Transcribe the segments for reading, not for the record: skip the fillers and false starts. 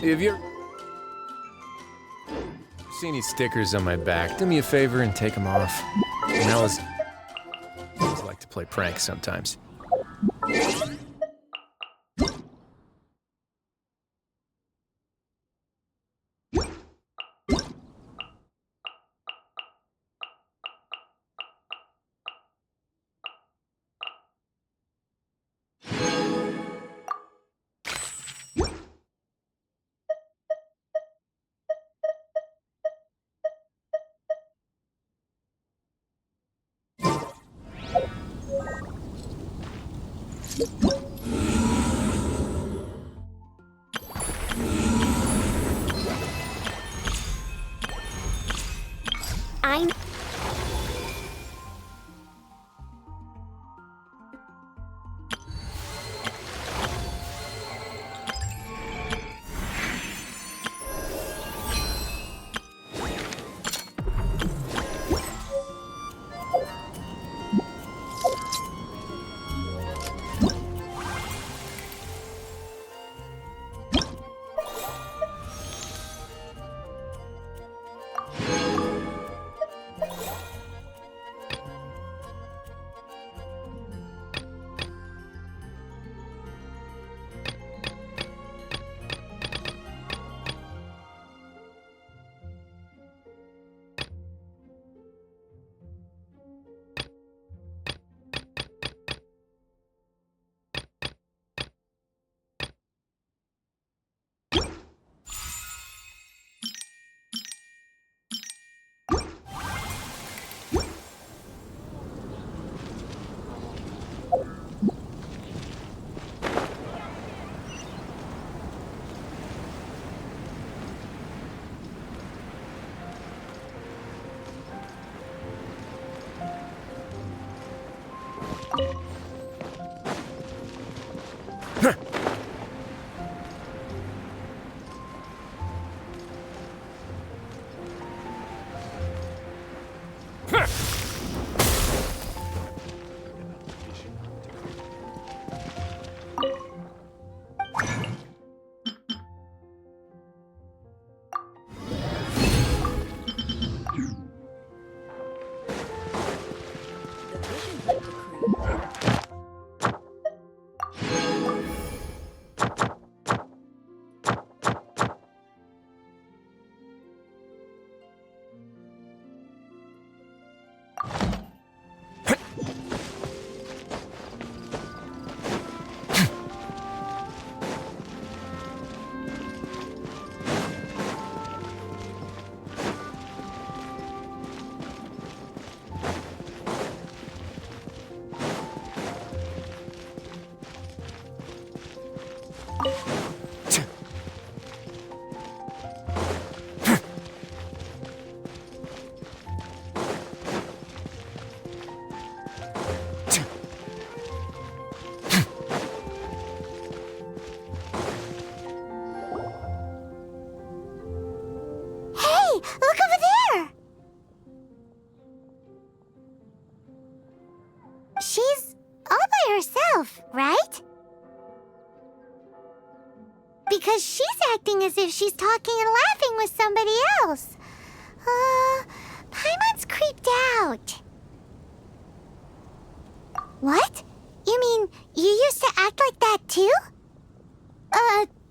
Have you ever seen any stickers on my back? Do me a favor and take them off. And I always like to play pranks sometimes. I'm... Look over there! She's all by herself, right? Because she's acting as if she's talking and laughing with somebody else. Paimon's creeped out. What? You mean you used to act like that too?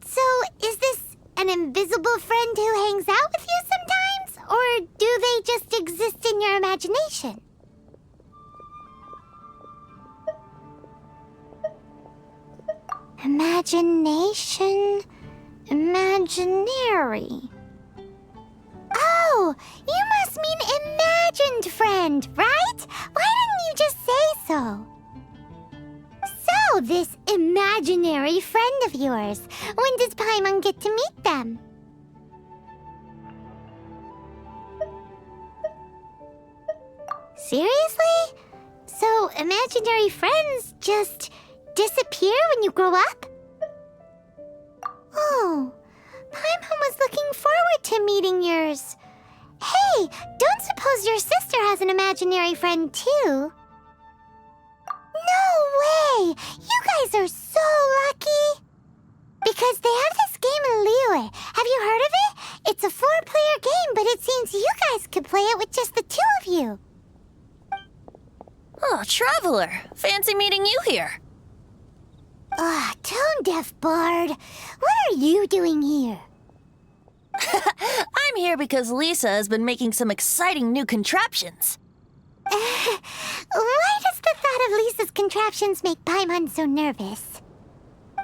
So is this an invisible friend who hangs out with you sometimes? Or do they just exist in your imagination? Imagination... imaginary... Oh, you must mean imagined friend, right? Why didn't you just say so? So, this imaginary friend of yours, when does Paimon get to meet them? Seriously? So, imaginary friends just disappear when you grow up? Oh, Paimon was looking forward to meeting yours. Hey, don't suppose your sister has an imaginary friend too? No way! You guys are so lucky! Because they have this game in Liyue. Have you heard of it? It's a 4-player game, but it seems you guys could play it with just the 2 of you. Oh, Traveler. Fancy meeting you here. Tone-deaf bard. What are you doing here? I'm here because Lisa has been making some exciting new contraptions. Why does the thought of Lisa's contraptions make Paimon so nervous?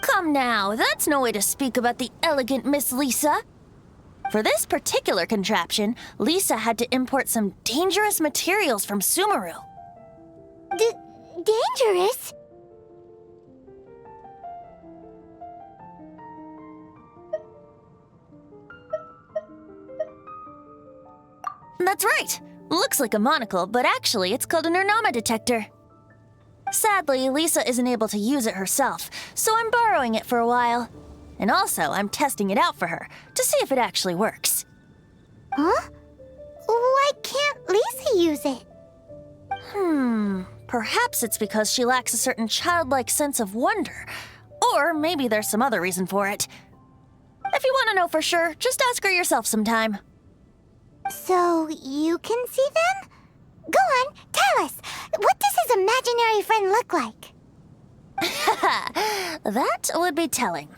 Come now, that's no way to speak about the elegant Miss Lisa. For this particular contraption, Lisa had to import some dangerous materials from Sumeru. Dangerous? That's right. Looks like a monocle, but actually it's called an Ernama detector. Sadly, Lisa isn't able to use it herself, so I'm borrowing it for a while. And also, I'm testing it out for her, to see if it actually works. Huh? Why can't Lisa use it? Perhaps it's because she lacks a certain childlike sense of wonder. Or maybe there's some other reason for it. If you want to know for sure, just ask her yourself sometime. So, you can see them? Go on, tell us. What does his imaginary friend look like? That would be telling.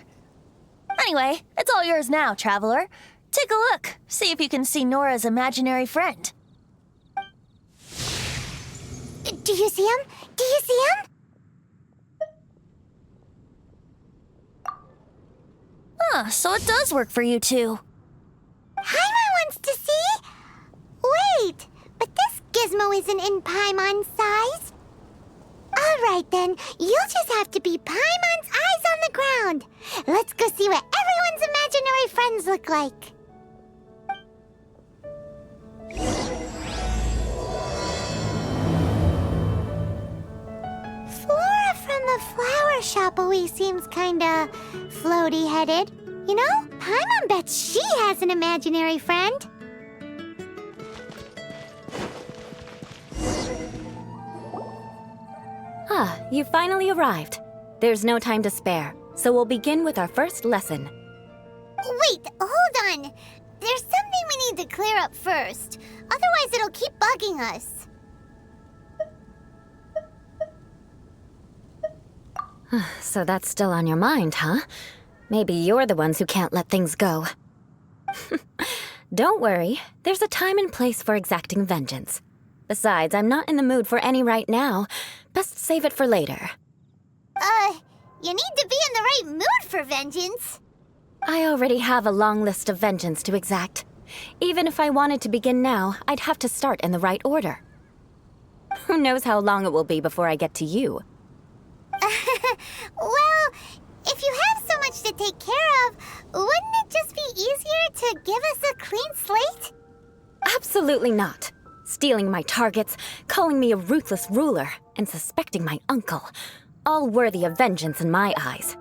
Anyway, it's all yours now, Traveler. Take a look. See if you can see Nora's imaginary friend. Do you see him? Do you see him? So it does work for you two. Paimon wants to see? Wait, but this gizmo isn't in Paimon's size. Alright then, you'll just have to be Paimon's eyes on the ground. Let's go see what everyone's imaginary friends look like. Flora from the flower shop always seems kinda floaty-headed. You know, Paimon bets she has an imaginary friend. You finally arrived. There's no time to spare, so we'll begin with our first lesson. Wait, hold on. There's something we need to clear up first. Otherwise, it'll keep bugging us. So that's still on your mind, huh? Maybe you're the ones who can't let things go. Don't worry, there's a time and place for exacting vengeance. Besides, I'm not in the mood for any right now. Best save it for later. You need to be in the right mood for vengeance. I already have a long list of vengeance to exact. Even if I wanted to begin now, I'd have to start in the right order. Who knows how long it will be before I get to you? Well, if you have so much to take care of, wouldn't it just be easier to give us a clean slate? Absolutely not. Stealing my targets, calling me a ruthless ruler, and suspecting my uncle. All worthy of vengeance in my eyes.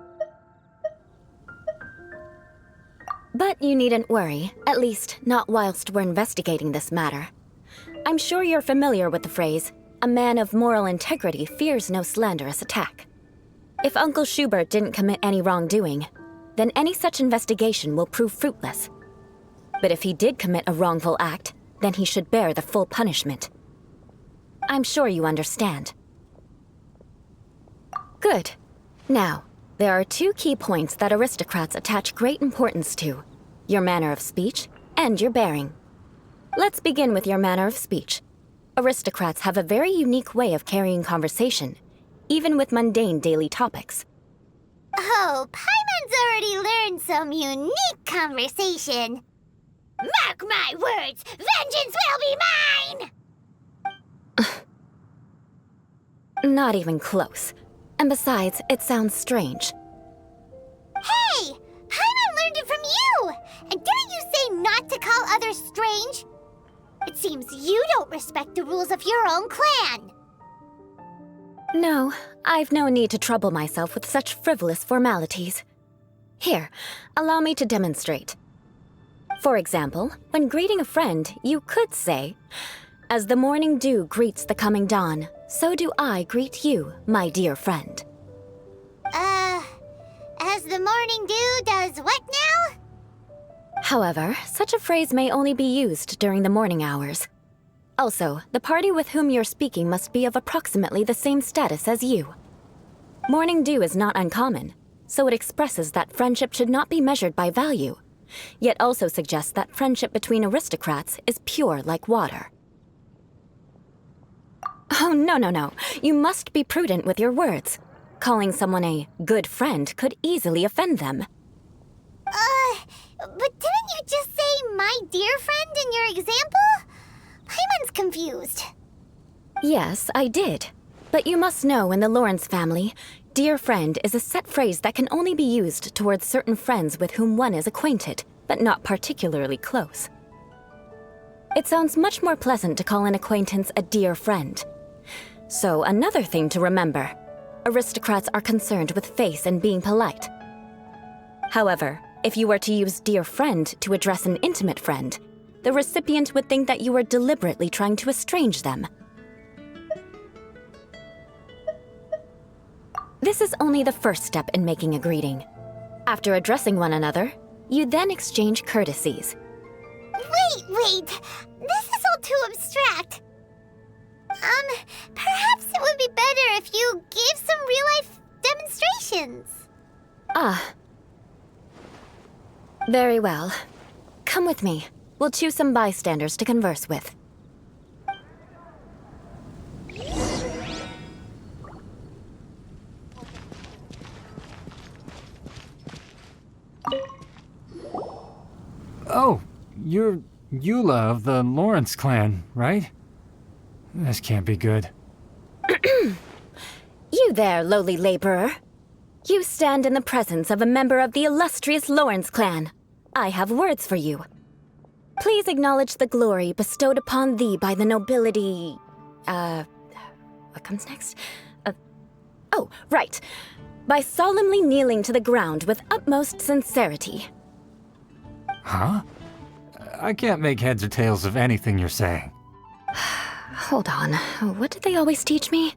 But you needn't worry, at least not whilst we're investigating this matter. I'm sure you're familiar with the phrase, a man of moral integrity fears no slanderous attack. If Uncle Schubert didn't commit any wrongdoing, then any such investigation will prove fruitless. But if he did commit a wrongful act, then he should bear the full punishment. I'm sure you understand. Good. Now, there are 2 key points that aristocrats attach great importance to: your manner of speech and your bearing. Let's begin with your manner of speech. Aristocrats have a very unique way of carrying conversation, even with mundane daily topics. Oh, Paimon's already learned some unique conversation. Mark my words, vengeance will be mine! Not even close. And besides, it sounds strange. Hey! Paimon learned it from you! And didn't you say not to call others strange? It seems you don't respect the rules of your own clan. No, I've no need to trouble myself with such frivolous formalities. Here, allow me to demonstrate. For example, when greeting a friend, you could say, "As the morning dew greets the coming dawn, so do I greet you, my dear friend." As the morning dew does what now? However, such a phrase may only be used during the morning hours. Also, the party with whom you're speaking must be of approximately the same status as you. Morning dew is not uncommon, so it expresses that friendship should not be measured by value, yet also suggests that friendship between aristocrats is pure like water. Oh, no. You must be prudent with your words. Calling someone a good friend could easily offend them. But didn't you just say my dear friend in your example? Paimon's confused. Yes, I did. But you must know in the Lawrence family, dear friend is a set phrase that can only be used towards certain friends with whom one is acquainted, but not particularly close. It sounds much more pleasant to call an acquaintance a dear friend. So another thing to remember, aristocrats are concerned with face and being polite. However, if you were to use dear friend to address an intimate friend, the recipient would think that you were deliberately trying to estrange them. This is only the first step in making a greeting. After addressing one another, you then exchange courtesies. Wait. This is all too abstract. Perhaps it would be better if you gave some real-life demonstrations. Ah. Very well. Come with me. We'll choose some bystanders to converse with. Oh, you're Eula of the Lawrence clan, right? This can't be good. You there, lowly laborer. You stand in the presence of a member of the illustrious Lawrence clan. I have words for you. Please acknowledge the glory bestowed upon thee by the nobility... what comes next? Oh, right. By solemnly kneeling to the ground with utmost sincerity. Huh? I can't make heads or tails of anything you're saying. Hold on. What did they always teach me?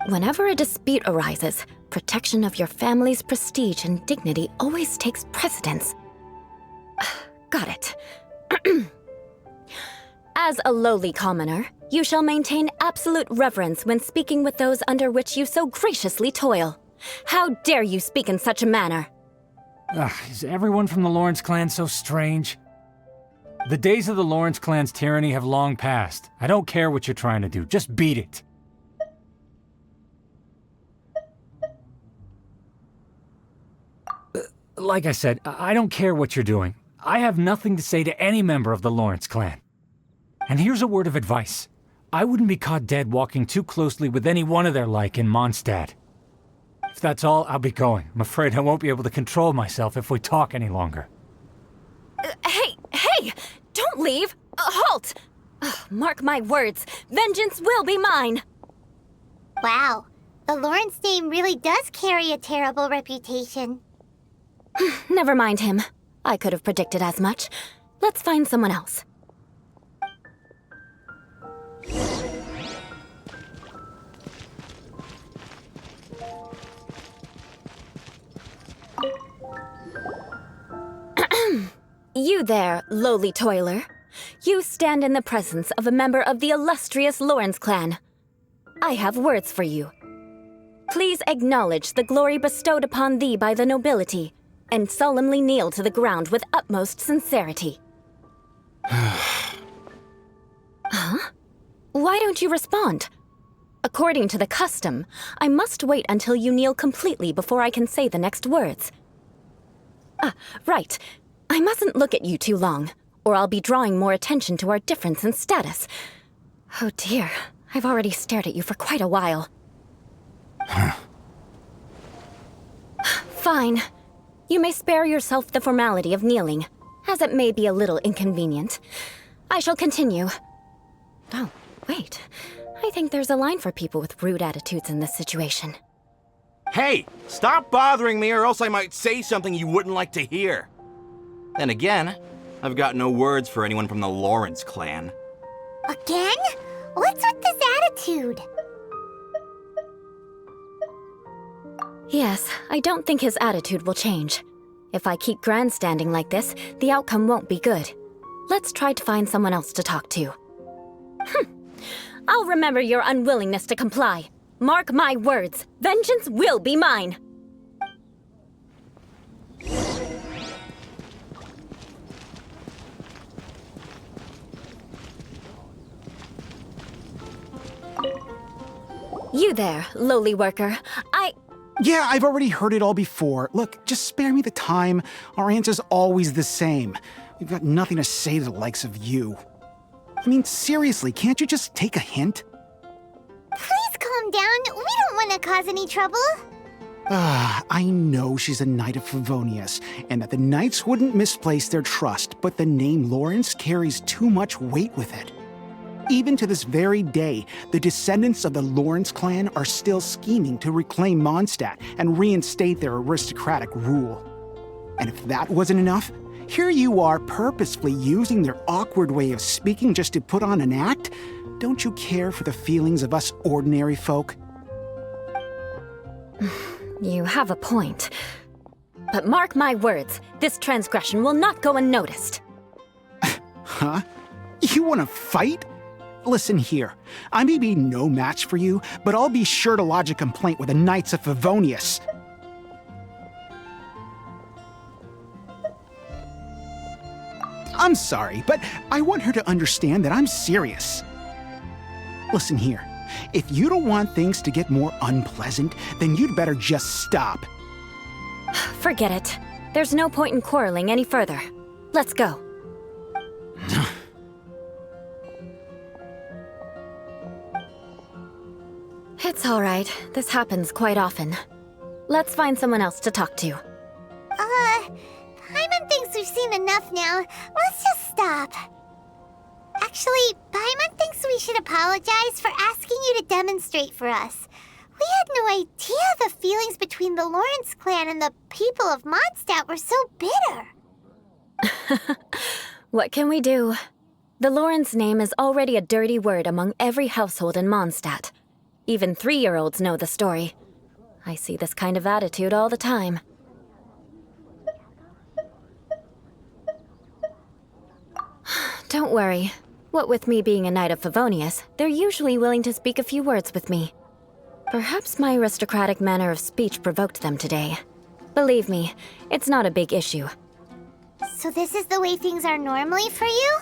Whenever a dispute arises, protection of your family's prestige and dignity always takes precedence. Got it. As a lowly commoner, you shall maintain absolute reverence when speaking with those under which you so graciously toil. How dare you speak in such a manner? Is everyone from the Lawrence clan so strange? The days of the Lawrence clan's tyranny have long passed. I don't care what you're trying to do, just beat it. Like I said, I don't care what you're doing. I have nothing to say to any member of the Lawrence clan. And here's a word of advice. I wouldn't be caught dead walking too closely with any one of their like in Mondstadt. If that's all, I'll be going. I'm afraid I won't be able to control myself if we talk any longer. Hey! Don't leave! Halt! Mark my words, vengeance will be mine! Wow, the Lawrence name really does carry a terrible reputation. Never mind him. I could have predicted as much. Let's find someone else. You there, lowly toiler. You stand in the presence of a member of the illustrious Lawrence clan. I have words for you. Please acknowledge the glory bestowed upon thee by the nobility, and solemnly kneel to the ground with utmost sincerity. Huh? Why don't you respond? According to the custom, I must wait until you kneel completely before I can say the next words. Right. I mustn't look at you too long, or I'll be drawing more attention to our difference in status. Oh dear, I've already stared at you for quite a while. Fine. You may spare yourself the formality of kneeling, as it may be a little inconvenient. I shall continue. Oh, wait. I think there's a line for people with rude attitudes in this situation. Hey, stop bothering me or else I might say something you wouldn't like to hear. Then again, I've got no words for anyone from the Lawrence clan. Again? What's with this attitude? Yes, I don't think his attitude will change. If I keep grandstanding like this, the outcome won't be good. Let's try to find someone else to talk to. I'll remember your unwillingness to comply. Mark my words, vengeance will be mine! You there, lowly worker. Yeah, I've already heard it all before. Look, just spare me the time. Our answer's always the same. We've got nothing to say to the likes of you. I mean, seriously, can't you just take a hint? Please calm down. We don't want to cause any trouble. I know she's a Knight of Favonius, and that the Knights wouldn't misplace their trust, but the name Lawrence carries too much weight with it. Even to this very day, the descendants of the Lawrence clan are still scheming to reclaim Mondstadt and reinstate their aristocratic rule. And if that wasn't enough, here you are purposefully using their awkward way of speaking just to put on an act? Don't you care for the feelings of us ordinary folk? You have a point. But mark my words, this transgression will not go unnoticed. Huh? You want to fight? Listen here, I may be no match for you, but I'll be sure to lodge a complaint with the Knights of Favonius. I'm sorry, but I want her to understand that I'm serious. Listen here, if you don't want things to get more unpleasant, then you'd better just stop. Forget it. There's no point in quarreling any further. Let's go. It's all right. This happens quite often. Let's find someone else to talk to. Paimon thinks we've seen enough now. Let's just stop. Actually, Paimon thinks we should apologize for asking you to demonstrate for us. We had no idea the feelings between the Lawrence clan and the people of Mondstadt were so bitter. What can we do? The Lawrence name is already a dirty word among every household in Mondstadt. Even 3-year-olds know the story. I see this kind of attitude all the time. Don't worry. What with me being a Knight of Favonius, they're usually willing to speak a few words with me. Perhaps my aristocratic manner of speech provoked them today. Believe me, it's not a big issue. So this is the way things are normally for you?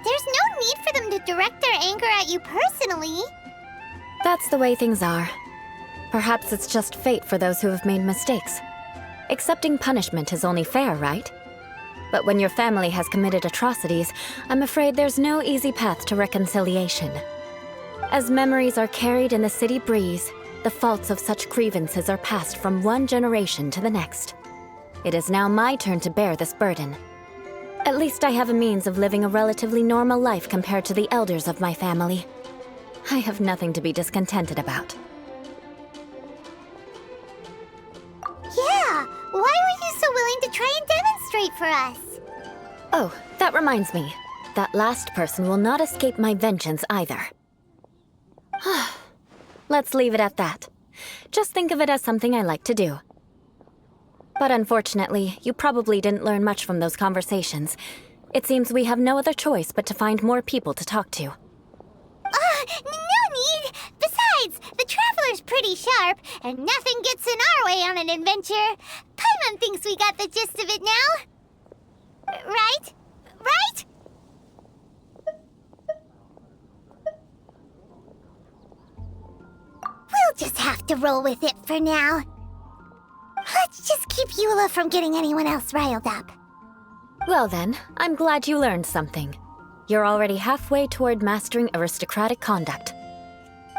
There's no need for them to direct their anger at you personally. That's the way things are. Perhaps it's just fate for those who have made mistakes. Accepting punishment is only fair, right? But when your family has committed atrocities, I'm afraid there's no easy path to reconciliation. As memories are carried in the city breeze, the faults of such grievances are passed from one generation to the next. It is now my turn to bear this burden. At least I have a means of living a relatively normal life compared to the elders of my family. I have nothing to be discontented about. Yeah, why were you so willing to try and demonstrate for us? Oh, that reminds me. That last person will not escape my vengeance either. Let's leave it at that. Just think of it as something I like to do. But unfortunately, you probably didn't learn much from those conversations. It seems we have no other choice but to find more people to talk to. No need! Besides, the Traveler's pretty sharp, and nothing gets in our way on an adventure. Paimon thinks we got the gist of it now. Right? Right? We'll just have to roll with it for now. Let's just keep Eula from getting anyone else riled up. Well then, I'm glad you learned something. You're already halfway toward mastering aristocratic conduct.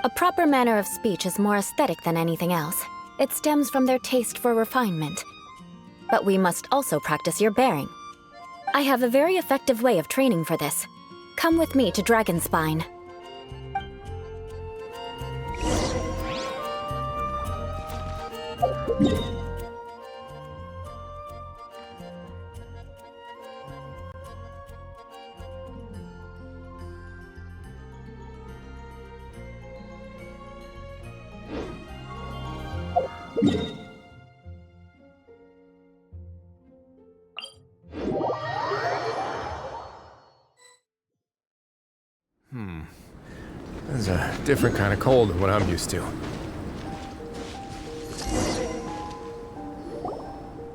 A proper manner of speech is more aesthetic than anything else. It stems from their taste for refinement. But we must also practice your bearing. I have a very effective way of training for this. Come with me to Dragonspine. It's a different kind of cold than what I'm used to.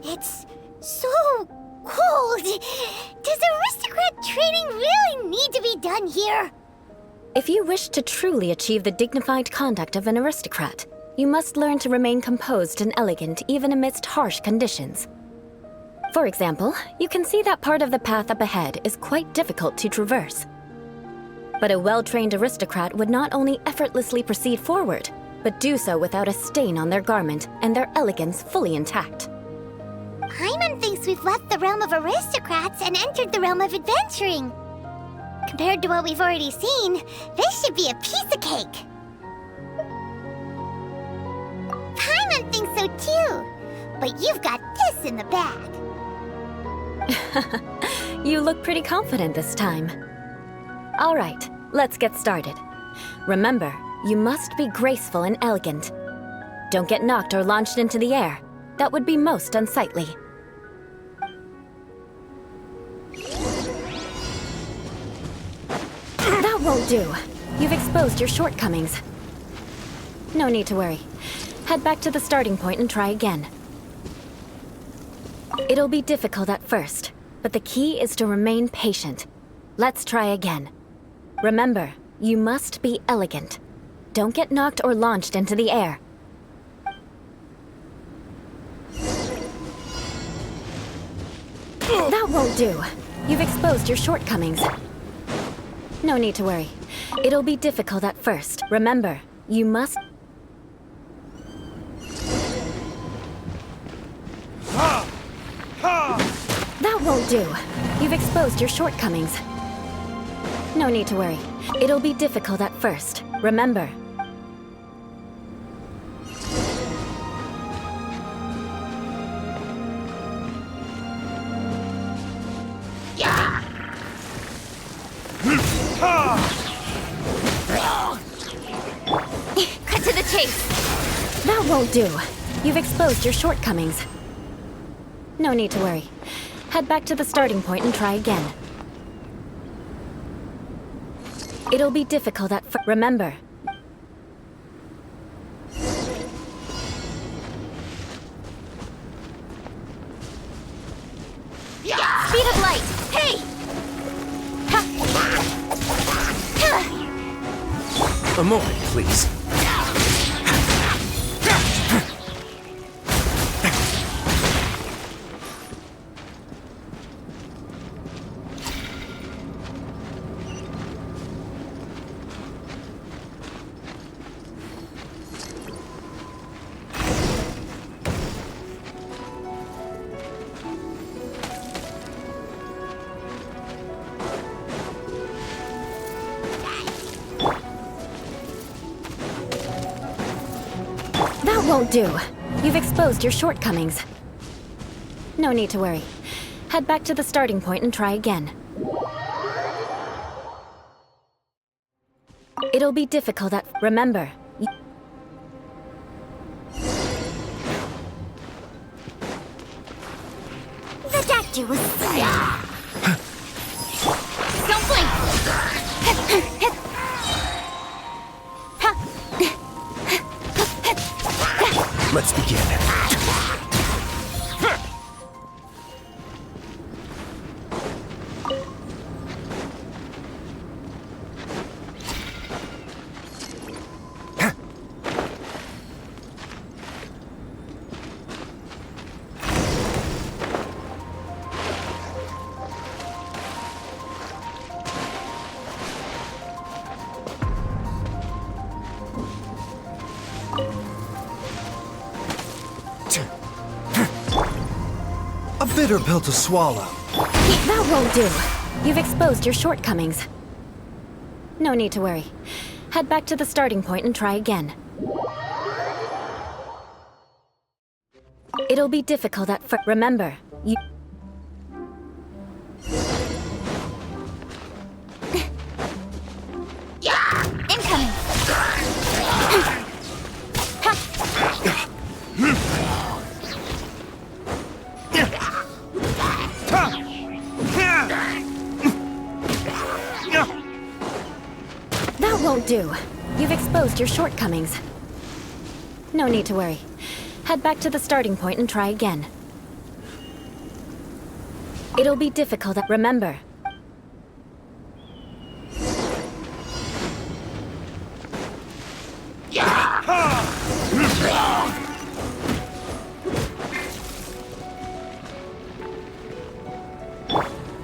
It's so cold. Does aristocrat training really need to be done here? If you wish to truly achieve the dignified conduct of an aristocrat, you must learn to remain composed and elegant even amidst harsh conditions. For example, you can see that part of the path up ahead is quite difficult to traverse. But a well-trained aristocrat would not only effortlessly proceed forward, but do so without a stain on their garment and their elegance fully intact. Paimon thinks we've left the realm of aristocrats and entered the realm of adventuring. Compared to what we've already seen, this should be a piece of cake. Paimon thinks so too, but you've got this in the bag. You look pretty confident this time. All right, let's get started. Remember, you must be graceful and elegant. Don't get knocked or launched into the air. That would be most unsightly. That won't do. You've exposed your shortcomings. No need to worry. Head back to the starting point and try again. It'll be difficult at first, but the key is to remain patient. Let's try again. Remember, you must be elegant. Don't get knocked or launched into the air. That won't do. You've exposed your shortcomings. No need to worry. It'll be difficult at first. Remember, you must... That won't do. You've exposed your shortcomings. No need to worry. It'll be difficult at first. Remember. Cut to the chase! That won't do. You've exposed your shortcomings. No need to worry. Head back to the starting point and try again. It'll be difficult at first. Remember. Speed of light! Hey! A moment, please. That won't do. You've exposed your shortcomings. No need to worry. Head back to the starting point and try again. It'll be difficult at... Remember. The doctor was saying. Don't blink! Let's begin. A bitter pill to swallow. That won't do. You've exposed your shortcomings. No need to worry. Head back to the starting point and try again. It'll be difficult at first. Remember, you... Incoming! That won't do. You've exposed your shortcomings. No need to worry. Head back to the starting point and try again. It'll be difficult, remember.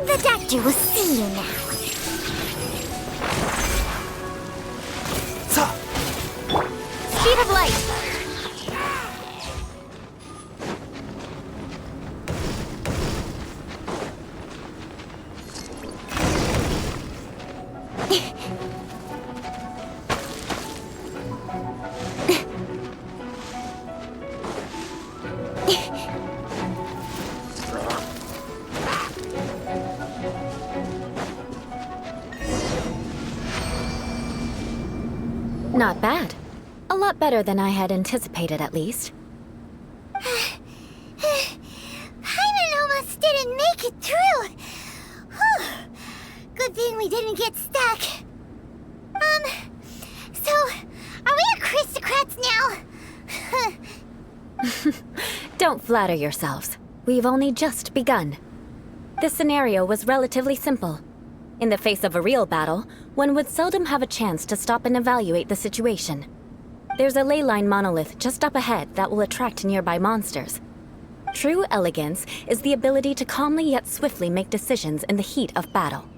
The doctor will see you now. Speed of light! Not bad. A lot better than I had anticipated, at least. Paimon almost didn't make it through. Whew. Good thing we didn't get stuck. So, are we aristocrats now? Don't flatter yourselves. We've only just begun. This scenario was relatively simple. In the face of a real battle, one would seldom have a chance to stop and evaluate the situation. There's a ley line monolith just up ahead that will attract nearby monsters. True elegance is the ability to calmly yet swiftly make decisions in the heat of battle.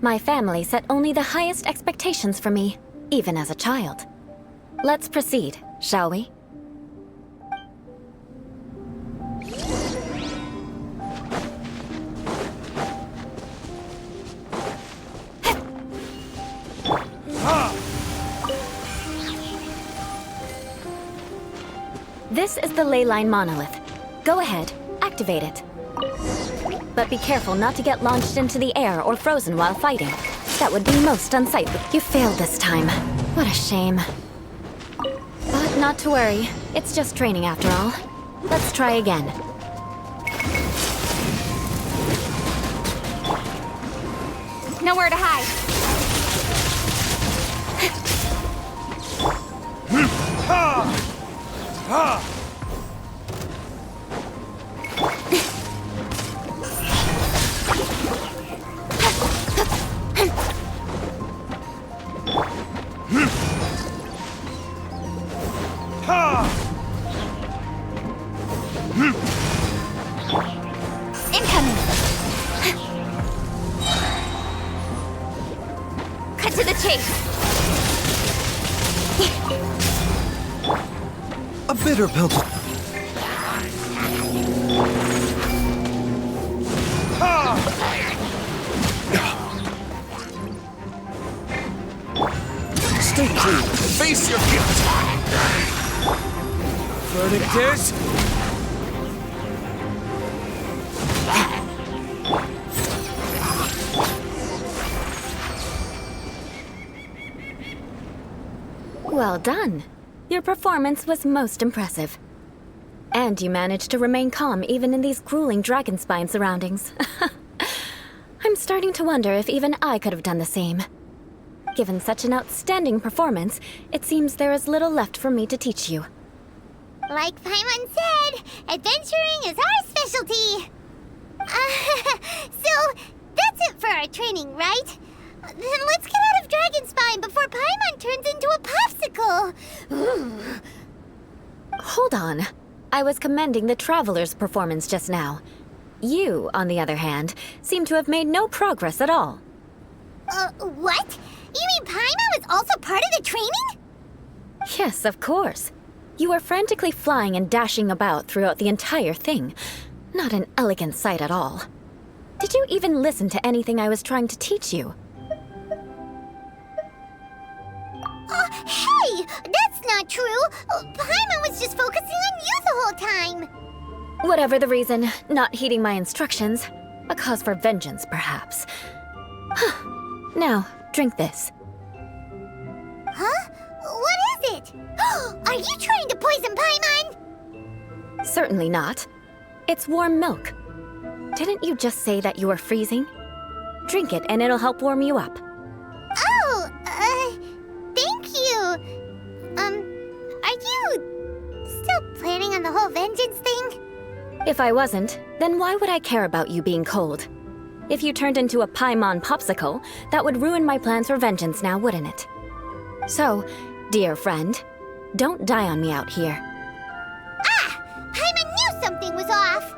My family set only the highest expectations for me, even as a child. Let's proceed, shall we? This is the ley line monolith. Go ahead, activate it. But be careful not to get launched into the air or frozen while fighting. That would be most unsightly. You failed this time. What a shame. But not to worry. It's just training after all. Let's try again. Nowhere to hide. Incoming. Cut to the chase. A bitter pill to... Stay cool. Face your guilt. Verdict is... Well done. Your performance was most impressive. And you managed to remain calm even in these grueling dragonspine surroundings. I'm starting to wonder if even I could have done the same. Given such an outstanding performance, it seems there is little left for me to teach you. Like Paimon said, adventuring is our specialty. So, that's it for our training, right? Then let's get out of Dragonspine before Paimon turns into a popsicle. Hold on. I was commending the Traveler's performance just now. You, on the other hand, seem to have made no progress at all. What? You mean Paimon was also part of the training? Yes, of course. You were frantically flying and dashing about throughout the entire thing. Not an elegant sight at all. Did you even listen to anything I was trying to teach you? Hey! That's not true! Paimon was just focusing on you the whole time! Whatever the reason, not heeding my instructions. A cause for vengeance, perhaps. Now, drink this. Huh? What is it? Are you trying to poison Paimon? Certainly not. It's warm milk. Didn't you just say that you were freezing? Drink it and it'll help warm you up. Oh, thank you. Are you still planning on the whole vengeance thing? If I wasn't, then why would I care about you being cold? If you turned into a Paimon popsicle, that would ruin my plans for vengeance now, wouldn't it? So, dear friend, don't die on me out here. Ah! Paimon knew something was off!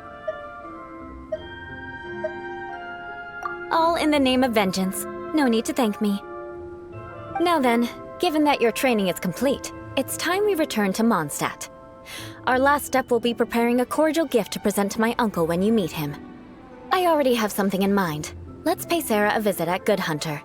All in the name of vengeance. No need to thank me. Now then, given that your training is complete, it's time we return to Mondstadt. Our last step will be preparing a cordial gift to present to my uncle when you meet him. I already have something in mind. Let's pay Sarah a visit at Good Hunter.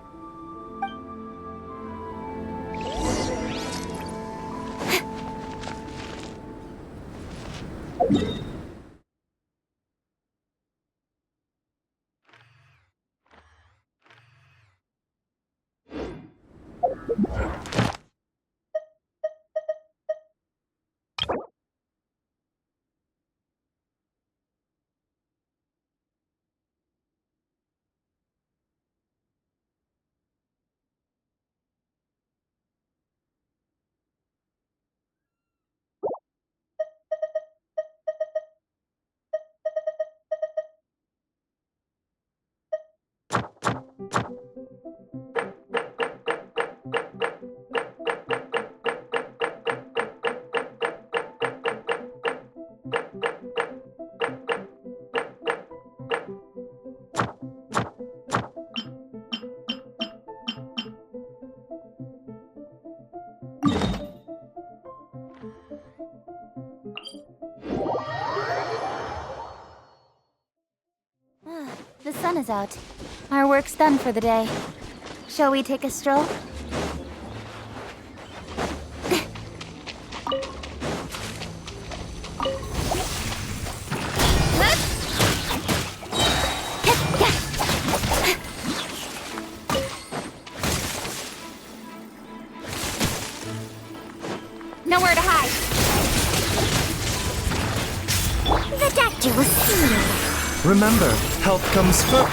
The sun is out. Our work's done for the day. Shall we take a stroll? Nowhere to hide. The doctor will see you. Remember, health comes first.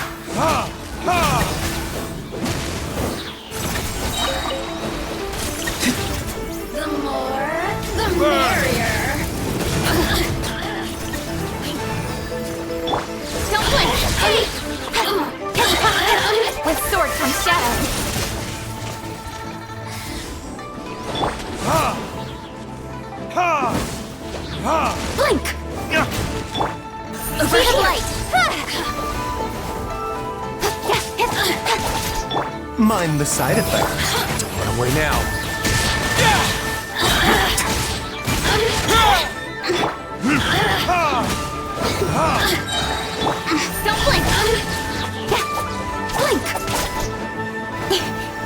The more, the merrier. Don't blink! Hey! With sword comes shadow. Blink! Speed of light! Mind the side effect. Don't run away now. Don't blink! Blink!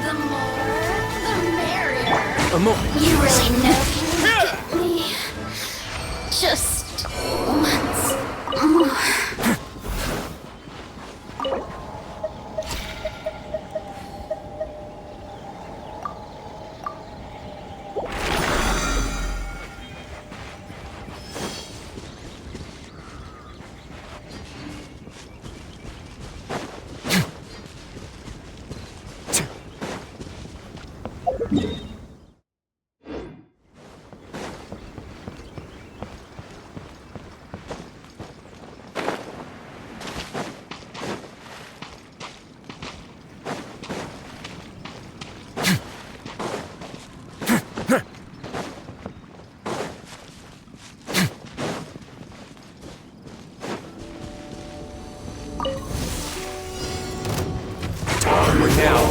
The more, the merrier. A moment. You really know you get me. Just once more. Onward now.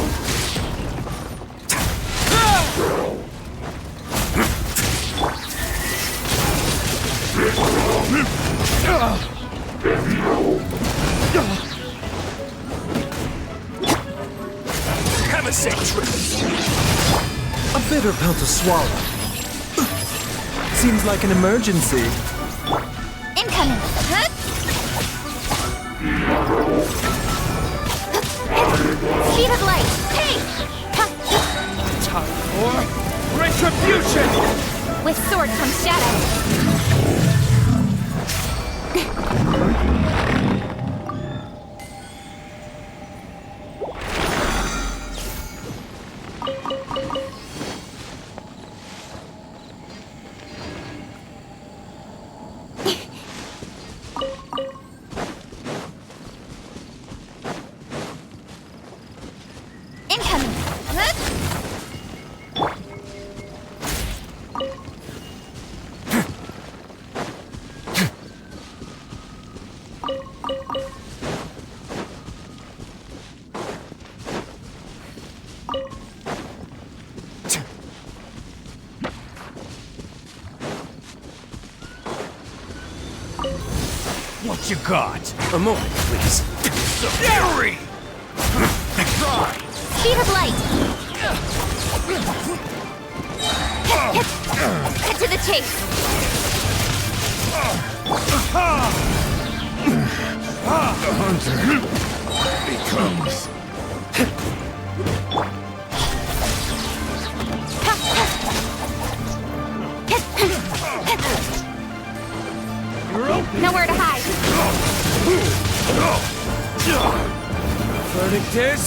Have a sick trip. A bitter pill to swallow. Seems like an emergency. Incoming! Speed of light! Hey! Time for retribution! With sword comes shadow. what you got. A moment, please. Fury! Speed of light! Cut to the chase! The hunter becomes... Nowhere to hide! Verdict is...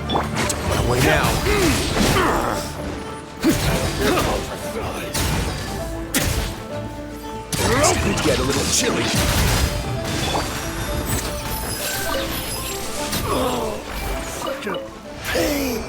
Don't run away now. This could get a little chilly. Such a pain.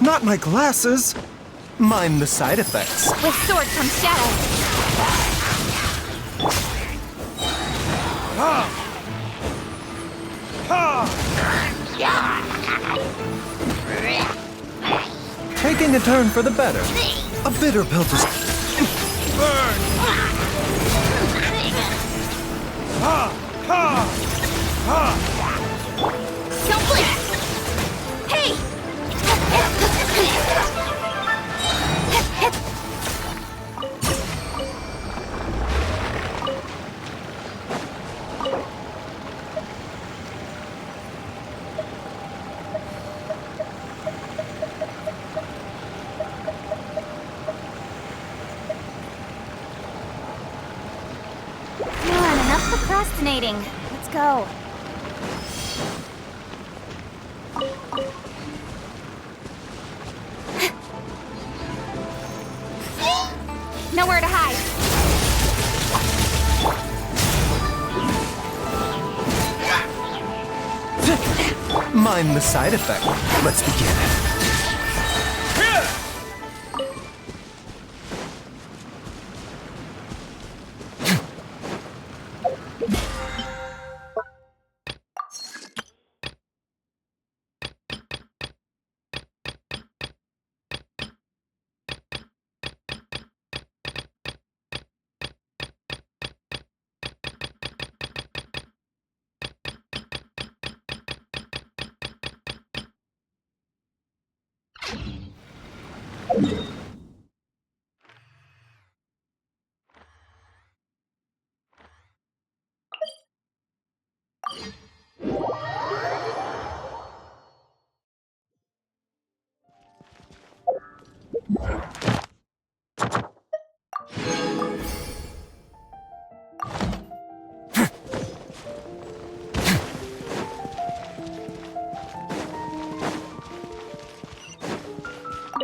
Not my glasses. Mind the side effects. With sword comes shadow! Taking a turn for the better. A bitter pill to... Don't blink! Hey! Come on, enough procrastinating. Let's go. Nowhere to hide. Mind the side effect. Let's begin.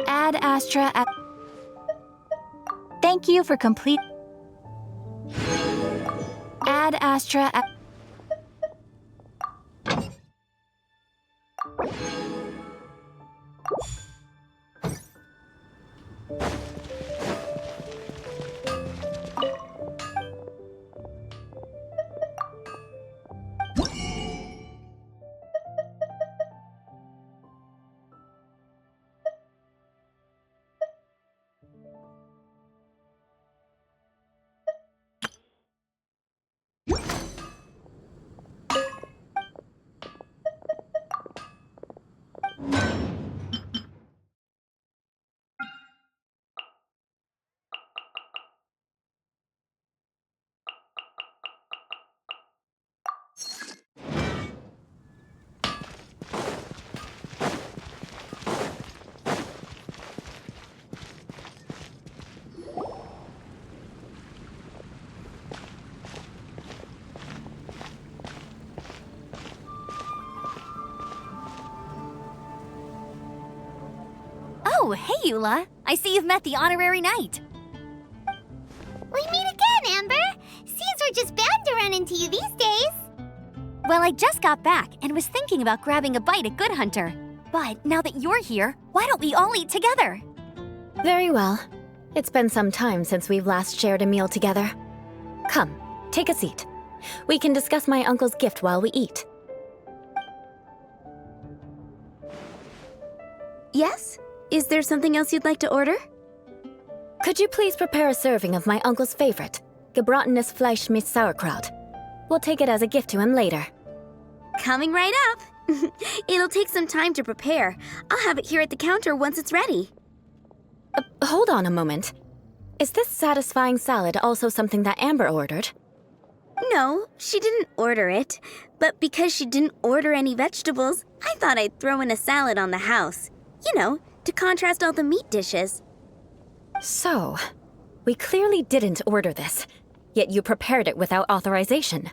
Ad Astra. Thank you for complete. Ad Astra. Oh, hey, Eula. I see you've met the honorary knight. We meet again, Amber. Seems we're just bound to run into you these days. Well, I just got back and was thinking about grabbing a bite at Good Hunter. But now that you're here, why don't we all eat together? Very well. It's been some time since we've last shared a meal together. Come, take a seat. We can discuss my uncle's gift while we eat. Yes? Is there something else you'd like to order? Could you please prepare a serving of my uncle's favorite, gebratenes Fleisch mit Sauerkraut? We'll take it as a gift to him later. Coming right up. It'll take some time to prepare. I'll have it here at the counter once it's ready. Hold on a moment. Is this satisfying salad also something that Amber ordered? No, she didn't order it. But because she didn't order any vegetables, I thought I'd throw in a salad on the house. You know, to contrast all the meat dishes. So, we clearly didn't order this, yet you prepared it without authorization.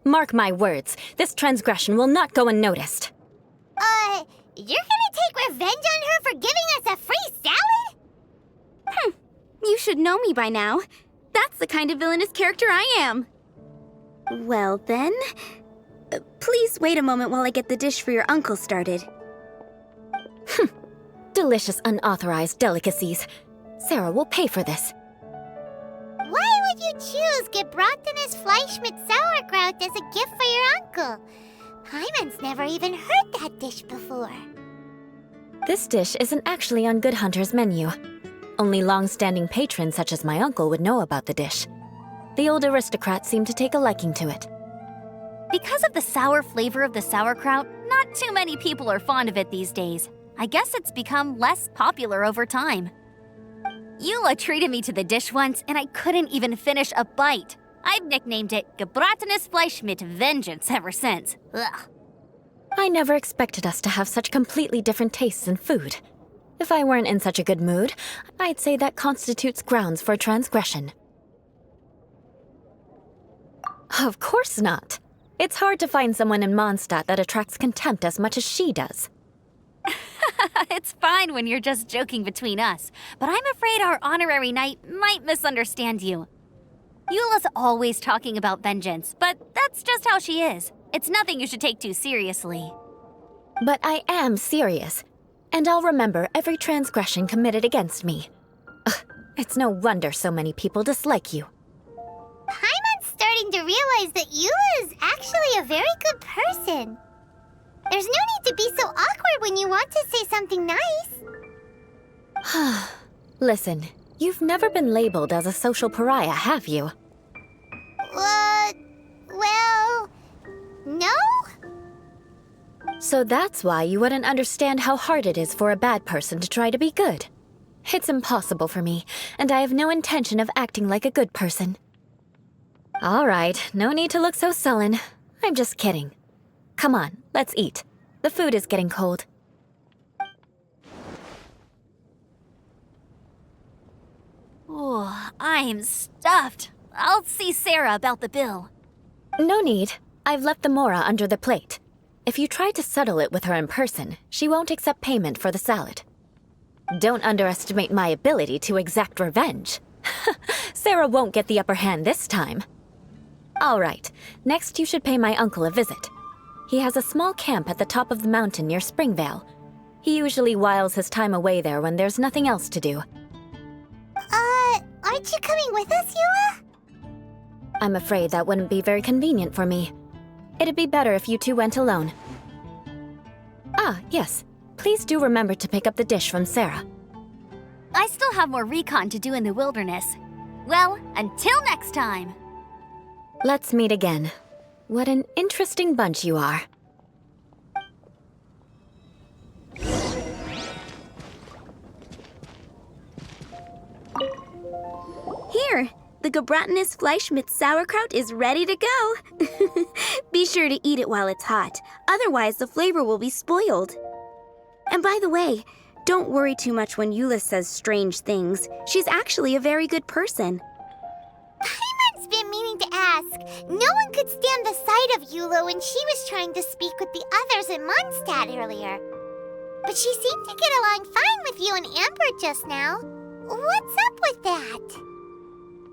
Mark my words, this transgression will not go unnoticed. You're gonna take revenge on her for giving us a free salad? You should know me by now. That's the kind of villainous character I am. Well then, please wait a moment while I get the dish for your uncle started. Delicious unauthorized delicacies. Sarah will pay for this. Why would you choose gebratenes Fleisch mit Sauerkraut as a gift for your uncle? Paimon's never even heard that dish before. This dish isn't actually on Good Hunter's menu. Only long-standing patrons such as my uncle would know about the dish. The old aristocrat seemed to take a liking to it. Because of the sour flavor of the sauerkraut, not too many people are fond of it these days. I guess it's become less popular over time. Eula treated me to the dish once, and I couldn't even finish a bite. I've nicknamed it gebratenes Fleisch mit Vengeance ever since. Ugh. I never expected us to have such completely different tastes in food. If I weren't in such a good mood, I'd say that constitutes grounds for transgression. Of course not. It's hard to find someone in Mondstadt that attracts contempt as much as she does. It's fine when you're just joking between us, but I'm afraid our honorary knight might misunderstand you. Eula's always talking about vengeance, but that's just how she is. It's nothing you should take too seriously. But I am serious, and I'll remember every transgression committed against me. Ugh, it's no wonder so many people dislike you. Paimon's starting to realize that Eula is actually a very good person. There's no need to be so awkward when you want to say something nice. Listen, you've never been labeled as a social pariah, have you? Well, no? So that's why you wouldn't understand how hard it is for a bad person to try to be good. It's impossible for me, and I have no intention of acting like a good person. All right, no need to look so sullen. I'm just kidding. Come on, let's eat. The food is getting cold. Oh, I'm stuffed. I'll see Sarah about the bill. No need. I've left the mora under the plate. If you try to settle it with her in person, she won't accept payment for the salad. Don't underestimate my ability to exact revenge. Sarah won't get the upper hand this time. All right, next you should pay my uncle a visit. He has a small camp at the top of the mountain near Springvale. He usually whiles his time away there when there's nothing else to do. Aren't you coming with us, Eula? I'm afraid that wouldn't be very convenient for me. It'd be better if you two went alone. Ah, yes. Please do remember to pick up the dish from Sarah. I still have more recon to do in the wilderness. Well, until next time. Let's meet again. What an interesting bunch you are. Here, the gebratenes Fleisch mit Sauerkraut is ready to go. Be sure to eat it while it's hot, otherwise the flavor will be spoiled. And by the way, don't worry too much when Eula says strange things. She's actually a very good person. Paimon's been meaning to ask. No one could stand the sight of Eula when she was trying to speak with the others in Mondstadt earlier. But she seemed to get along fine with you and Amber just now. What's up with that?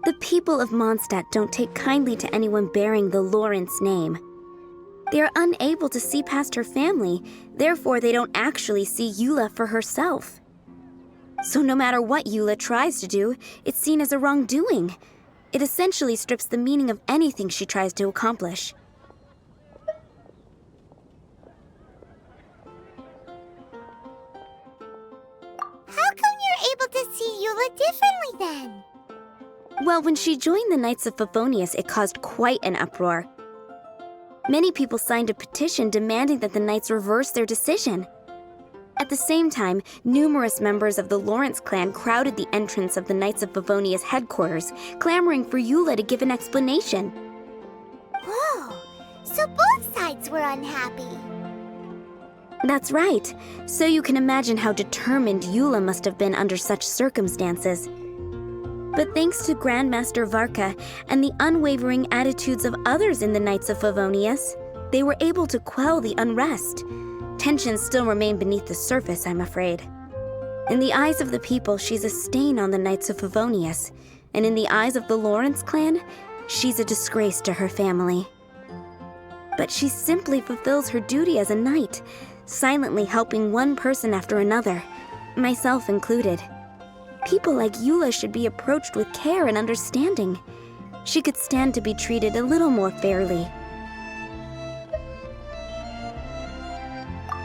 The people of Mondstadt don't take kindly to anyone bearing the Lawrence name. They are unable to see past her family, therefore they don't actually see Eula for herself. So no matter what Eula tries to do, it's seen as a wrongdoing. It essentially strips the meaning of anything she tries to accomplish. How come you're able to see Eula differently then? Well, when she joined the Knights of Favonius, it caused quite an uproar. Many people signed a petition demanding that the Knights reverse their decision. At the same time, numerous members of the Lawrence clan crowded the entrance of the Knights of Favonius headquarters, clamoring for Eula to give an explanation. Whoa, so both sides were unhappy. That's right. So you can imagine how determined Eula must have been under such circumstances. But thanks to Grandmaster Varka and the unwavering attitudes of others in the Knights of Favonius, they were able to quell the unrest. Tensions still remain beneath the surface, I'm afraid. In the eyes of the people, she's a stain on the Knights of Favonius, and in the eyes of the Lawrence clan, she's a disgrace to her family. But she simply fulfills her duty as a knight, silently helping one person after another, myself included. People like Eula should be approached with care and understanding. She could stand to be treated a little more fairly.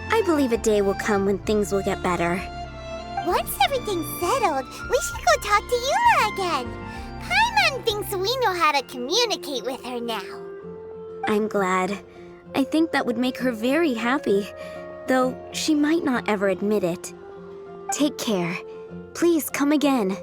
I believe a day will come when things will get better. Once everything's settled, we should go talk to Eula again. Paimon thinks we know how to communicate with her now. I'm glad. I think that would make her very happy, though she might not ever admit it. Take care. Please come again.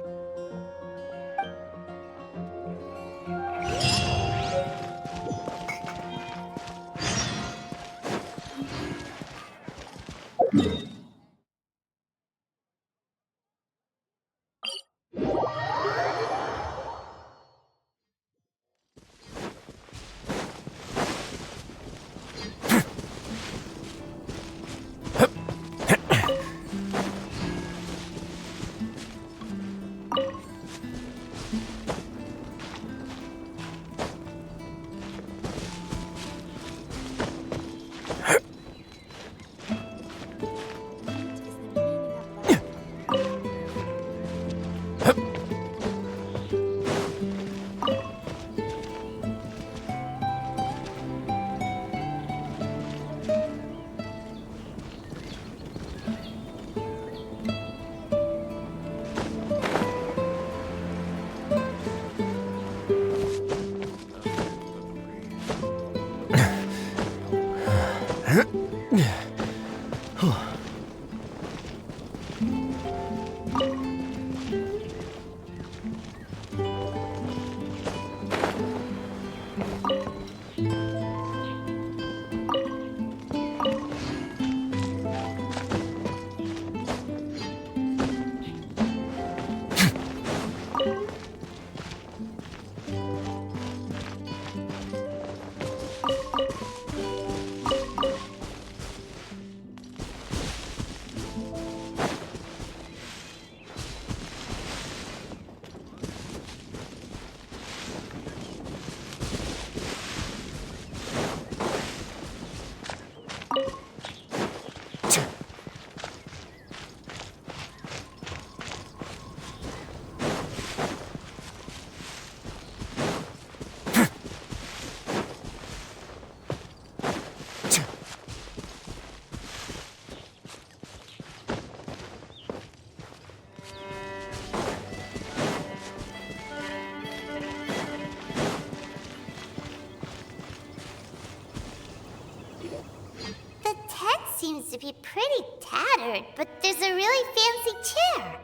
Seems to be pretty tattered, but there's a really fancy chair.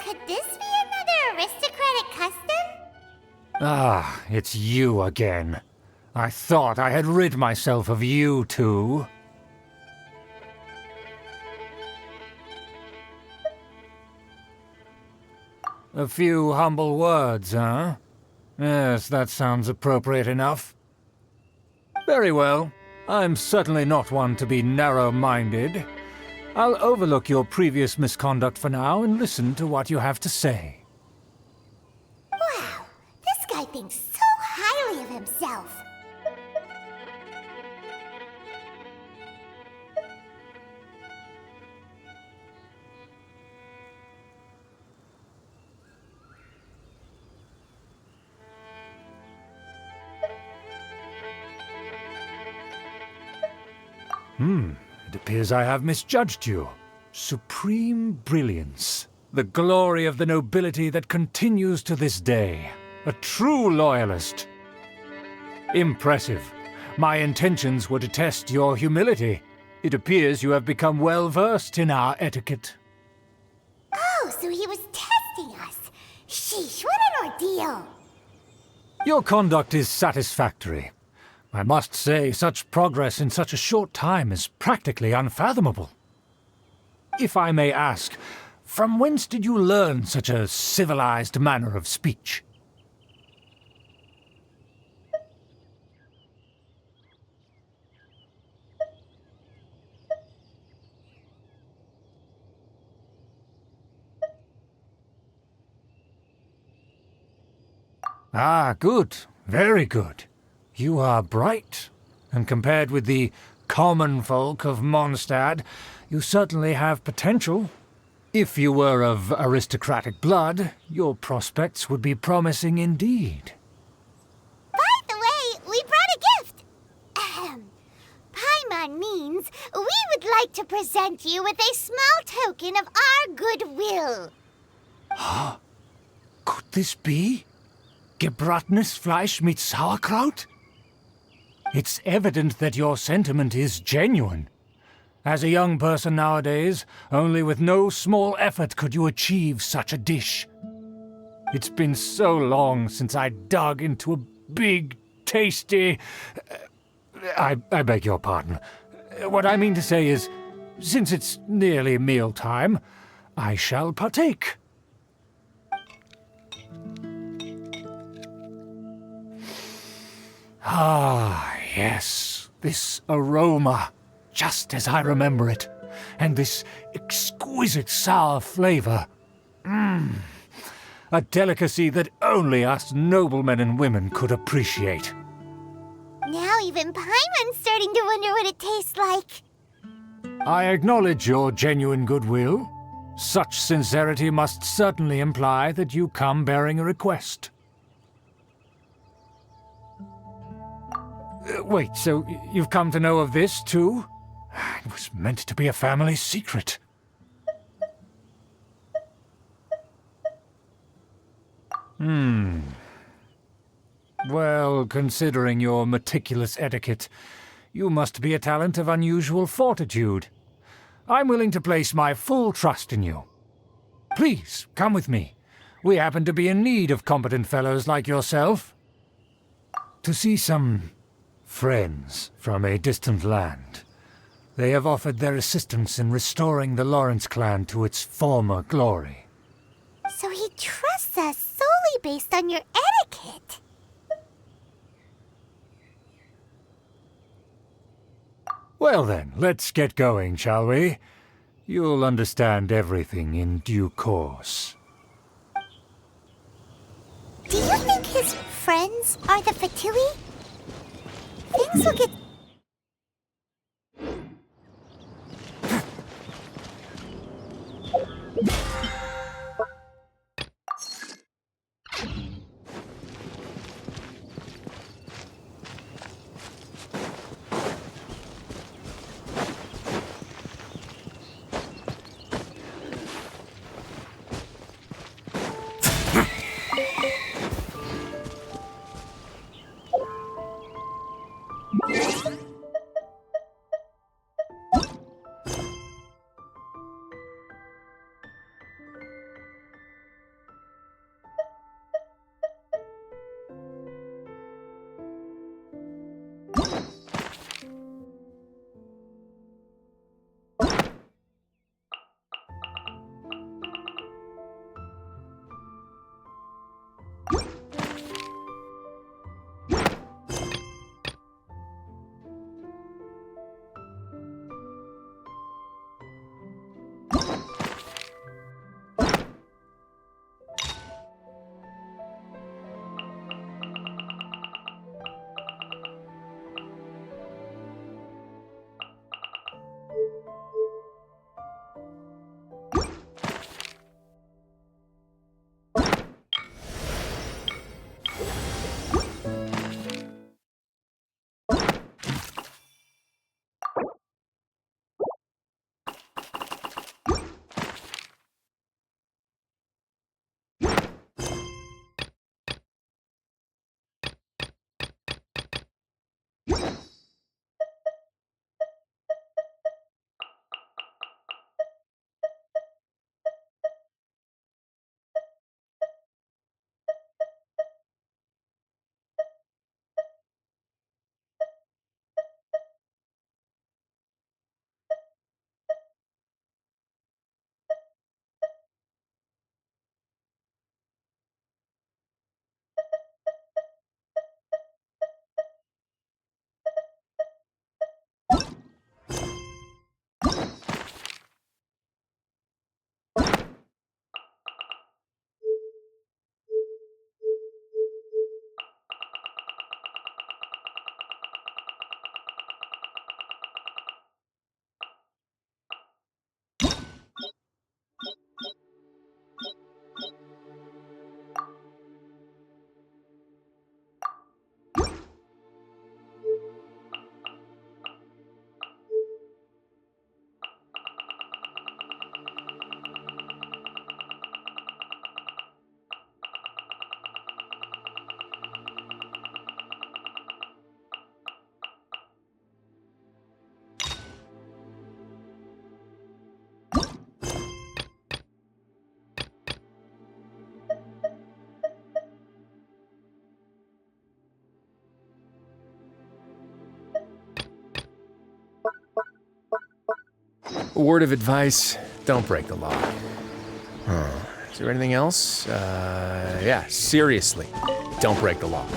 Could this be another aristocratic custom? Ah, it's you again. I thought I had rid myself of you two. A few humble words, huh? Yes, that sounds appropriate enough. Very well. I'm certainly not one to be narrow-minded. I'll overlook your previous misconduct for now and listen to what you have to say. Wow, this guy thinks so highly of himself. It appears I have misjudged you. Supreme brilliance. The glory of the nobility that continues to this day. A true loyalist. Impressive. My intentions were to test your humility. It appears you have become well versed in our etiquette. Oh, so he was testing us. Sheesh, what an ordeal. Your conduct is satisfactory. I must say, such progress in such a short time is practically unfathomable. If I may ask, from whence did you learn such a civilized manner of speech? Ah, good. Very good. You are bright, and compared with the common folk of Mondstadt, you certainly have potential. If you were of aristocratic blood, your prospects would be promising indeed. By the way, we brought a gift. Ahem. Paimon means we would like to present you with a small token of our goodwill. Could this be? Gebrattenes Fleisch mit Sauerkraut? It's evident that your sentiment is genuine. As a young person nowadays, only with no small effort could you achieve such a dish. It's been so long since I dug into a big, tasty... I beg your pardon. What I mean to say is, since it's nearly mealtime, I shall partake. Ah, yes, this aroma, just as I remember it, and this exquisite sour flavor. A delicacy that only us noblemen and women could appreciate. Now even Paimon's starting to wonder what it tastes like. I acknowledge your genuine goodwill. Such sincerity must certainly imply that you come bearing a request. Wait, so you've come to know of this, too? It was meant to be a family secret. Well, considering your meticulous etiquette, you must be a talent of unusual fortitude. I'm willing to place my full trust in you. Please, come with me. We happen to be in need of competent fellows like yourself. To see some friends from a distant land. They have offered their assistance in restoring the Lawrence clan to its former glory. So he trusts us solely based on your etiquette. Well then, let's get going, shall we? You'll understand everything in due course. Do you think his friends are the Fatui? Things will get... A word of advice, don't break the law. Is there anything else? Yeah, seriously, don't break the law.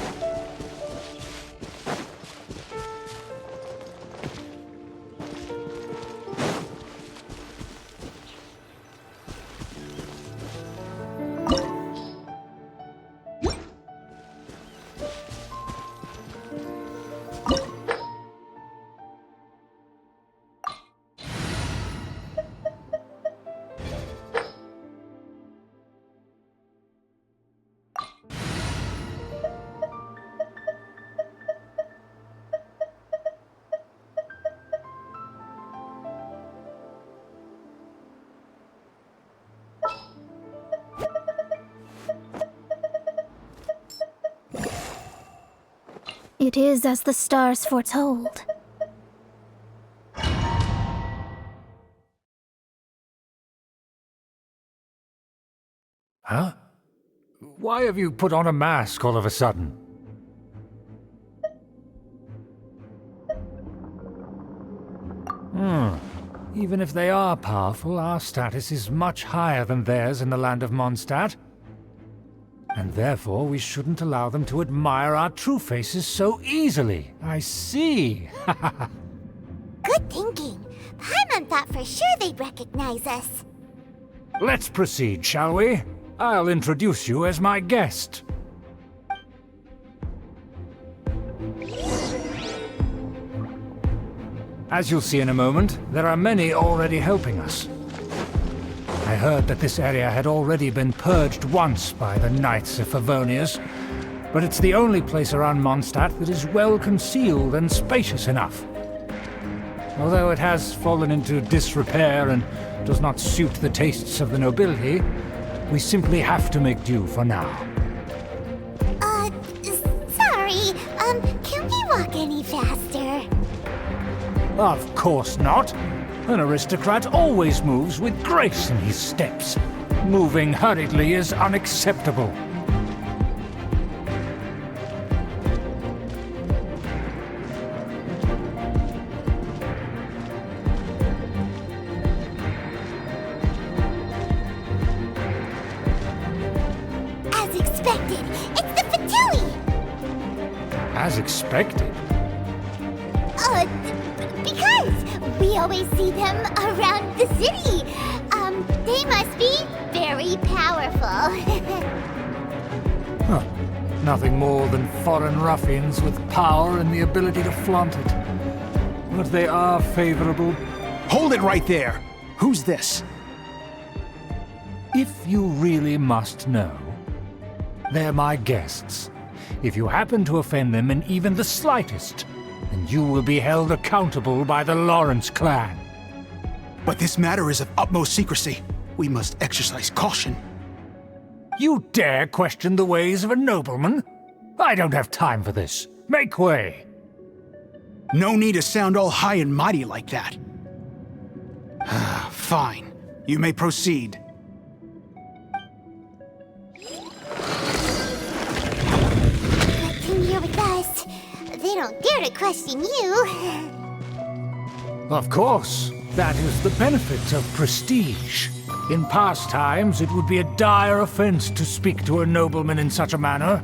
It is as the stars foretold. Huh? Why have you put on a mask all of a sudden? Even if they are powerful, our status is much higher than theirs in the land of Mondstadt. And therefore, we shouldn't allow them to admire our true faces so easily. I see. Good thinking. Paimon thought for sure they'd recognize us. Let's proceed, shall we? I'll introduce you as my guest. As you'll see in a moment, there are many already helping us. I heard that this area had already been purged once by the Knights of Favonius, but it's the only place around Mondstadt that is well concealed and spacious enough. Although it has fallen into disrepair and does not suit the tastes of the nobility, we simply have to make do for now. Sorry, can we walk any faster? Of course not. An aristocrat always moves with grace in his steps. Moving hurriedly is unacceptable. As expected, it's the Fatui! As expected. Because we always see them around the city. They must be very powerful. Nothing more than foreign ruffians with power and the ability to flaunt it. But they are favorable. Hold it right there! Who's this? If you really must know, they're my guests. If you happen to offend them in even the slightest, then you will be held accountable by the Lawrence clan. But this matter is of utmost secrecy. We must exercise caution. You dare question the ways of a nobleman? I don't have time for this. Make way! No need to sound all high and mighty like that. Fine. You may proceed. Here with us. They don't dare to question you. Of course. That is the benefit of prestige. In past times, it would be a dire offense to speak to a nobleman in such a manner.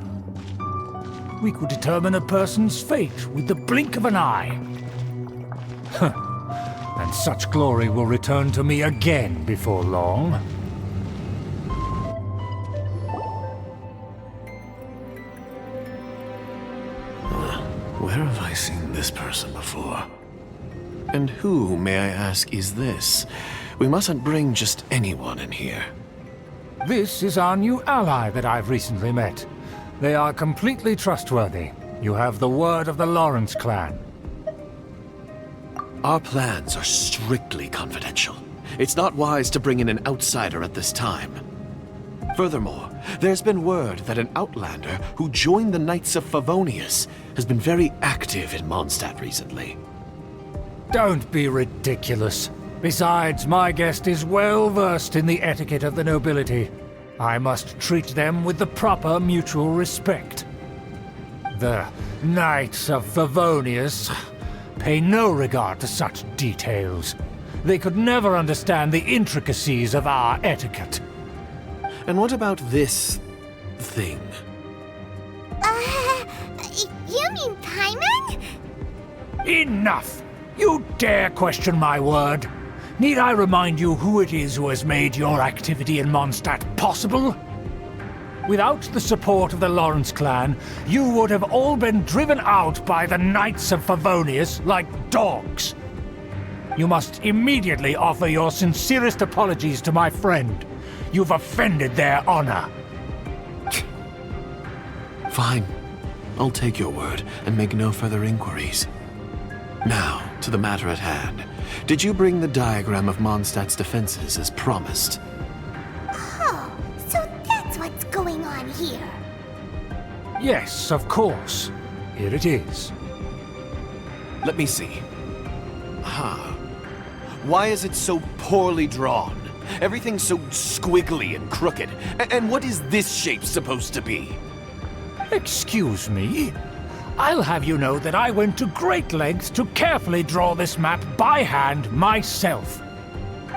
We could determine a person's fate with the blink of an eye. And such glory will return to me again before long. Where have I seen this person before? And who, may I ask, is this? We mustn't bring just anyone in here. This is our new ally that I've recently met. They are completely trustworthy. You have the word of the Lawrence clan. Our plans are strictly confidential. It's not wise to bring in an outsider at this time. Furthermore, there's been word that an outlander who joined the Knights of Favonius has been very active in Mondstadt recently. Don't be ridiculous. Besides, my guest is well versed in the etiquette of the nobility. I must treat them with the proper mutual respect. The Knights of Favonius pay no regard to such details. They could never understand the intricacies of our etiquette. And what about this thing? You mean Paimon? Enough! You dare question my word? Need I remind you who it is who has made your activity in Mondstadt possible? Without the support of the Lawrence clan, you would have all been driven out by the Knights of Favonius like dogs. You must immediately offer your sincerest apologies to my friend. You've offended their honor. Fine. I'll take your word and make no further inquiries. Now, to the matter at hand. Did you bring the diagram of Mondstadt's defenses as promised? Oh, so that's what's going on here. Yes, of course. Here it is. Let me see. Aha. Why is it so poorly drawn? Everything's so squiggly and crooked. And what is this shape supposed to be? Excuse me? I'll have you know that I went to great lengths to carefully draw this map by hand myself.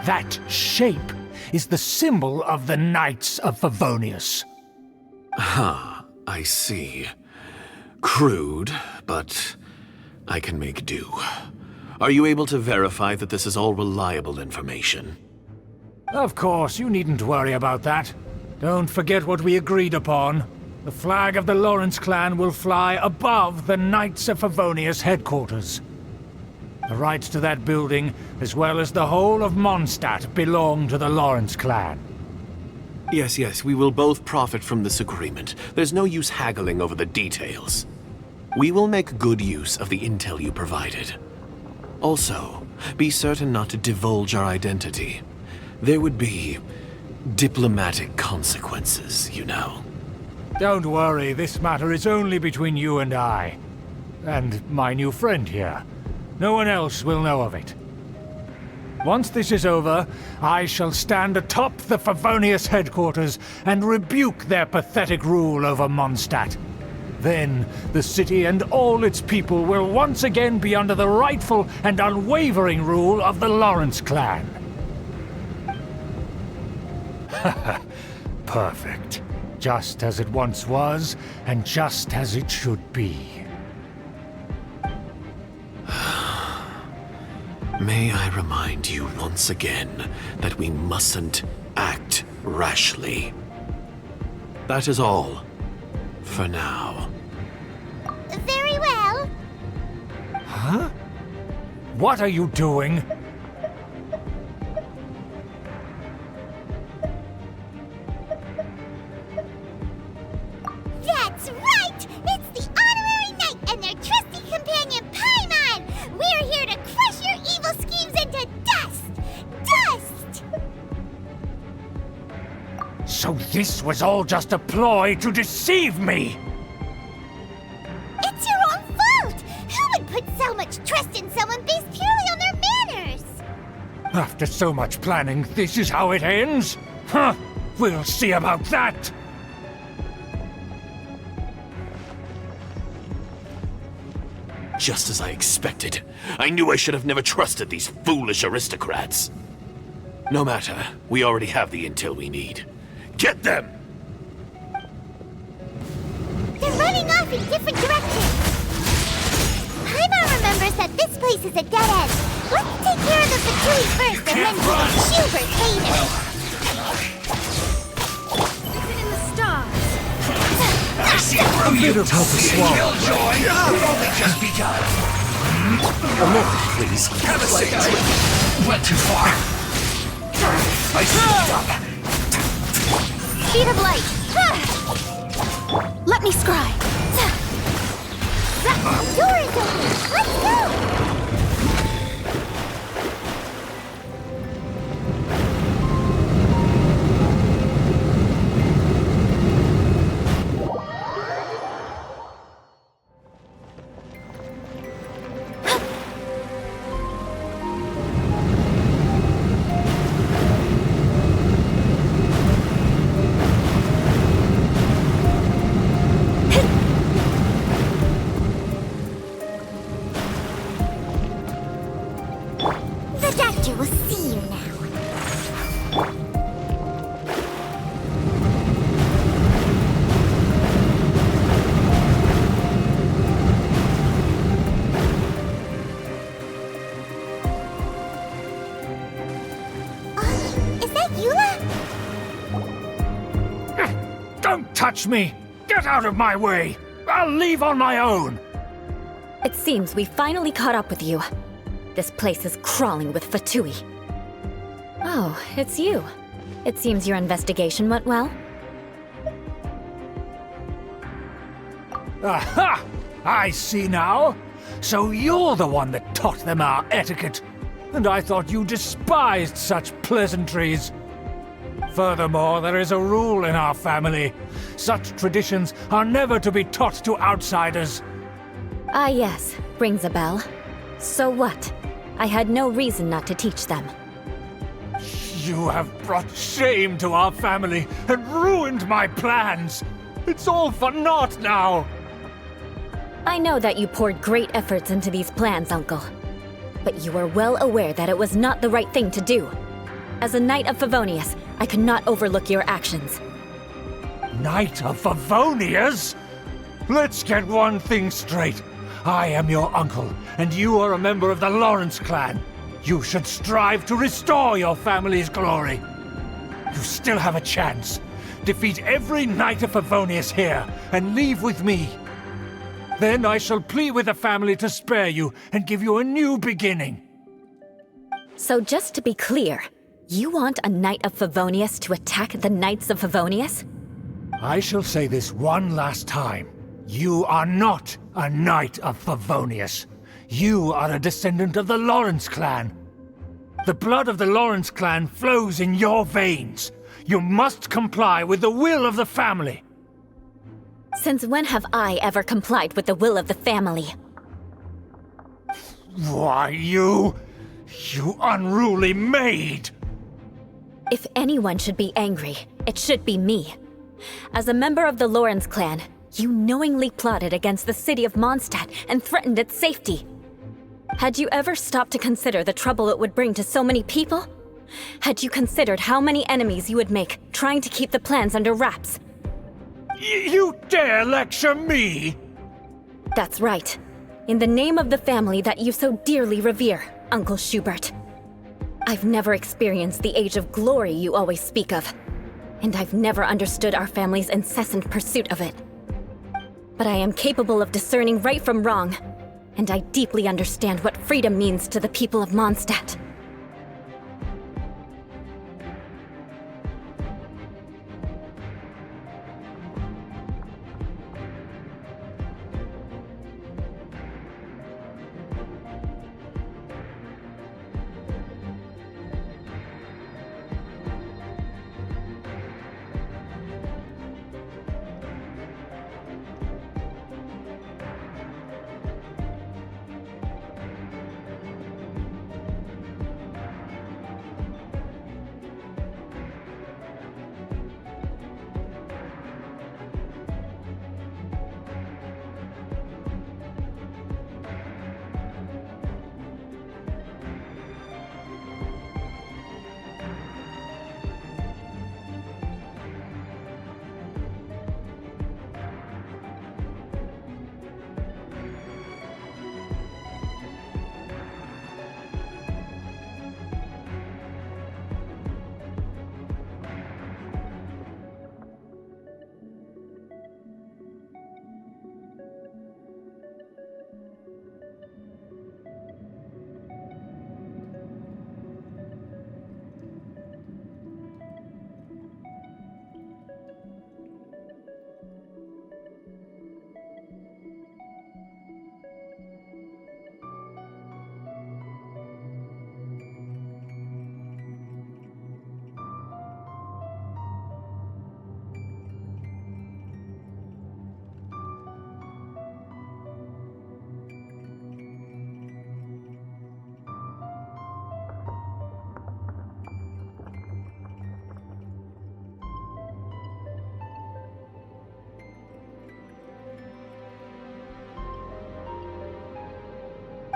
That shape is the symbol of the Knights of Favonius. Ah, I see. Crude, but I can make do. Are you able to verify that this is all reliable information? Of course, you needn't worry about that. Don't forget what we agreed upon. The flag of the Lawrence clan will fly above the Knights of Favonius headquarters. The rights to that building, as well as the whole of Mondstadt, belong to the Lawrence clan. Yes, we will both profit from this agreement. There's no use haggling over the details. We will make good use of the intel you provided. Also, be certain not to divulge our identity. There would be diplomatic consequences, you know. Don't worry, this matter is only between you and I. And my new friend here. No one else will know of it. Once this is over, I shall stand atop the Favonius headquarters and rebuke their pathetic rule over Mondstadt. Then, the city and all its people will once again be under the rightful and unwavering rule of the Lawrence clan. Perfect. Just as it once was, and just as it should be. May I remind you once again that we mustn't act rashly. That is all. For now. Very well. Huh? What are you doing? That's right! It's the Honorary Knight and their trusty companion, Paimon! We're here to crush your evil schemes into dust! Dust! So this was all just a ploy to deceive me! It's your own fault! Who would put so much trust in someone based purely on their manners? After so much planning, this is how it ends? Huh! We'll see about that! Just as I expected. I knew I should have never trusted these foolish aristocrats. No matter, we already have the intel we need. Get them! They're running off in different directions. Paimon remembers that this place is a dead end. Let's take care of the Fatui first and then do the Schubert later. Written in the stars. I see a brilliant killjoy. We've only just begun. A moment, please. Have a seat. Went too far. I slipped up. Speed of light. Let me scry. Door is open. Let's go. The doctor will see you now. Is that Eula? Don't touch me! Get out of my way! I'll leave on my own! It seems we finally caught up with you. This place is crawling with Fatui. Oh, it's you. It seems your investigation went well. Aha! I see now. So you're the one that taught them our etiquette. And I thought you despised such pleasantries. Furthermore, there is a rule in our family. Such traditions are never to be taught to outsiders. Ah yes, rings a bell. So what? I had no reason not to teach them. You have brought shame to our family and ruined my plans. It's all for naught now. I know that you poured great efforts into these plans, Uncle. But you were well aware that it was not the right thing to do. As a Knight of Favonius, I could not overlook your actions. Knight of Favonius? Let's get one thing straight. I am your uncle, and you are a member of the Lawrence clan. You should strive to restore your family's glory. You still have a chance. Defeat every Knight of Favonius here, and leave with me. Then I shall plead with the family to spare you and give you a new beginning. So just to be clear, you want a Knight of Favonius to attack the Knights of Favonius? I shall say this one last time. You are not a Knight of Favonius. You are a descendant of the Lawrence clan. The blood of the Lawrence clan flows in your veins. You must comply with the will of the family. Since when have I ever complied with the will of the family? Why, you unruly maid! If anyone should be angry, it should be me. As a member of the Lawrence clan, you knowingly plotted against the city of Mondstadt and threatened its safety. Had you ever stopped to consider the trouble it would bring to so many people? Had you considered how many enemies you would make trying to keep the plans under wraps? You dare lecture me? That's right. In the name of the family that you so dearly revere, Uncle Schubert. I've never experienced the age of glory you always speak of, and I've never understood our family's incessant pursuit of it. But I am capable of discerning right from wrong, and I deeply understand what freedom means to the people of Mondstadt.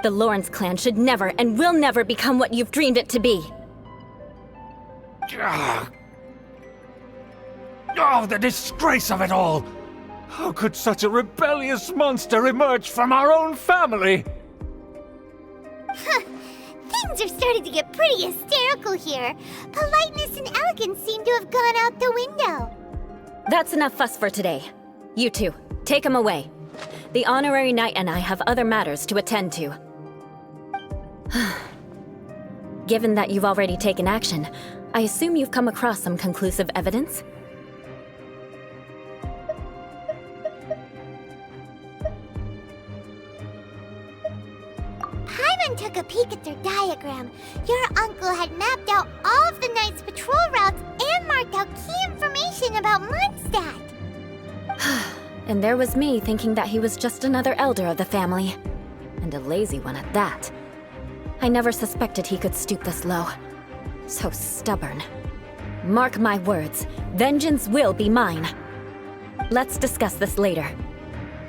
The Lawrence clan should never and will never become what you've dreamed it to be. Oh, the disgrace of it all! How could such a rebellious monster emerge from our own family? Things are starting to get pretty hysterical here. Politeness and elegance seem to have gone out the window. That's enough fuss for today. You two, take him away. The honorary knight and I have other matters to attend to. Given that you've already taken action, I assume you've come across some conclusive evidence? Paimon took a peek at their diagram. Your uncle had mapped out all of the Knight's patrol routes and marked out key information about Mondstadt. And there was me thinking that he was just another elder of the family. And a lazy one at that. I never suspected he could stoop this low. So stubborn. Mark my words, vengeance will be mine. Let's discuss this later.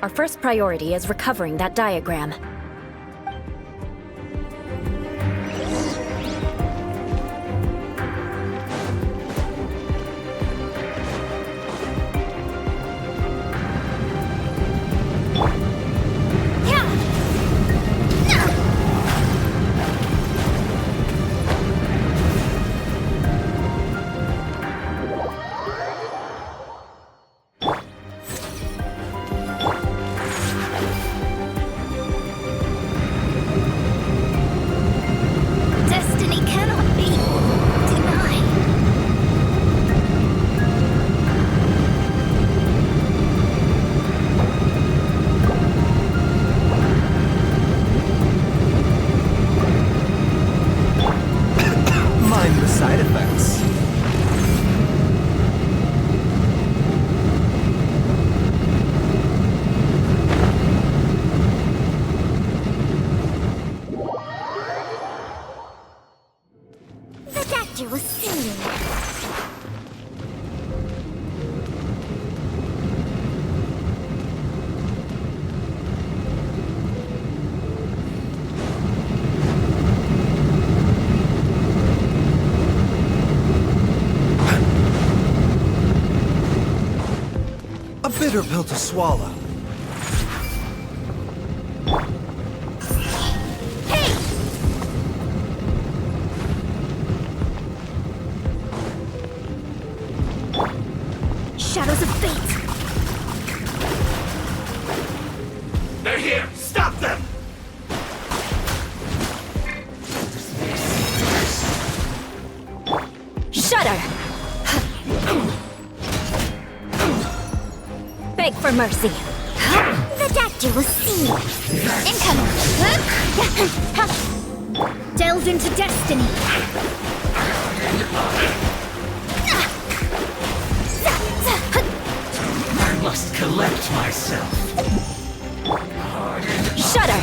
Our first priority is recovering that diagram. Destiny cannot be denied. Mind the side effects. The doctor was singing. A bitter pill to swallow. Shadows of fate! They're here! Stop them! Shudder! Beg for mercy. The doctor was singing. Incoming. Delve into destiny. I must collect myself. Shudder!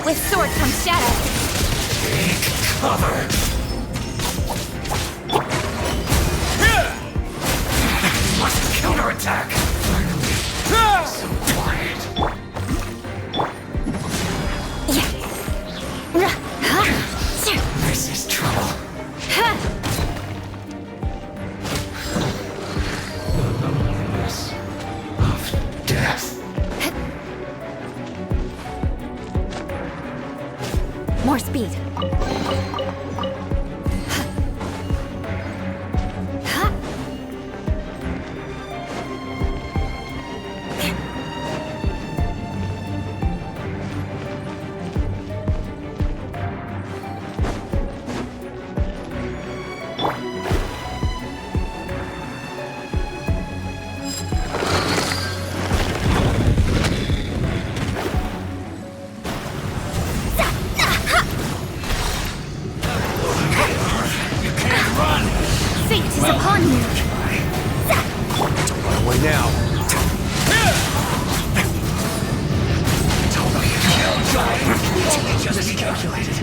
With sword comes shadow. Take cover. Must counterattack. Finally. So quiet. This is trouble. The loneliness of death. More speed. Fate is upon you. Run away now. Only just as he calculated.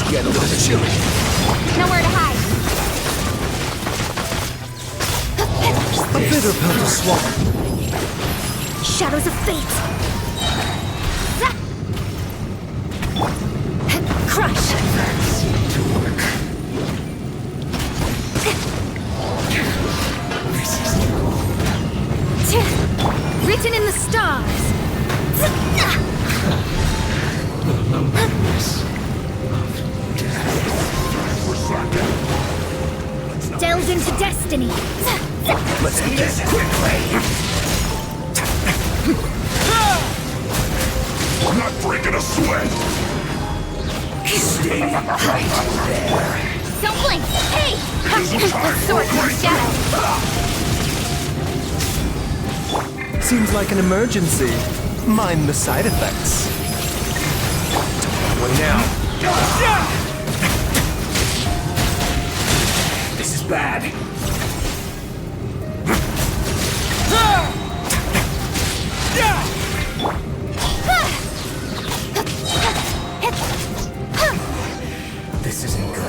Get a little chilly. Nowhere to hide. A bitter pill to swallow. Shadows of fate! Crush! Written in the stars! Delved into destiny! Let's begin quickly! I'm not breaking a sweat! Stay right there! Don't blink! Hey! The sword from shadow! Seems like an emergency. Mind the side effects. What now? This is bad. This isn't good.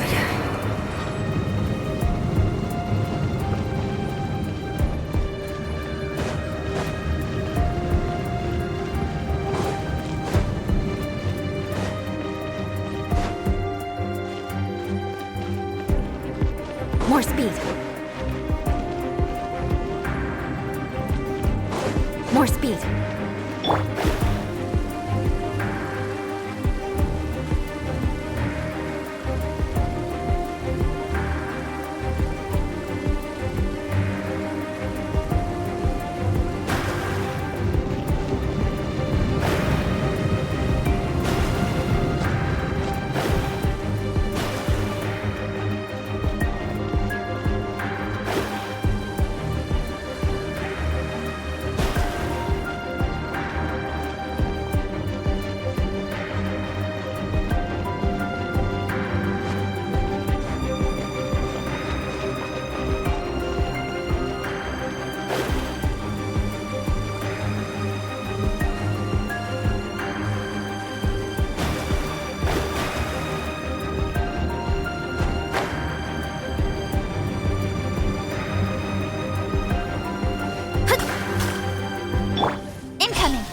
More speed. More speed. Incoming!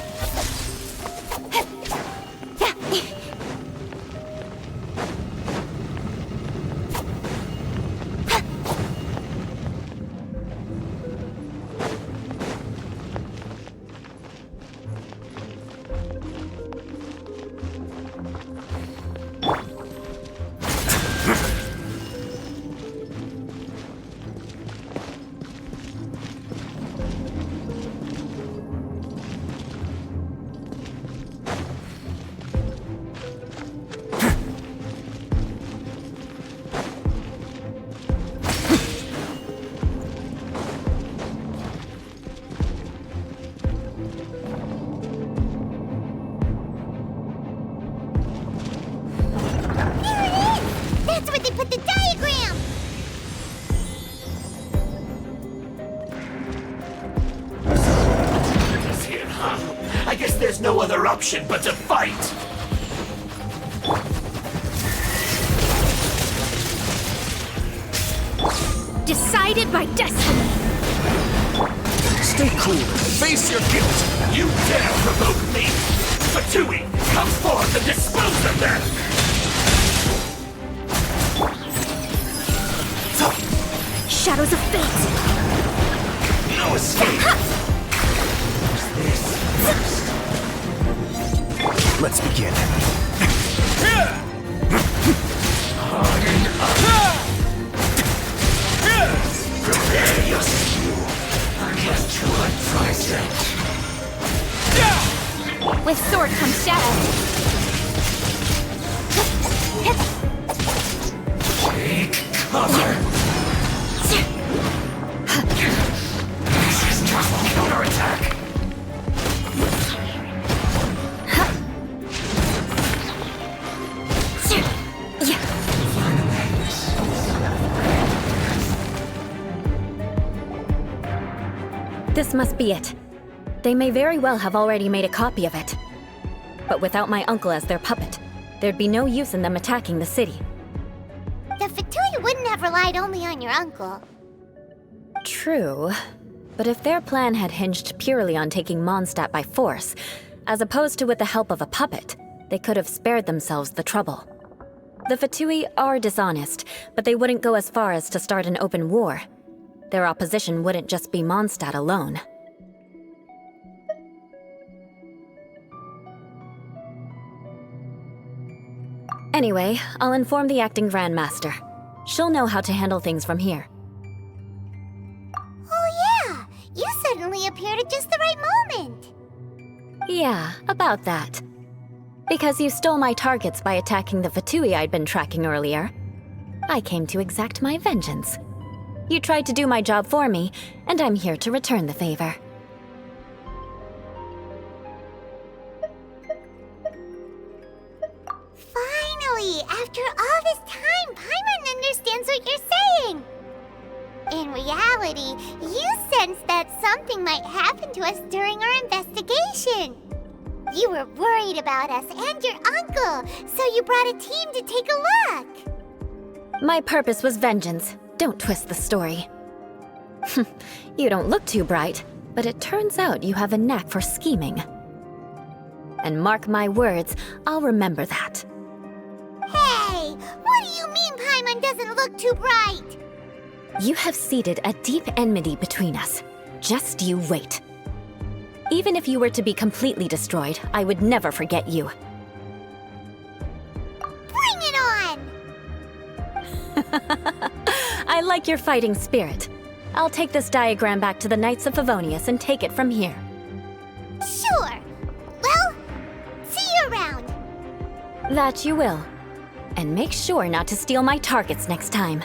That's where they put the diagram! He's here, huh? I guess there's no other option but to fight! Decided by destiny! Stay cool. Face your guilt. You dare provoke me! Fatui, come forth and dispose of them! Shadows of fate! No escape! This first. Let's begin. Prepare your stew. Get to unprice it. With sword comes shadow. Take cover. This is just counterattack. This must be it. They may very well have already made a copy of it. But without my uncle as their puppet, there'd be no use in them attacking the city. The Fatui wouldn't have relied only on your uncle. True. But if their plan had hinged purely on taking Mondstadt by force, as opposed to with the help of a puppet, they could have spared themselves the trouble. The Fatui are dishonest, but they wouldn't go as far as to start an open war. Their opposition wouldn't just be Mondstadt alone. Anyway, I'll inform the acting Grandmaster. She'll know how to handle things from here. Oh yeah, you suddenly appeared at just the right moment. Yeah, about that. Because you stole my targets by attacking the Fatui I'd been tracking earlier, I came to exact my vengeance. You tried to do my job for me, and I'm here to return the favor. Finally, after all this time, Paimon understands what you're saying. In reality, you sensed that something might happen to us during our investigation. You were worried about us and your uncle, so you brought a team to take a look. My purpose was vengeance. Don't twist the story. You don't look too bright, but it turns out you have a knack for scheming. And mark my words, I'll remember that. Hey, what do you mean Paimon doesn't look too bright? You have seeded a deep enmity between us. Just you wait. Even if you were to be completely destroyed, I would never forget you. Bring it on! I like your fighting spirit. I'll take this diagram back to the Knights of Favonius and take it from here. Sure. Well, see you around. That you will. And make sure not to steal my targets next time.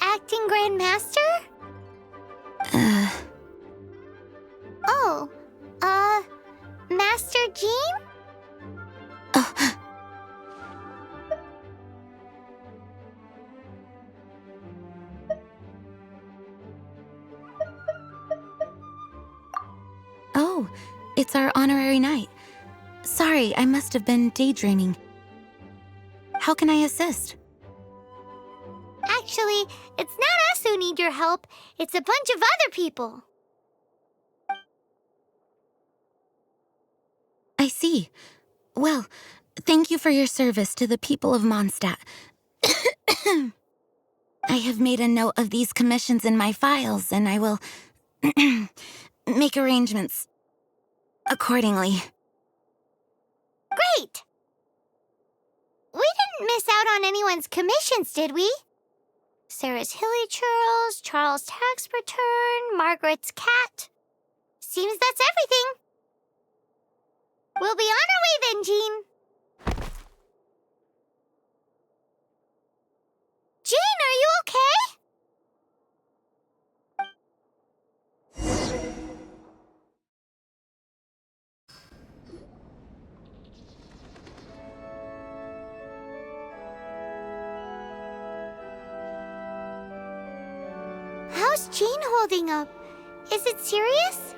Acting Grandmaster? Oh, Master Jean? Oh, it's our honorary knight. Sorry, I must have been daydreaming. How can I assist? Actually, it's not us who need your help. It's a bunch of other people. I see. Well, thank you for your service to the people of Mondstadt. I have made a note of these commissions in my files, and I will make arrangements accordingly. Great! We didn't miss out on anyone's commissions, did we? Sarah's Hilly Churls, Charles' tax return, Margaret's cat. Seems that's everything. We'll be on our way then, Jean. Jean, are you okay? How's Jean holding up? Is it serious?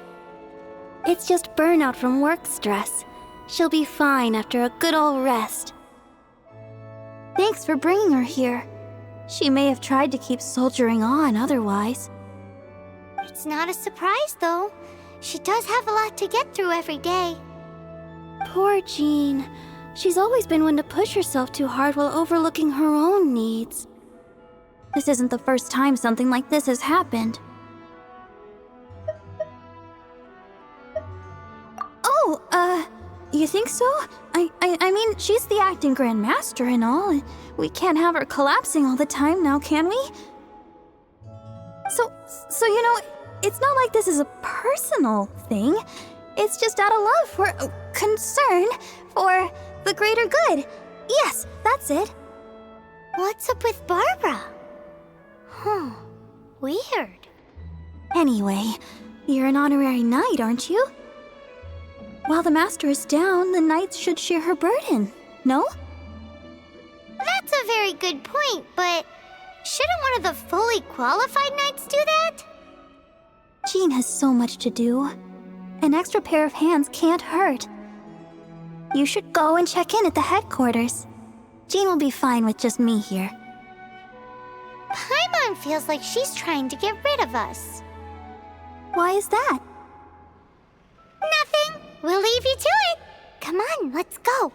It's just burnout from work stress. She'll be fine after a good old rest. Thanks for bringing her here. She may have tried to keep soldiering on otherwise. It's not a surprise, though. She does have a lot to get through every day. Poor Jean. She's always been one to push herself too hard while overlooking her own needs. This isn't the first time something like this has happened. Oh, you think so? I mean, she's the acting Grand Master and all. We can't have her collapsing all the time now, can we? So you know, it's not like this is a personal thing. It's just out of love for, concern for the greater good. Yes, that's it. What's up with Barbara? Huh. Weird. Anyway, you're an honorary knight, aren't you? While the master is down, the knights should share her burden, no? That's a very good point, but shouldn't one of the fully qualified knights do that? Jean has so much to do. An extra pair of hands can't hurt. You should go and check in at the headquarters. Jean will be fine with just me here. Paimon feels like she's trying to get rid of us. Why is that? Nothing. We'll leave you to it. Come on, let's go.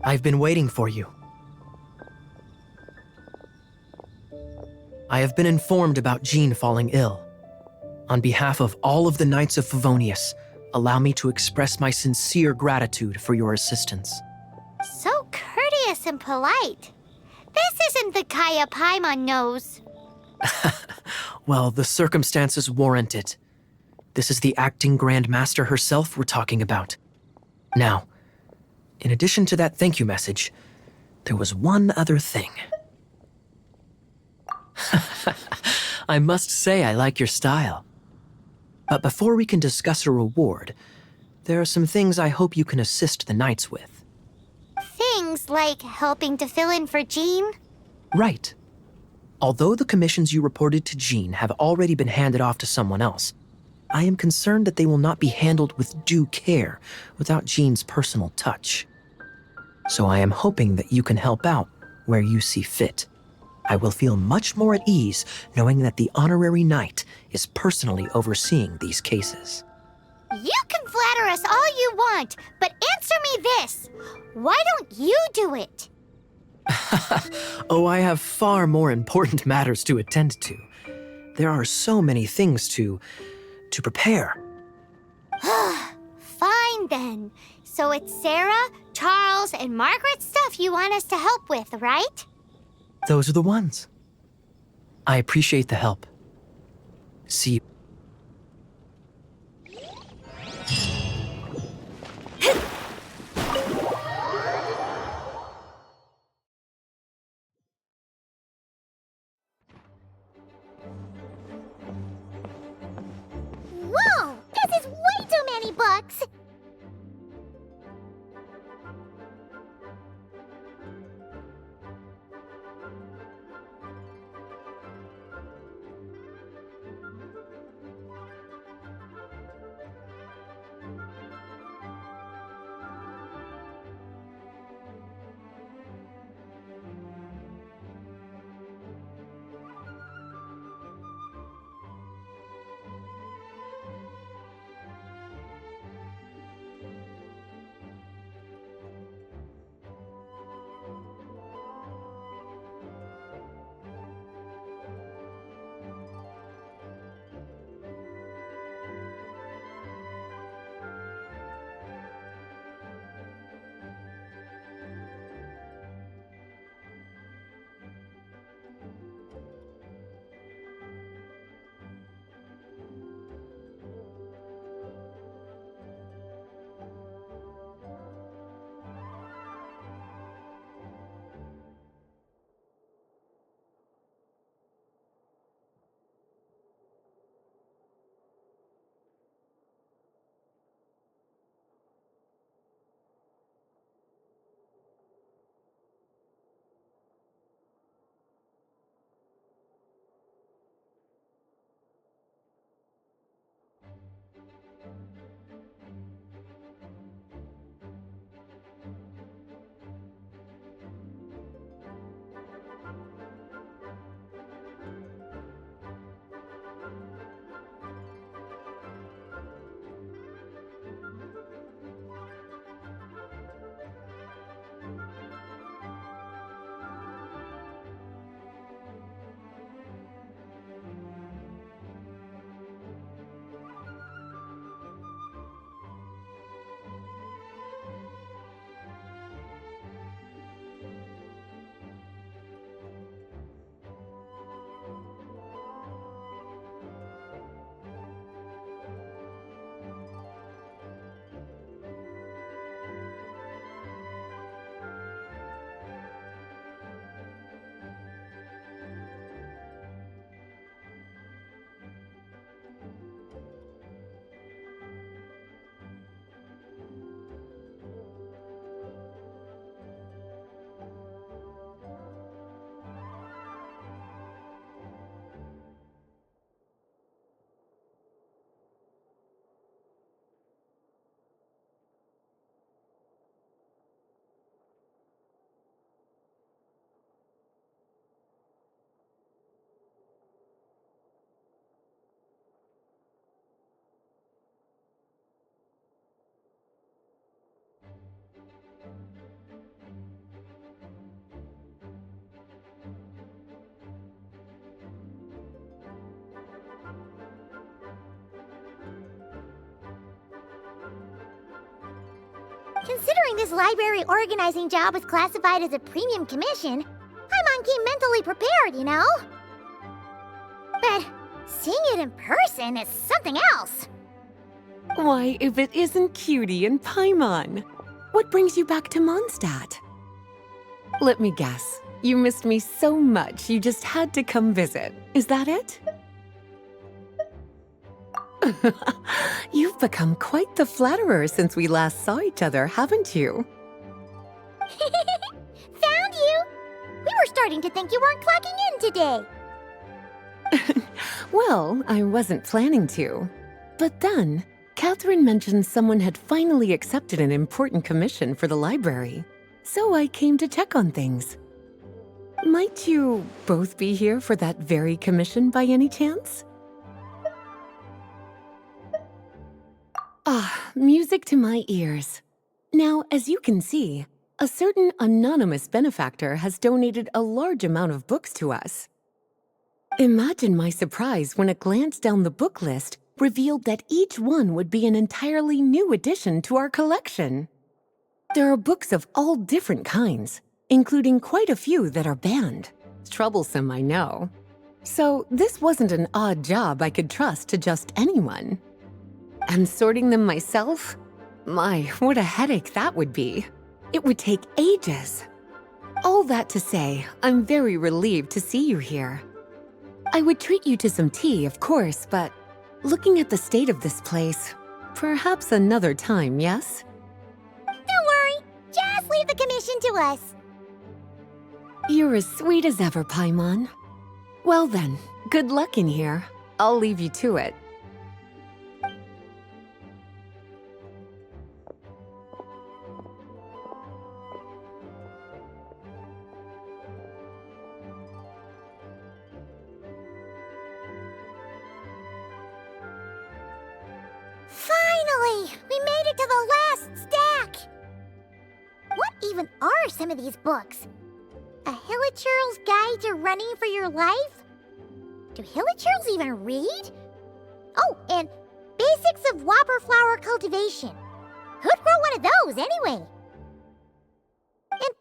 I've been waiting for you. I have been informed about Jean falling ill. On behalf of all of the Knights of Favonius, allow me to express my sincere gratitude for your assistance. So courteous and polite. This isn't the Kaya Paimon knows. Well, the circumstances warrant it. This is the acting Grand Master herself we're talking about. Now, in addition to that thank you message, there was one other thing. I must say I like your style. But before we can discuss a reward, There are some things I hope you can assist the Knights with. Things like helping to fill in for Jean? Right. Although the commissions you reported to Jean have already been handed off to someone else, I am concerned that they will not be handled with due care without Jean's personal touch. So I am hoping that you can help out where you see fit. I will feel much more at ease knowing that the honorary knight is personally overseeing these cases. You can flatter us all you want, but answer me this. Why don't you do it? Oh, I have far more important matters to attend to. There are so many things to prepare. Fine then. So it's Sarah, Charles, and Margaret's stuff you want us to help with, right? Those are the ones. I appreciate the help. See you. Whoa! This is way too many books! Considering this library organizing job was classified as a premium commission, I'm on key mentally prepared, you know? But seeing it in person is something else. Why, if it isn't Cutie and Paimon. What brings you back to Mondstadt? Let me guess. You missed me so much you just had to come visit. Is that it? You've become quite the flatterer since we last saw each other, haven't you? Found you! We were starting to think you weren't clocking in today. Well, I wasn't planning to. But then, Catherine mentioned someone had finally accepted an important commission for the library. So I came to check on things. Might you both be here for that very commission by any chance? Ah, music to my ears. Now, as you can see, a certain anonymous benefactor has donated a large amount of books to us. Imagine my surprise when a glance down the book list revealed that each one would be an entirely new addition to our collection. There are books of all different kinds, including quite a few that are banned. Troublesome, I know. So this wasn't an odd job I could trust to just anyone. And sorting them myself? My, what a headache that would be. It would take ages. All that to say, I'm very relieved to see you here. I would treat you to some tea, of course, but looking at the state of this place, perhaps another time, yes? Don't worry. Just leave the commission to us. You're as sweet as ever, Paimon. Well then, good luck in here. I'll leave you to it. Finally! We made it to the last stack! What even are some of these books? A Hilichurl's Guide to Running for Your Life? Do Hilichurls even read? Oh, and Basics of Whopper Flower Cultivation. Who'd grow one of those, anyway? And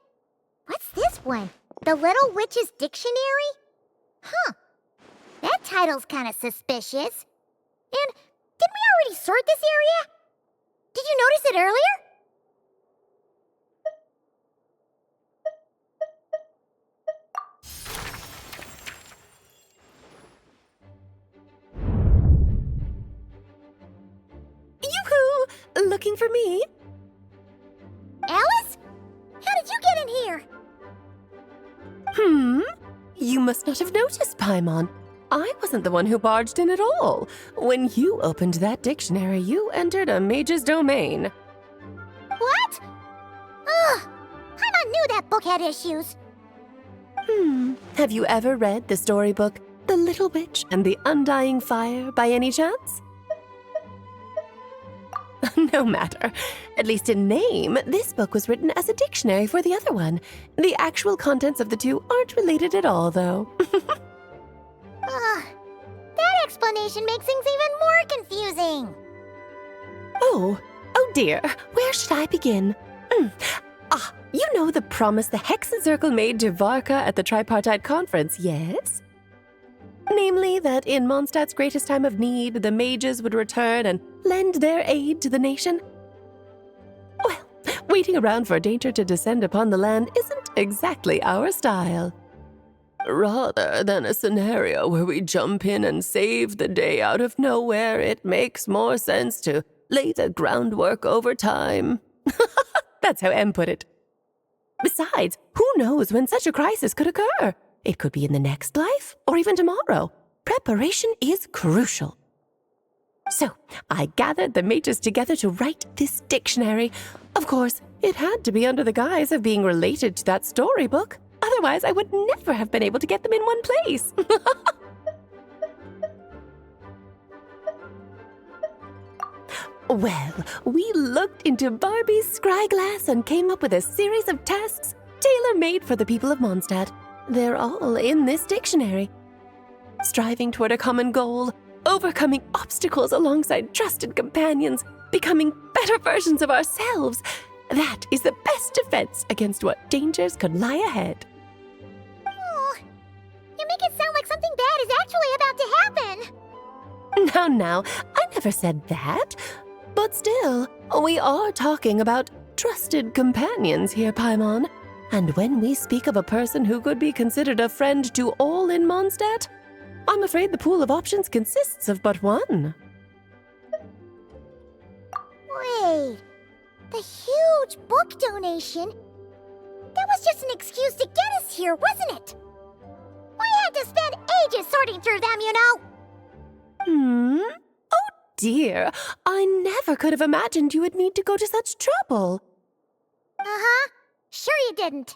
what's this one? The Little Witch's Dictionary? Huh. That title's kind of suspicious. And didn't we already sort this area? Did you notice it earlier? Yoo-hoo! Looking for me? Alice? How did you get in here? You must not have noticed, Paimon. I wasn't the one who barged in at all. When you opened that dictionary, you entered a mage's domain. What? Ugh! Paimon knew that book had issues. Have you ever read the storybook The Little Witch and the Undying Fire by any chance? No matter. At least in name, this book was written as a dictionary for the other one. The actual contents of the two aren't related at all, though. That explanation makes things even more confusing. Oh dear. Where should I begin? You know the promise the Hexen Circle made to Varka at the Tripartite Conference, yes? Namely, that in Mondstadt's greatest time of need, the mages would return and lend their aid to the nation. Well, waiting around for danger to descend upon the land isn't exactly our style. Rather than a scenario where we jump in and save the day out of nowhere, it makes more sense to lay the groundwork over time. That's how Em put it. Besides, who knows when such a crisis could occur? It could be in the next life, or even tomorrow. Preparation is crucial. So, I gathered the mages together to write this dictionary. Of course, it had to be under the guise of being related to that storybook. Otherwise, I would never have been able to get them in one place. Well, we looked into Barbie's scryglass and came up with a series of tasks tailor-made for the people of Mondstadt. They're all in this dictionary. Striving toward a common goal, overcoming obstacles alongside trusted companions, becoming better versions of ourselves. That is the best defense against what dangers could lie ahead. Oh, you make it sound like something bad is actually about to happen. Now, I never said that. But still, we are talking about trusted companions here, Paimon. And when we speak of a person who could be considered a friend to all in Mondstadt, I'm afraid the pool of options consists of but one. Wait, the huge book donation? That was just an excuse to get us here, wasn't it? We had to spend ages sorting through them, you know. Oh dear, I never could have imagined you would need to go to such trouble. Uh-huh. Sure you didn't.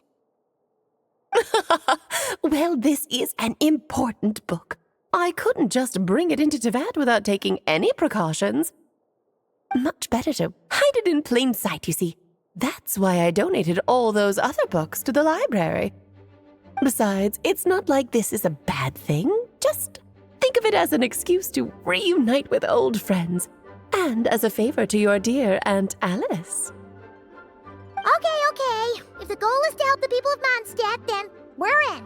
Well, this is an important book. I couldn't just bring it into Tevat without taking any precautions. Much better to hide it in plain sight, you see. That's why I donated all those other books to the library. Besides, it's not like this is a bad thing. Just think of it as an excuse to reunite with old friends, and as a favor to your dear Aunt Alice. Okay. If the goal is to help the people of Mondstadt, then we're in.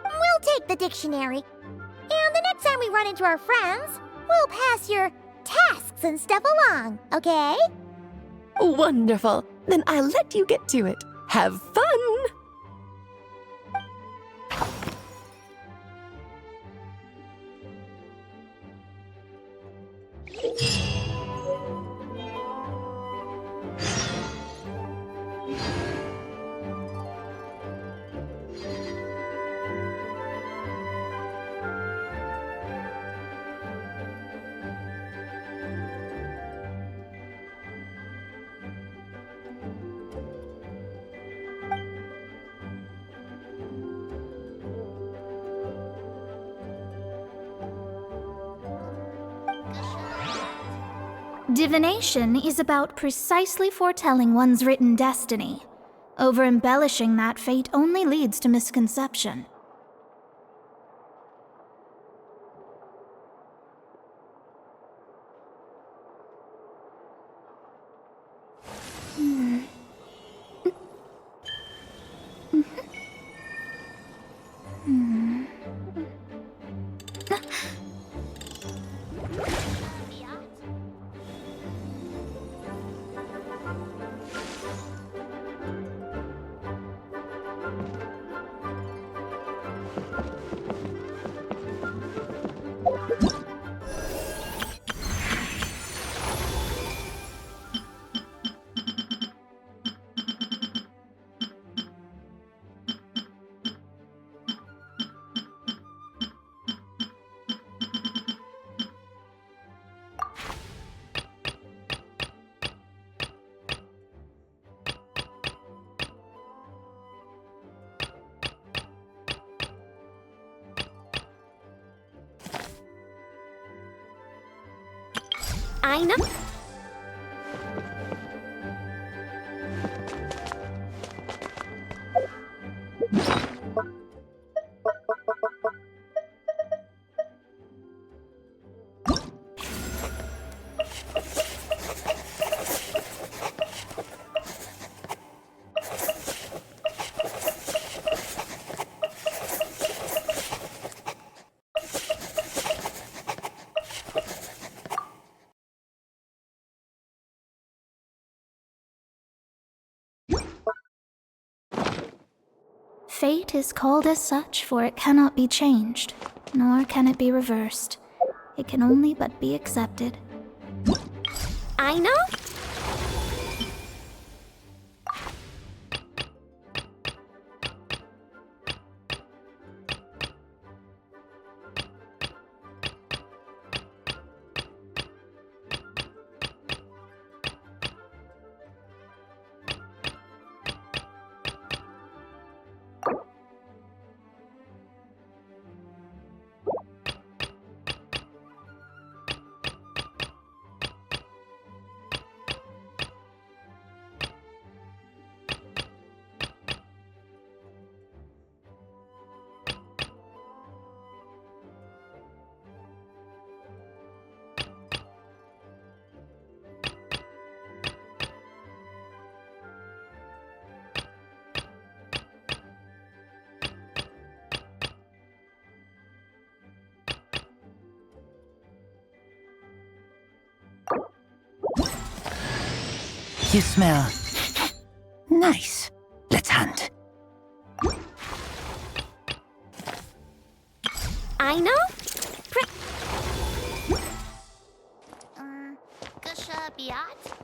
We'll take the dictionary. And the next time we run into our friends, we'll pass your tasks and stuff along, okay? Wonderful. Then I'll let you get to it. Have fun! Divination is about precisely foretelling one's written destiny. Over-embellishing that fate only leads to misconception. I know. Fate is called as such, for it cannot be changed, nor can it be reversed. It can only but be accepted. I know. You smell nice. Let's hunt. I know. Gusha Biat?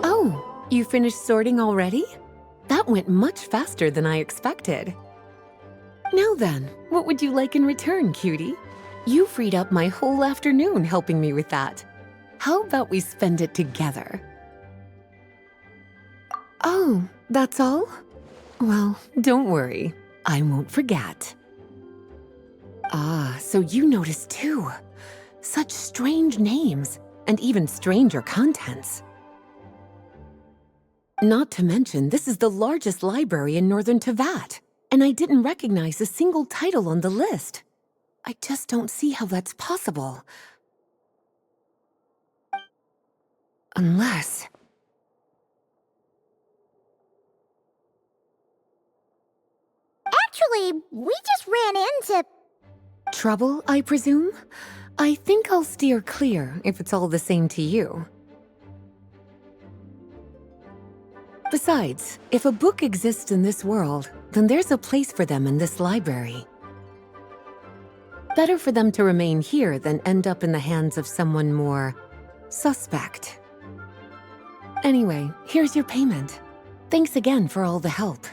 Oh, you finished sorting already? That went much faster than I expected. Now then, what would you like in return, cutie? You freed up my whole afternoon helping me with that. How about we spend it together? Oh, that's all? Well, don't worry. I won't forget. Ah, so you noticed too. Such strange names, and even stranger contents. Not to mention, this is the largest library in Northern Tevat, and I didn't recognize a single title on the list. I just don't see how that's possible. Unless... Actually, we just ran into... Trouble, I presume? I think I'll steer clear if it's all the same to you. Besides, if a book exists in this world, then there's a place for them in this library. Better for them to remain here than end up in the hands of someone more suspect. Anyway, here's your payment. Thanks again for all the help.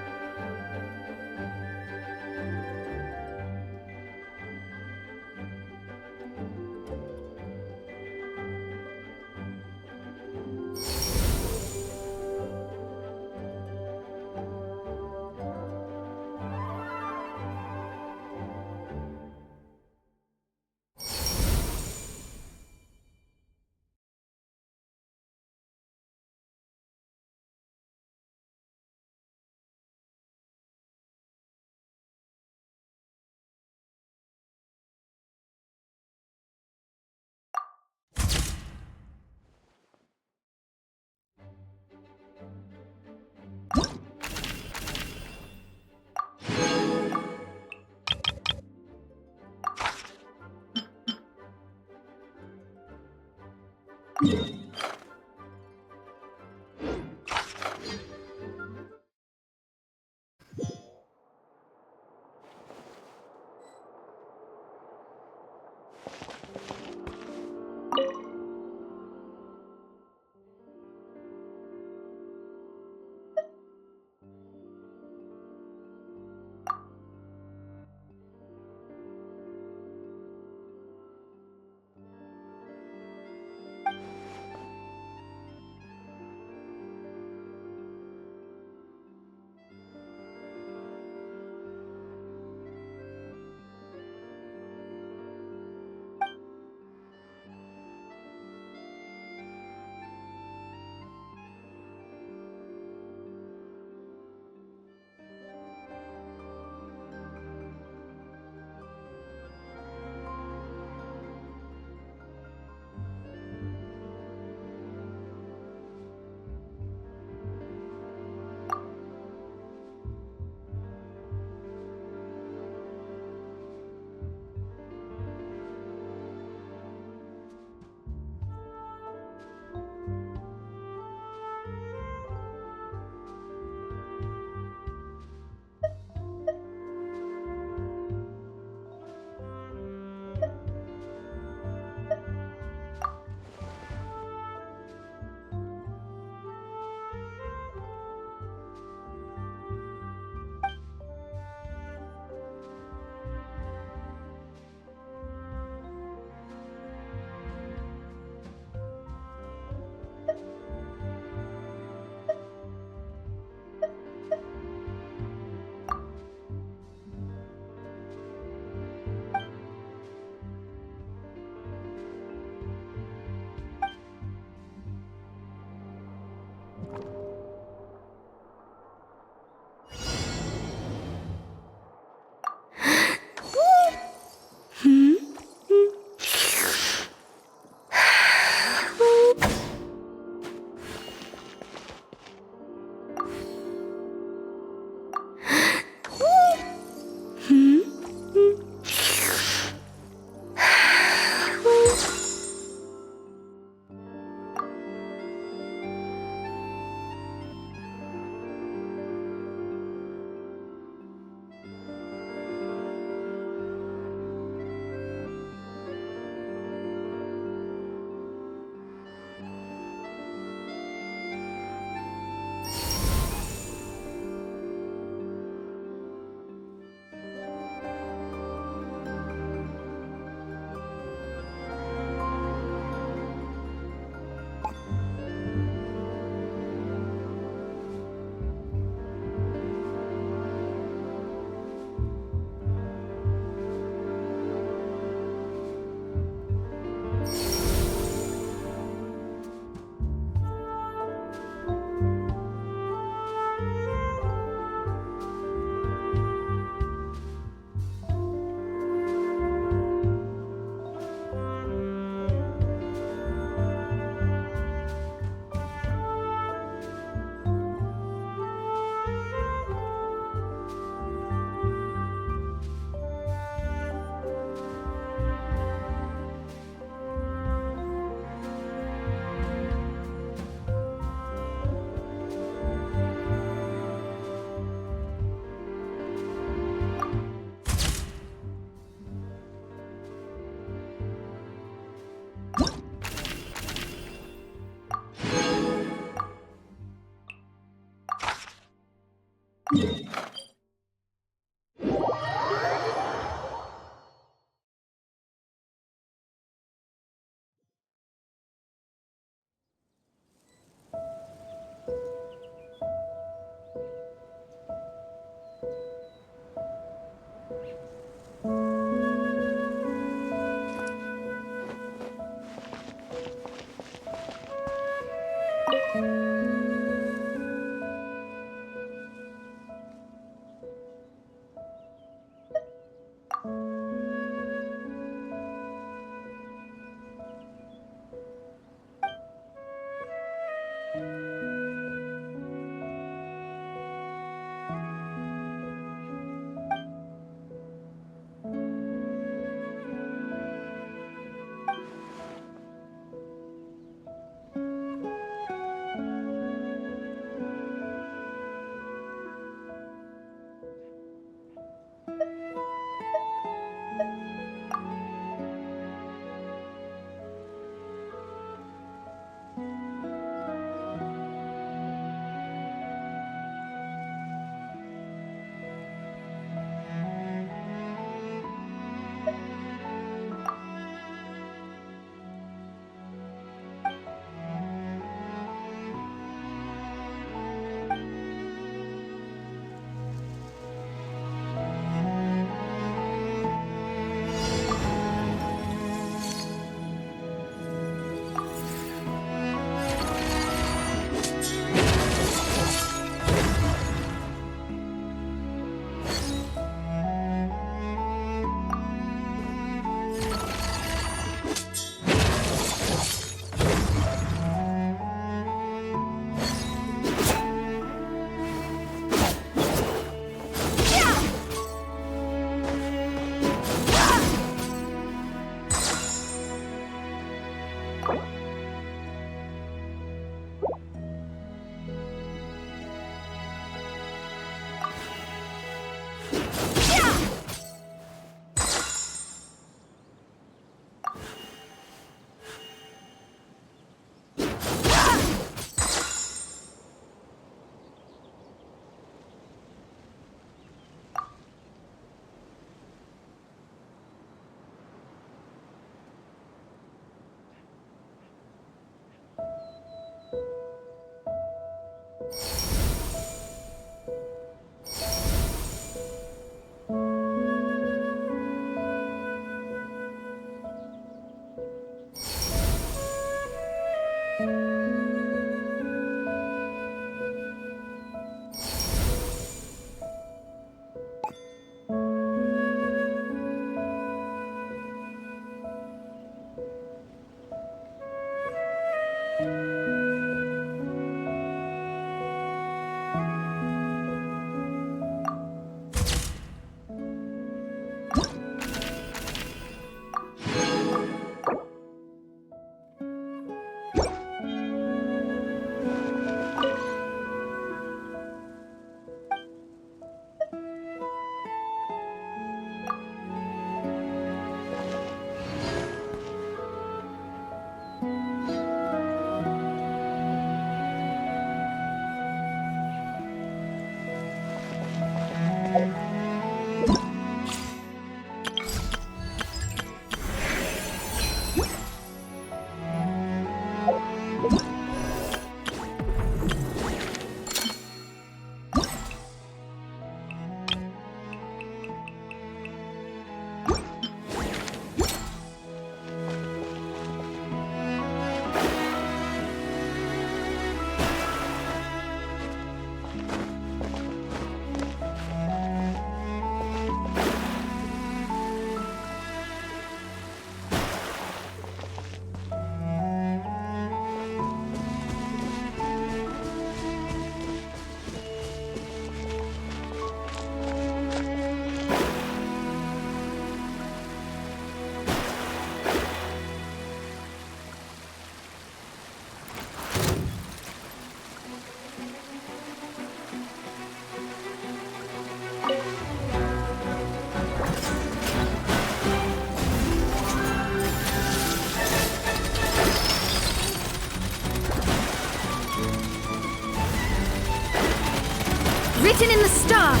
written in the stars.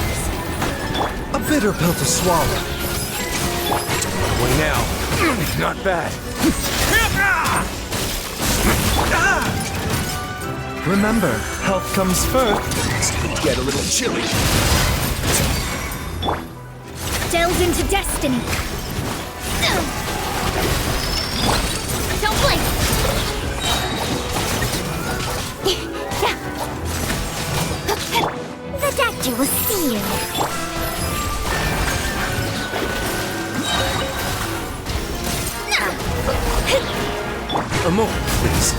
A bitter pill to swallow. Way now. Not bad. Remember, health comes first. Get a little chilly. Delve into destiny. Don't blink. The doctor will see you. A moment, please.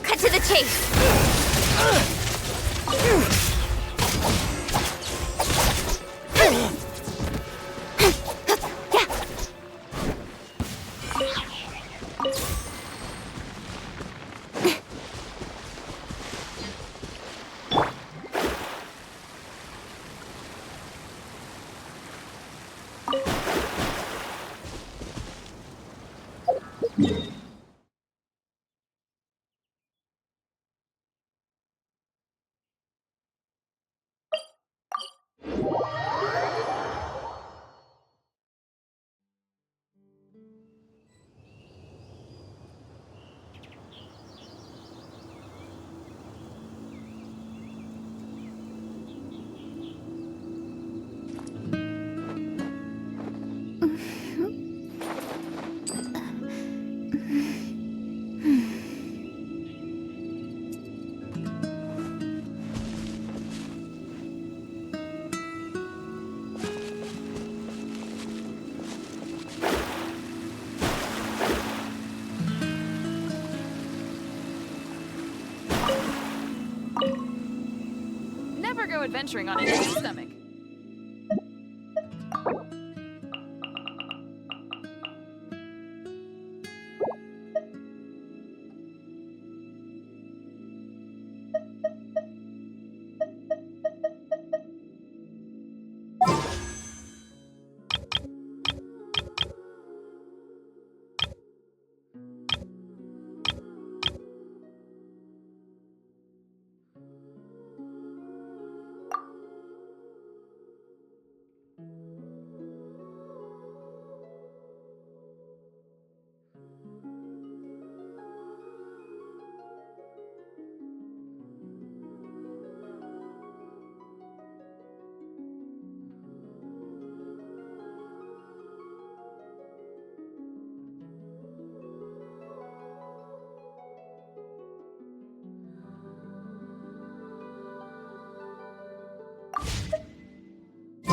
Cut to the chase. go adventuring on an empty stomach.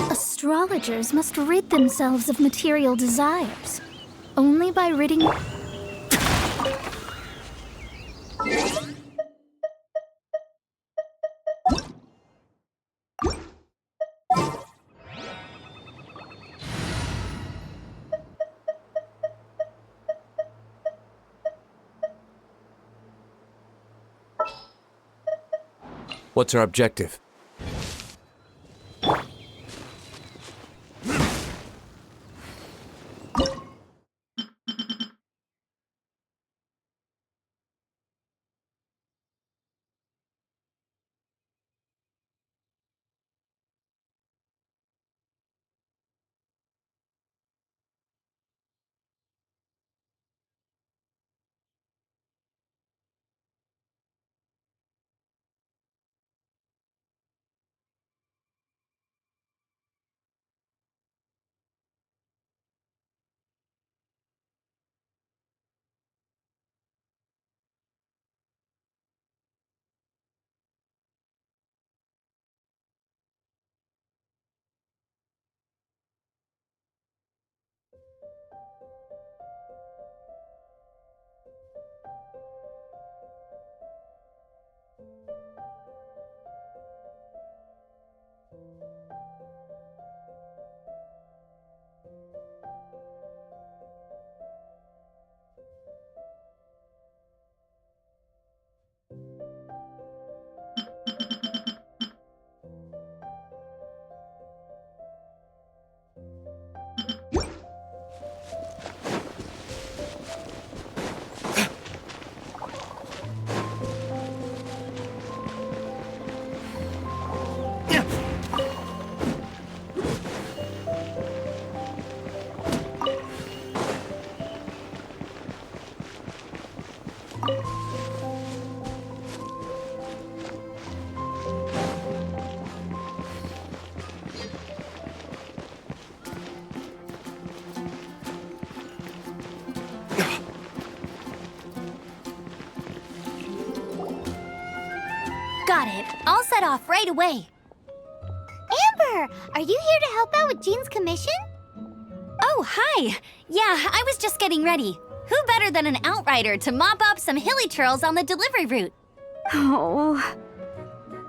Astrologers must rid themselves of material desires. Only by ridding... What's our objective? Got it. I'll set off right away. Amber, are you here to help out with Jean's commission? Oh, hi. Yeah, I was just getting ready. Who better than an outrider to mop up some hilly trails on the delivery route? Oh.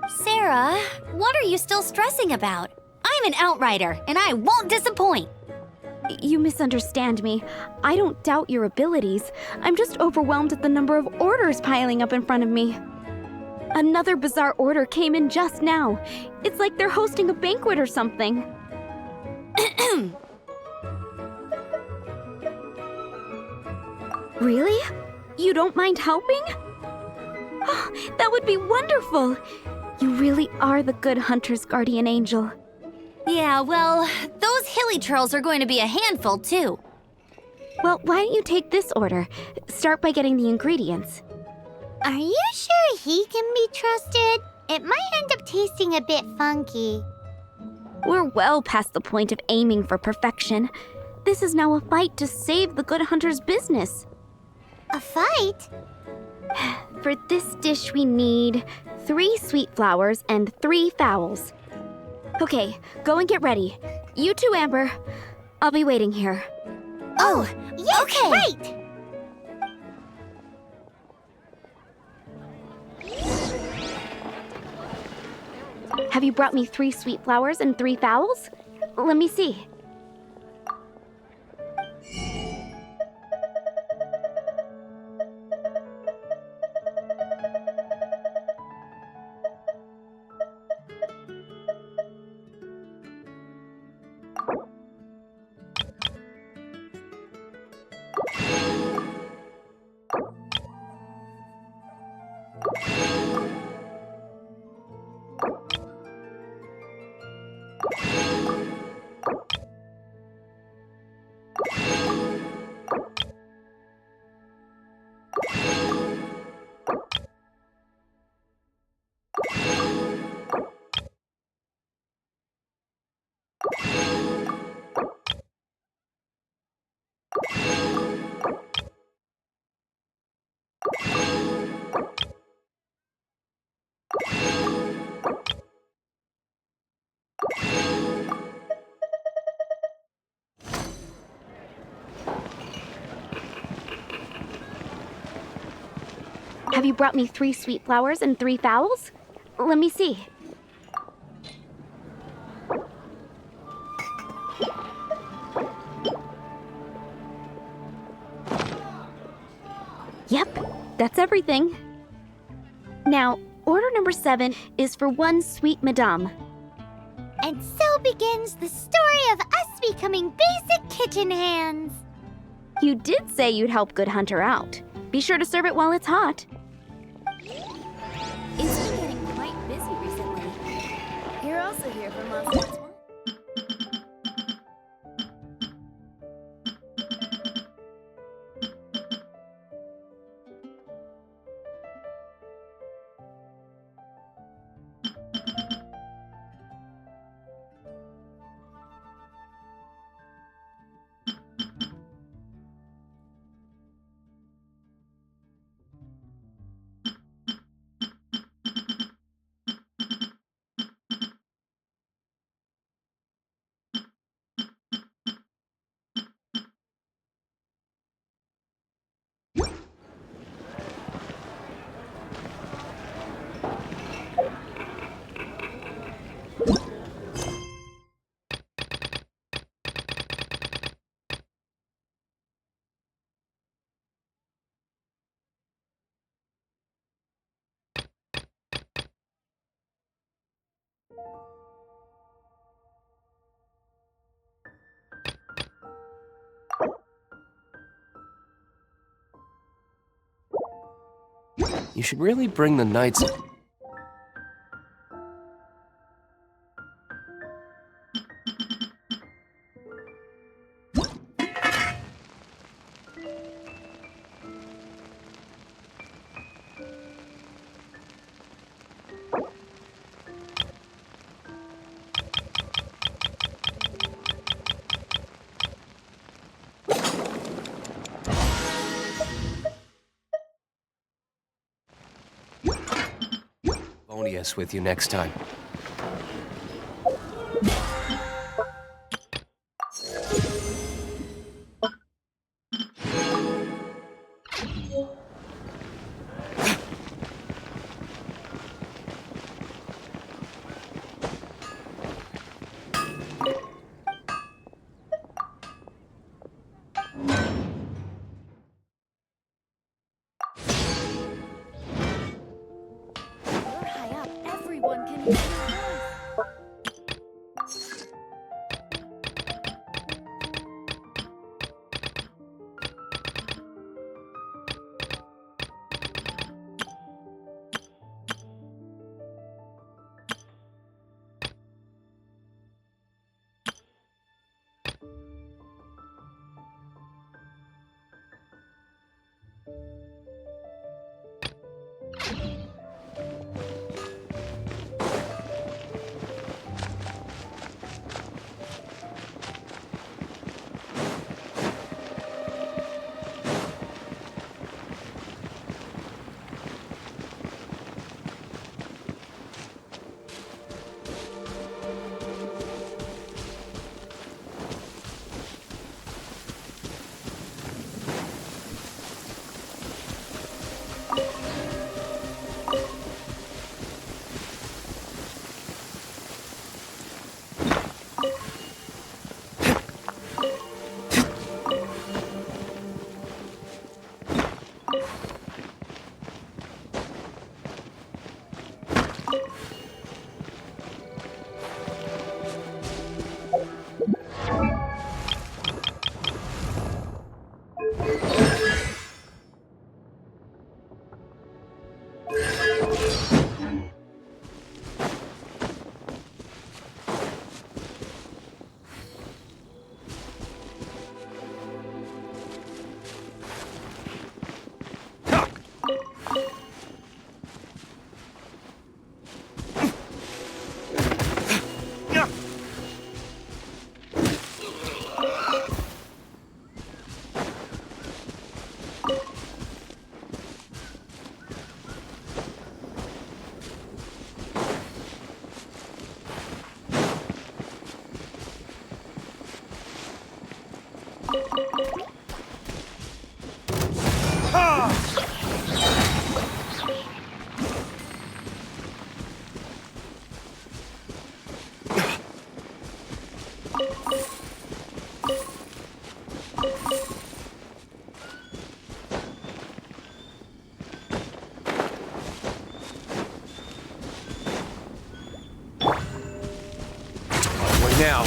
Sarah, what are you still stressing about? I'm an outrider, and I won't disappoint. You misunderstand me. I don't doubt your abilities. I'm just overwhelmed at the number of orders piling up in front of me. Another bizarre order came in just now. It's like they're hosting a banquet or something. Really? You don't mind helping? Oh, that would be wonderful. You really are the good hunter's guardian angel. Yeah, well, those hilly trails are going to be a handful, too. Well, why don't you take this order? Start by getting the ingredients. Are you sure he can be trusted? It might end up tasting a bit funky. We're well past the point of aiming for perfection. This is now a fight to save the good hunter's business. A fight? For this dish, we need 3 sweet flowers and 3 fowls. Okay, go and get ready. You too, Amber. I'll be waiting here. Oh, yes, okay. Right! Have you brought me 3 sweet flowers and 3 fowls? Let me see. Have you brought me 3 sweet flowers and 3 fowls? Let me see. Yep, that's everything. Now, order number 7 is for 1 sweet madame. And so begins the story of us becoming basic kitchen hands. You did say you'd help Good Hunter out. Be sure to serve it while it's hot. It's been getting quite busy recently. You're also here for Monsters 1. You should really bring the knights. Yes, with you next time. now.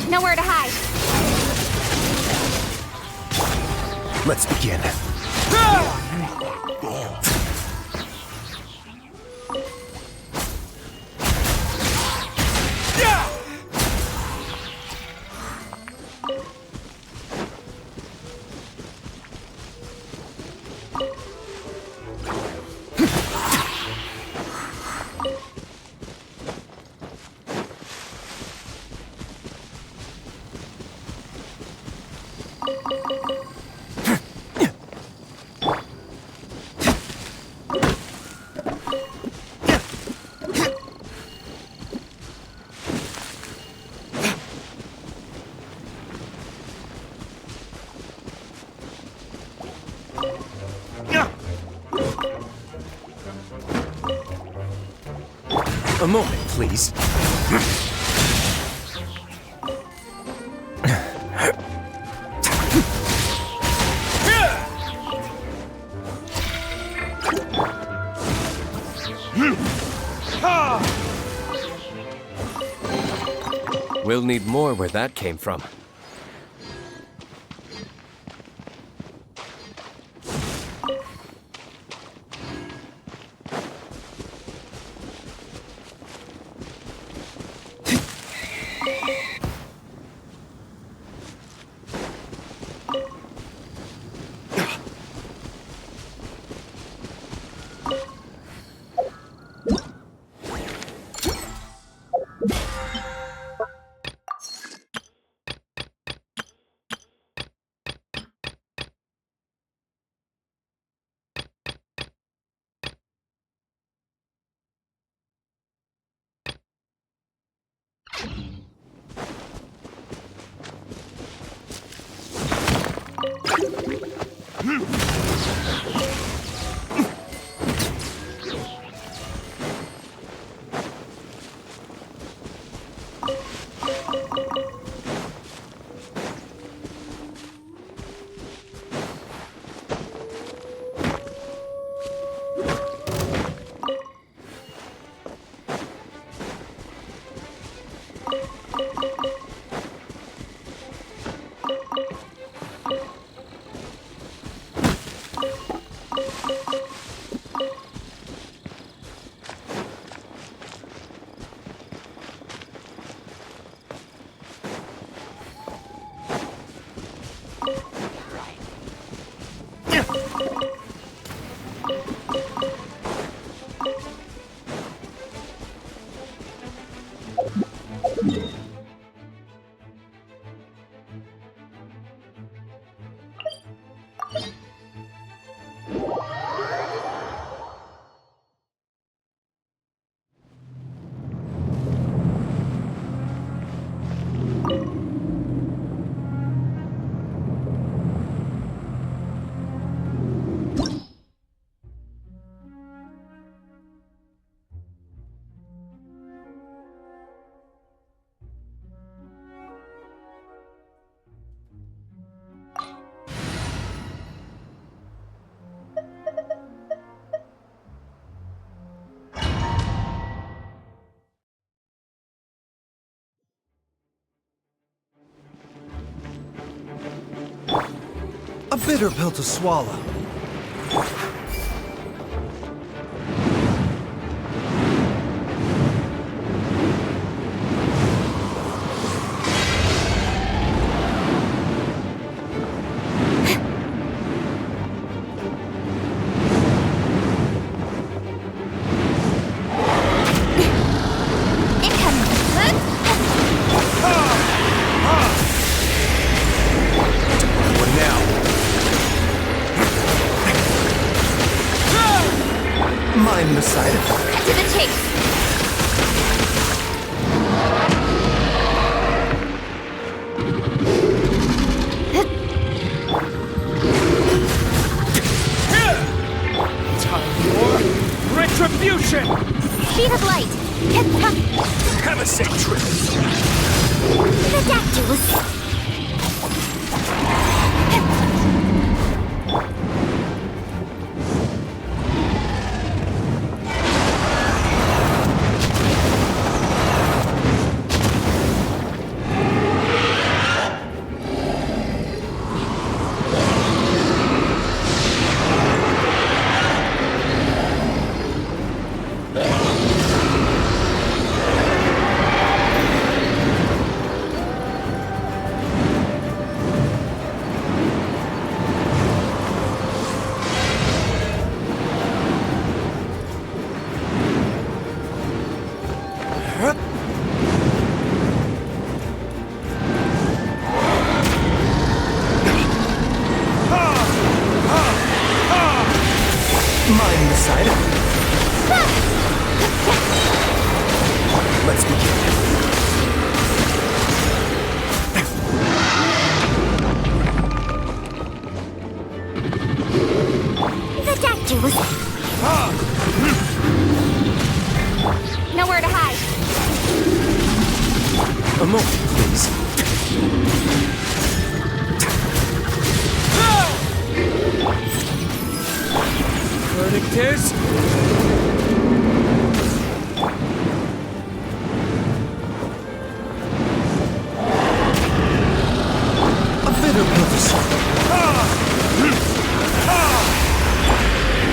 Nowhere to hide. Let's begin. A moment, please. We'll need more where that came from. A bitter pill to swallow. Mind the side effect. Cut to the chase. Time for retribution! Speed of light. Have a safe trip. The doctor was... Mind the side effect. Let's begin. The doctor was... Nowhere to hide. A moment, please. Verdict is... A bitter pill to swallow.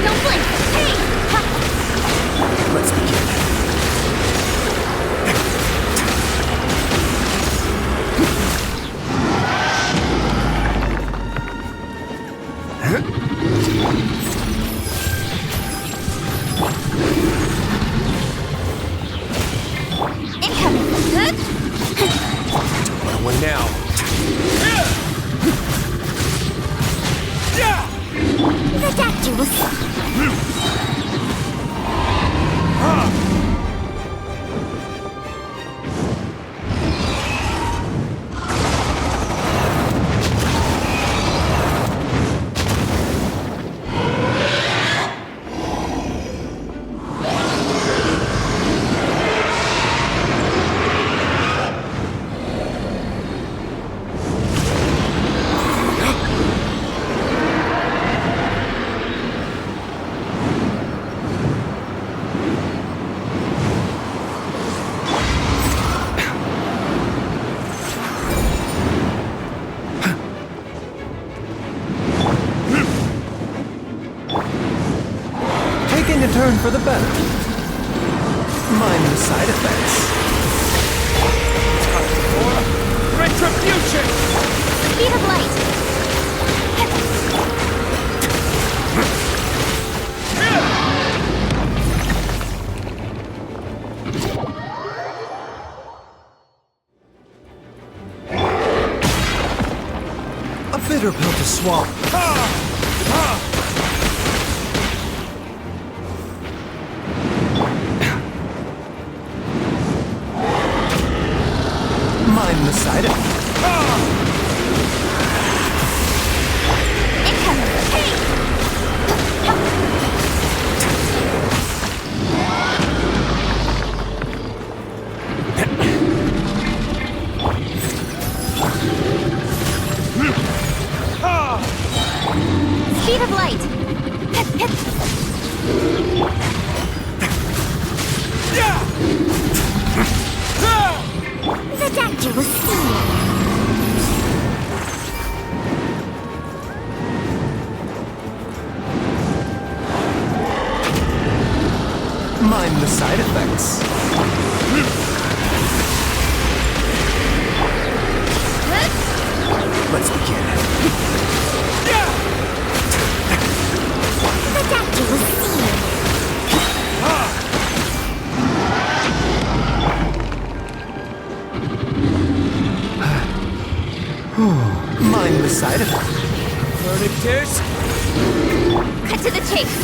No blink. Hey! Let's begin. Incoming. One now. The doctor was... Taking a turn for the better. Mind the side effects. Time for retribution! Speed of light. A bitter pill to swallow. The doctor will see you. Mind the side effects. Let's begin. The doctor will see you. Mind the side effects. Verdict is... Cut to the chase.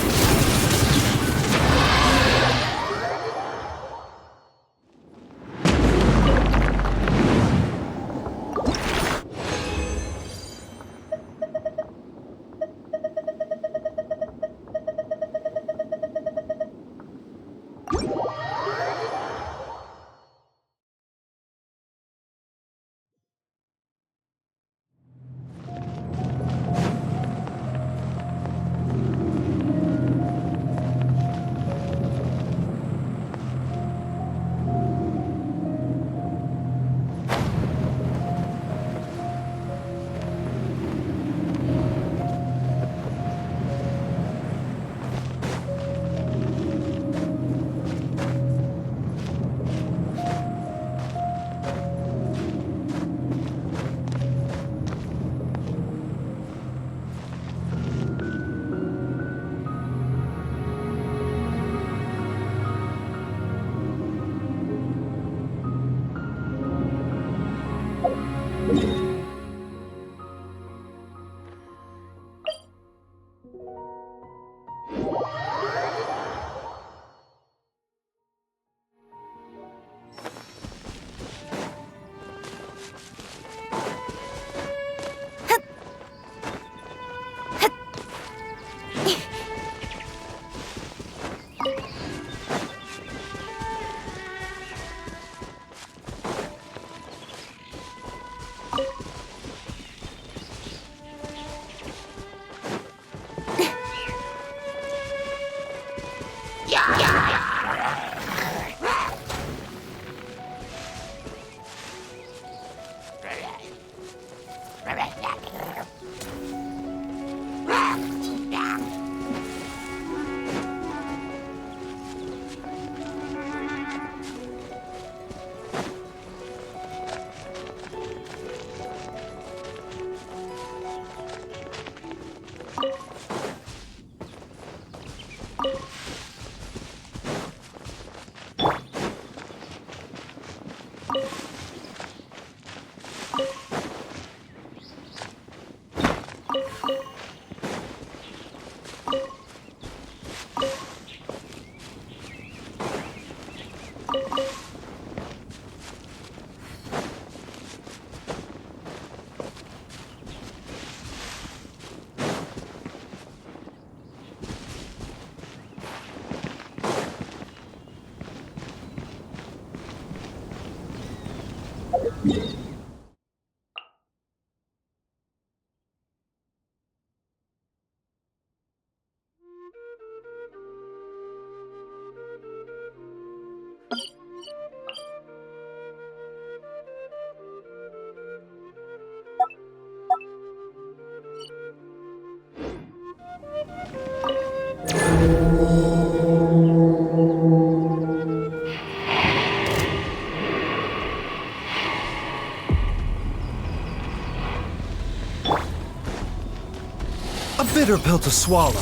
A bitter pill to swallow.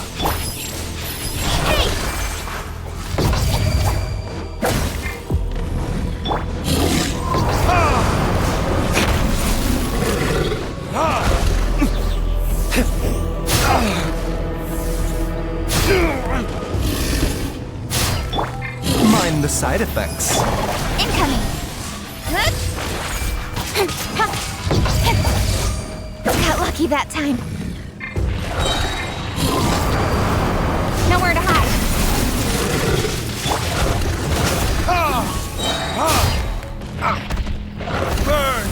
Mind the side effects. Incoming. Got lucky that time. Nowhere to hide. Burn!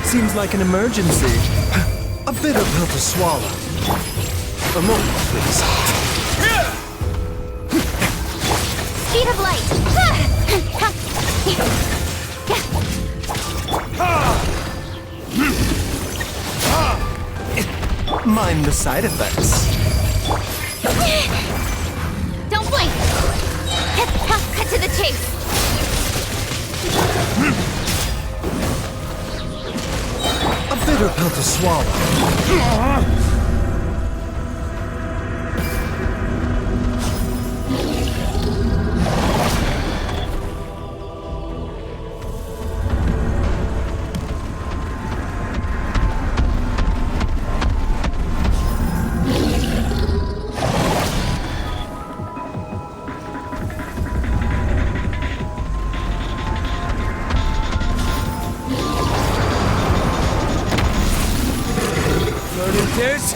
Seems like an emergency. A bitter pill to swallow. A moment, please. Speed of light! Mind the side effects. Don't blink! Cut to the chase! A bitter pill to swallow. This?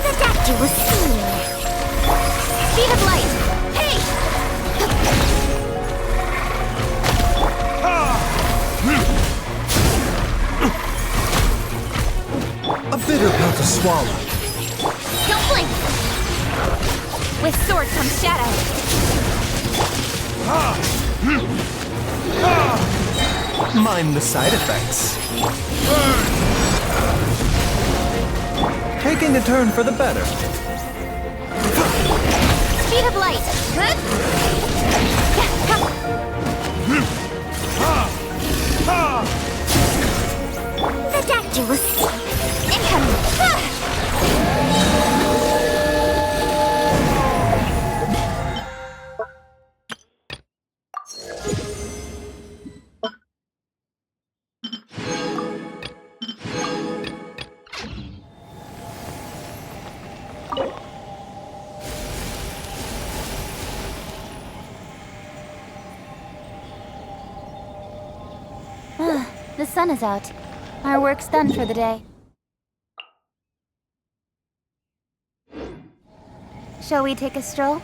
The doctor was seen. Speed of light! Hey! A bitter pill to swallow. Don't blink! With sword comes shadow. Mind the side effects. Taking a turn for the better. Speed of light! The doctor was seen. Incoming! The sun is out. Our work's done for the day. Shall we take a stroll?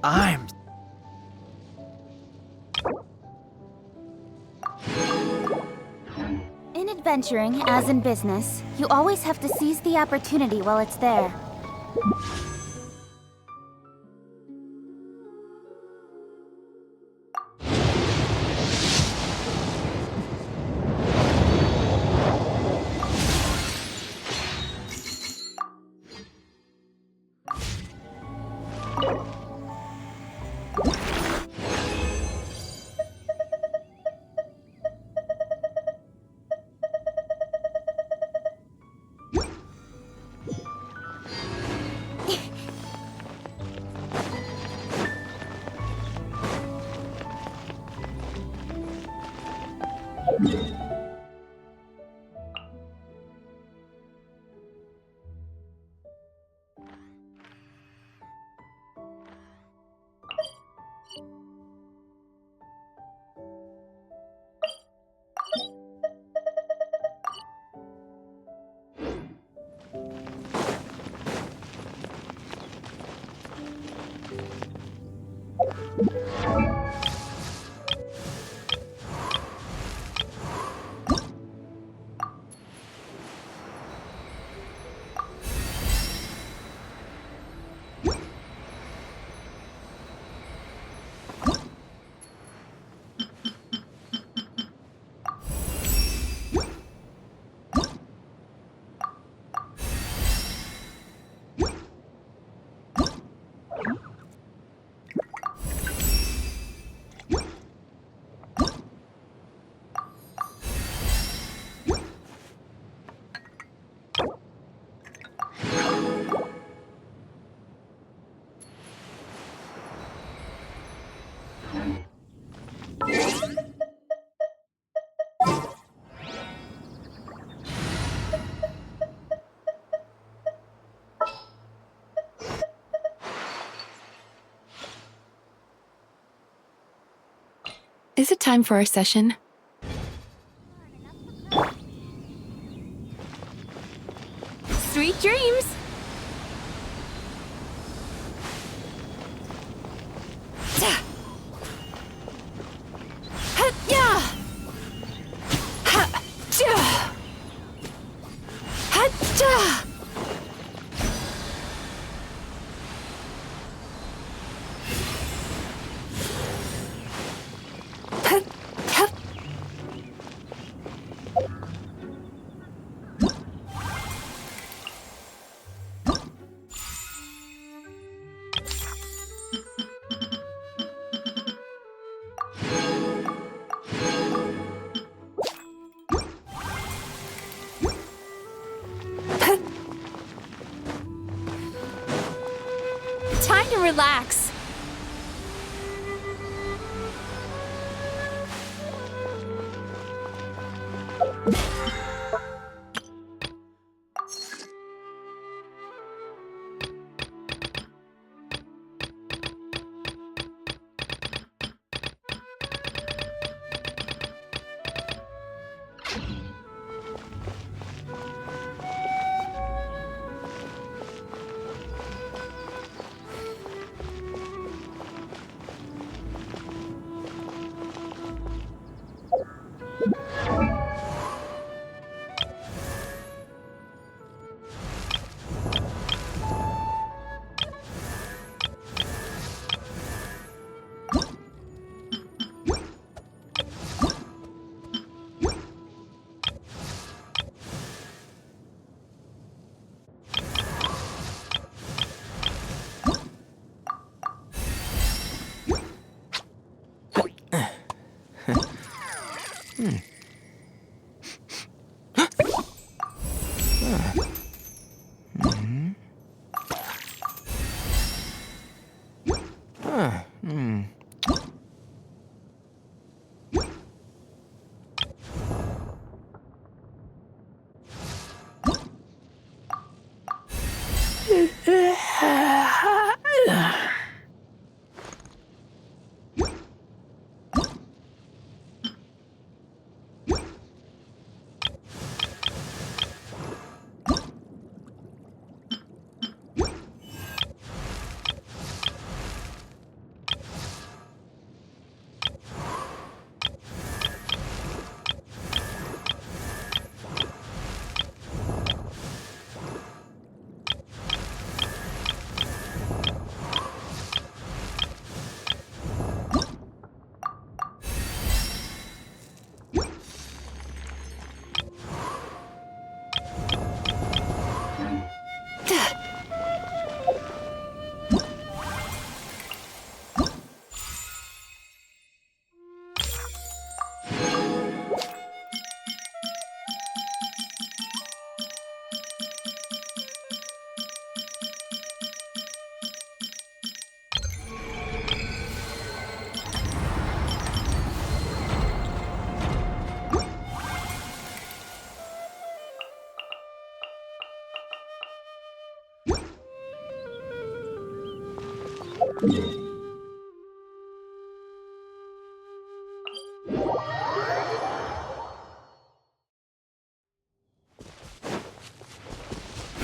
I'm... In adventuring, as in business, you always have to seize the opportunity while it's there. Is it time for our session? Sweet dreams! Time to relax.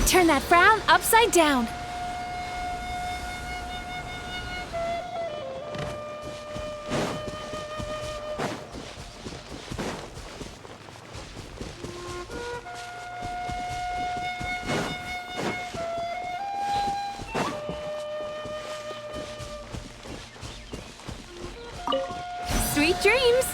Turn that frown upside down. Sweet dreams!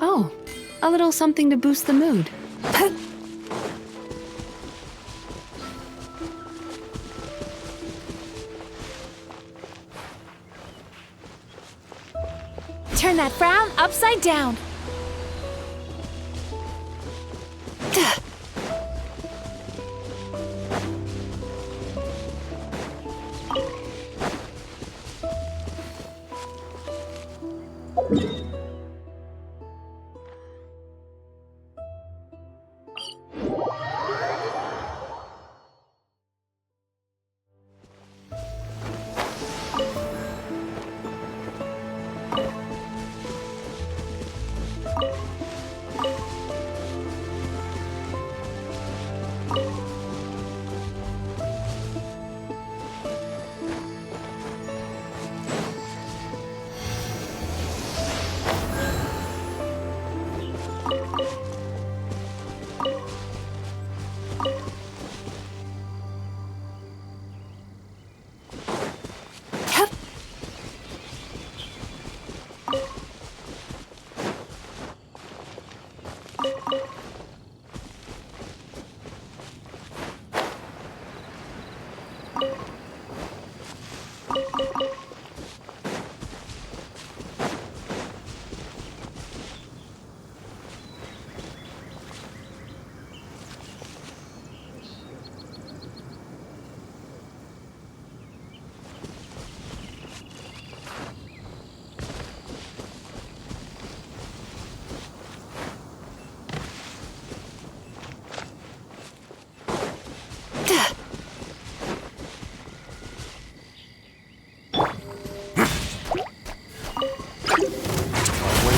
Oh, a little something to boost the mood. Turn that frown upside down.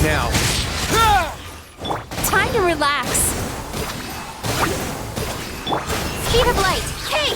Now. Time to relax. Speed of light. Hey!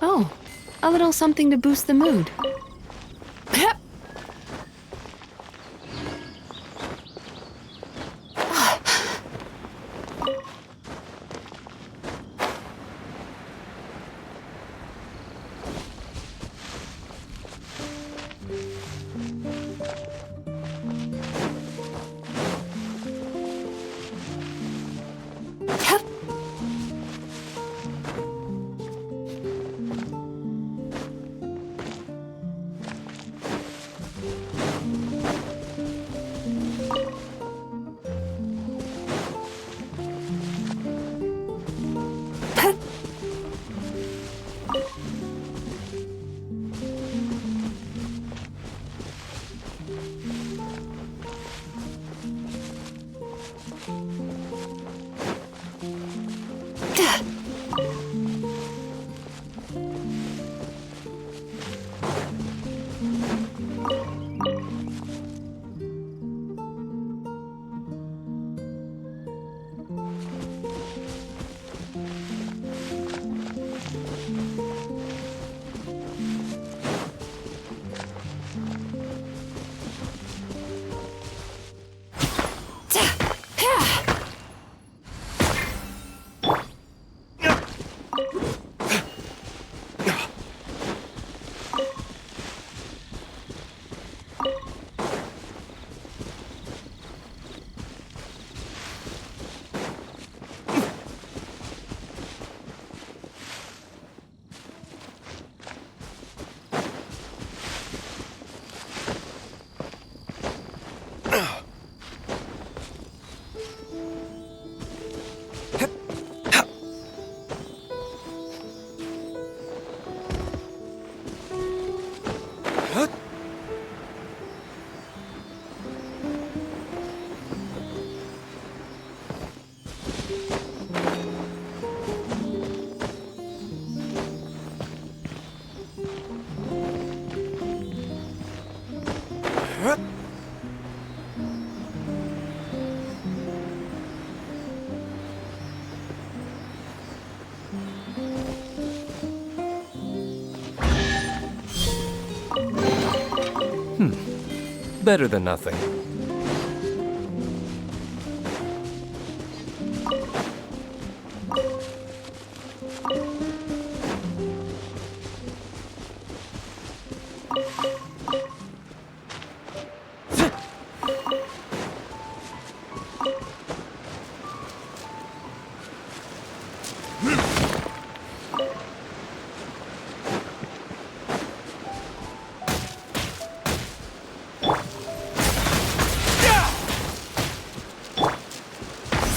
Oh, a little something to boost the mood. Better than nothing.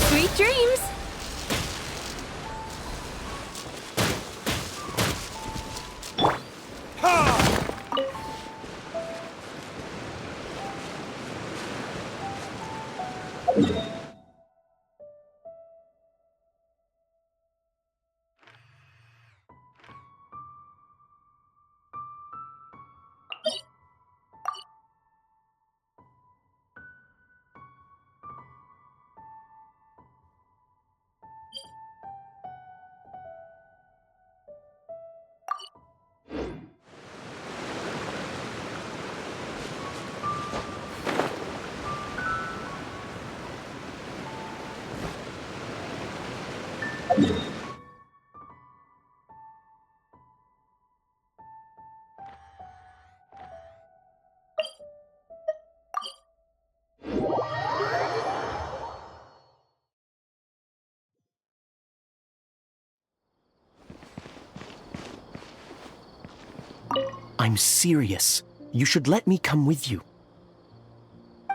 Sweet dreams! I'm serious. You should let me come with you.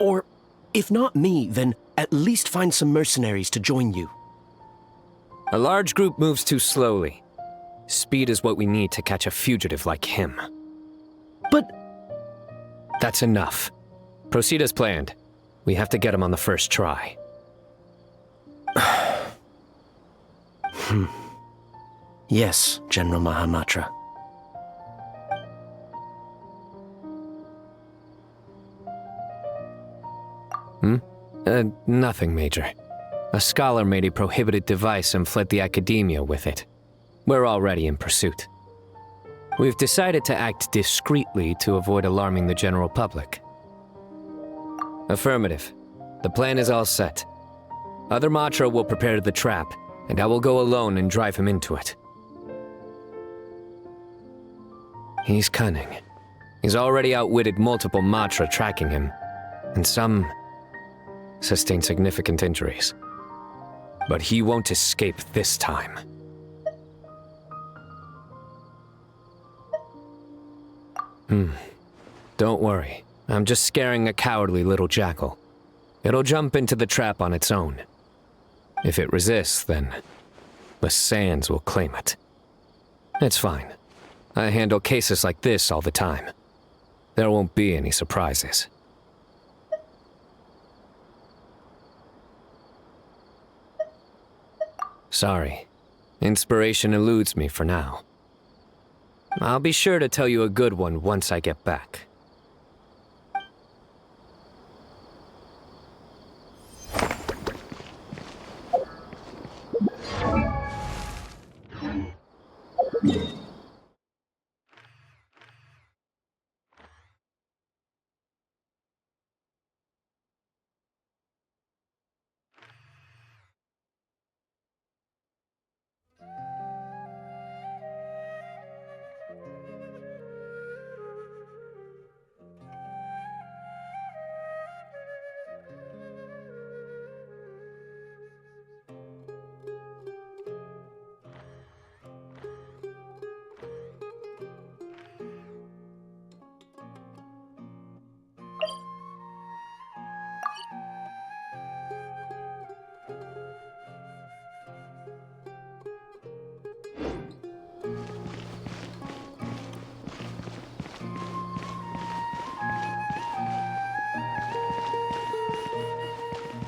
Or, if not me, then at least find some mercenaries to join you. A large group moves too slowly. Speed is what we need to catch a fugitive like him. But... That's enough. Proceed as planned. We have to get him on the first try. Yes, General Mahamatra. Nothing, Major. A scholar made a prohibited device and fled the academia with it. We're already in pursuit. We've decided to act discreetly to avoid alarming the general public. Affirmative. The plan is all set. Other Matra will prepare the trap, and I will go alone and drive him into it. He's cunning. He's already outwitted multiple Matra tracking him, and some sustained significant injuries. But he won't escape this time. Don't worry. I'm just scaring a cowardly little jackal. It'll jump into the trap on its own. If it resists, then the sands will claim it. It's fine. I handle cases like this all the time. There won't be any surprises. Sorry. Inspiration eludes me for now. I'll be sure to tell you a good one once I get back.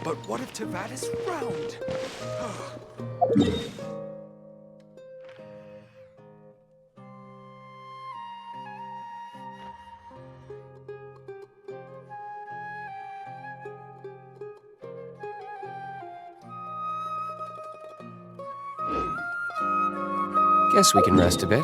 But what if Tavad is round? Guess we can rest a bit.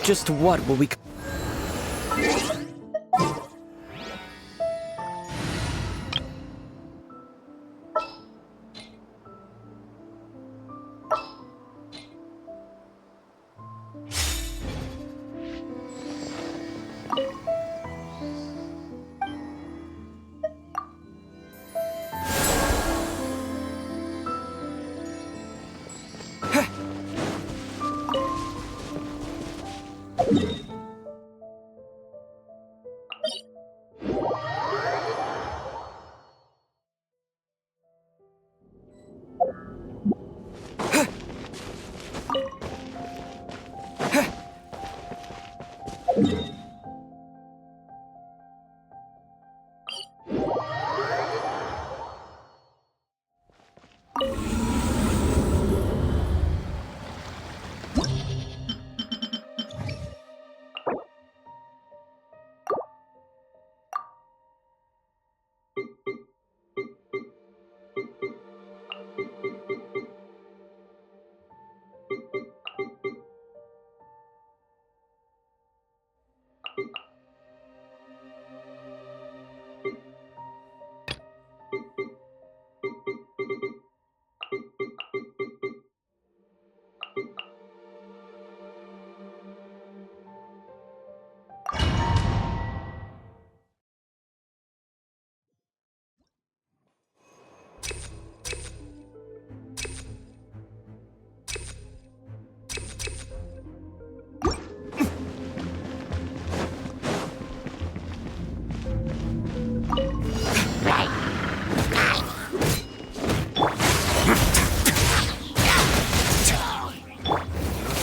Just what will we...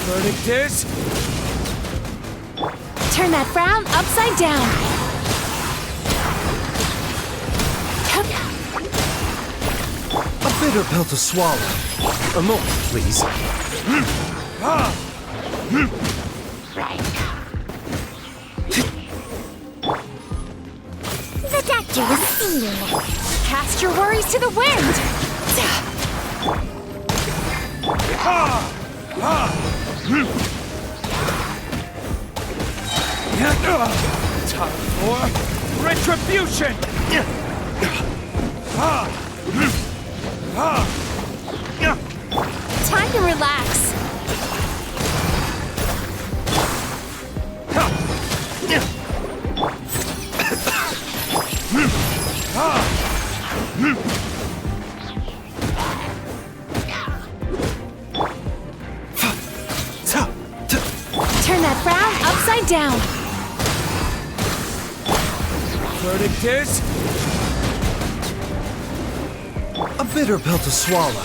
Verdict is... Turn that frown upside down. A bitter pill to swallow. A moment, please. The doctor will see you now. Cast your worries to the wind. Time for retribution! Time to relax. Turn that frown upside down. Verdict is... A bitter pill to swallow.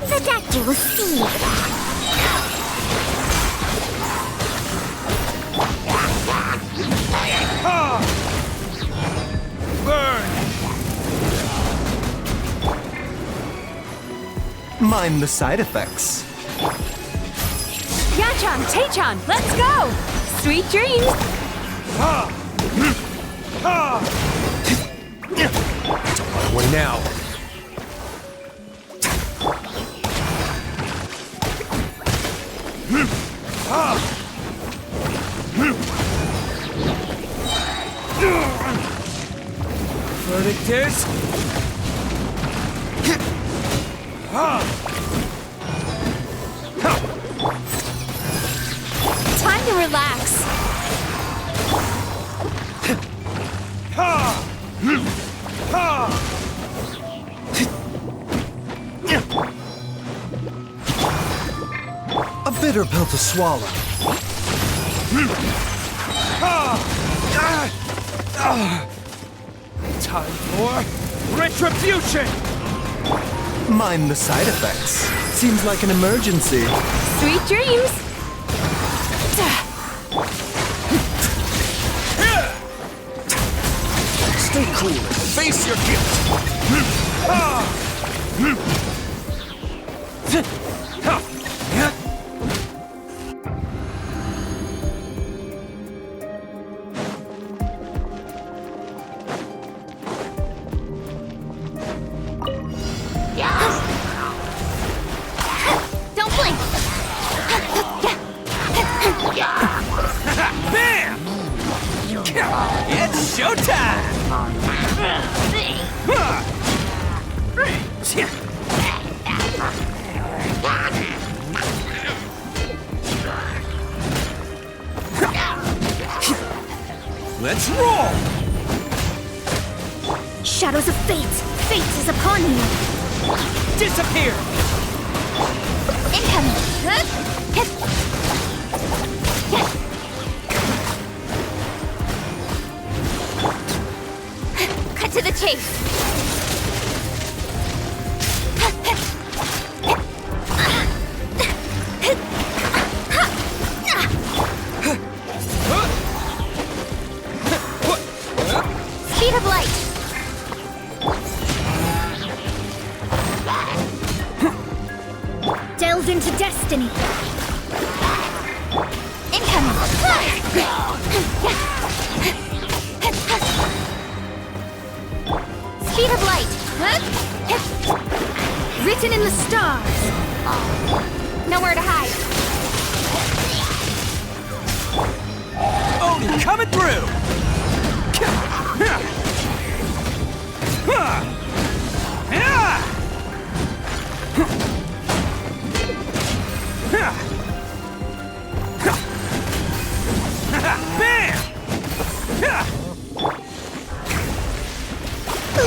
The doctor will see you. Mind the side effects. Yachan, Taechan, let's go! Sweet dreams! One now. Verdict is... Time to relax. A bitter pill to swallow. Time for retribution! Mind the side effects. Seems like an emergency. Sweet dreams! Stay cool and face your guilt! Let's roll! Shadows of fate! Fate is upon you! Disappear! Incoming! Cut to the chase! Speed of light! Delve into destiny! Incoming! Speed of light! Written in the stars! Nowhere to hide! Oni coming through! Bam!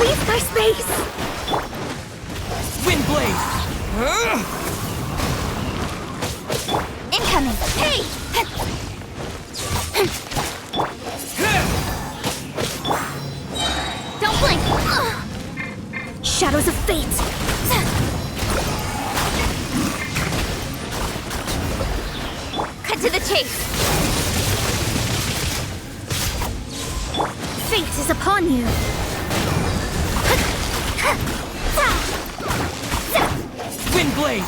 Leave my space! Wind blade! Incoming! Hey! Don't blink! Shadows of fate! Cut to the chase! Fate is upon you! Wind blade!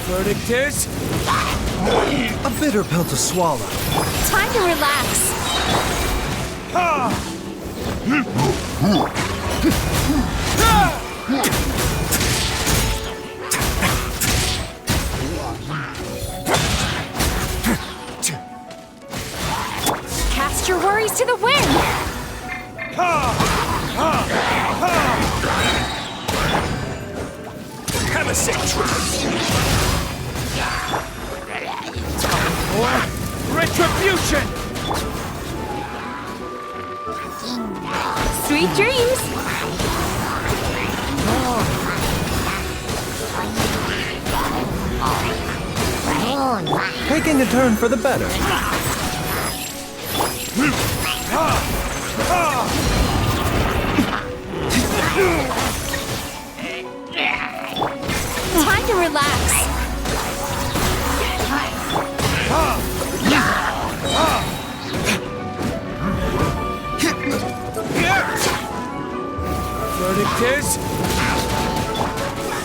Verdict is... A bitter pill to swallow. Time to relax. Cast your worries to the wind. Have a sick trip. Time for retribution! Sweet dreams. Taking a turn for the better. Time to relax. Verdict is...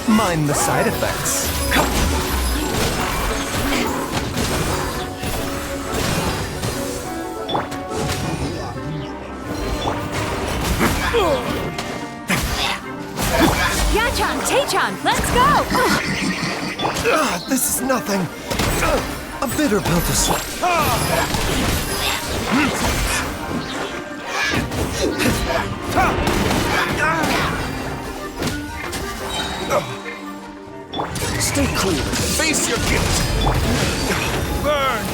Mind the side effects. Yachan, Taechan, let's go! This is nothing. A bitter pill to swallow. Stay cool. Face your guilt. Burn.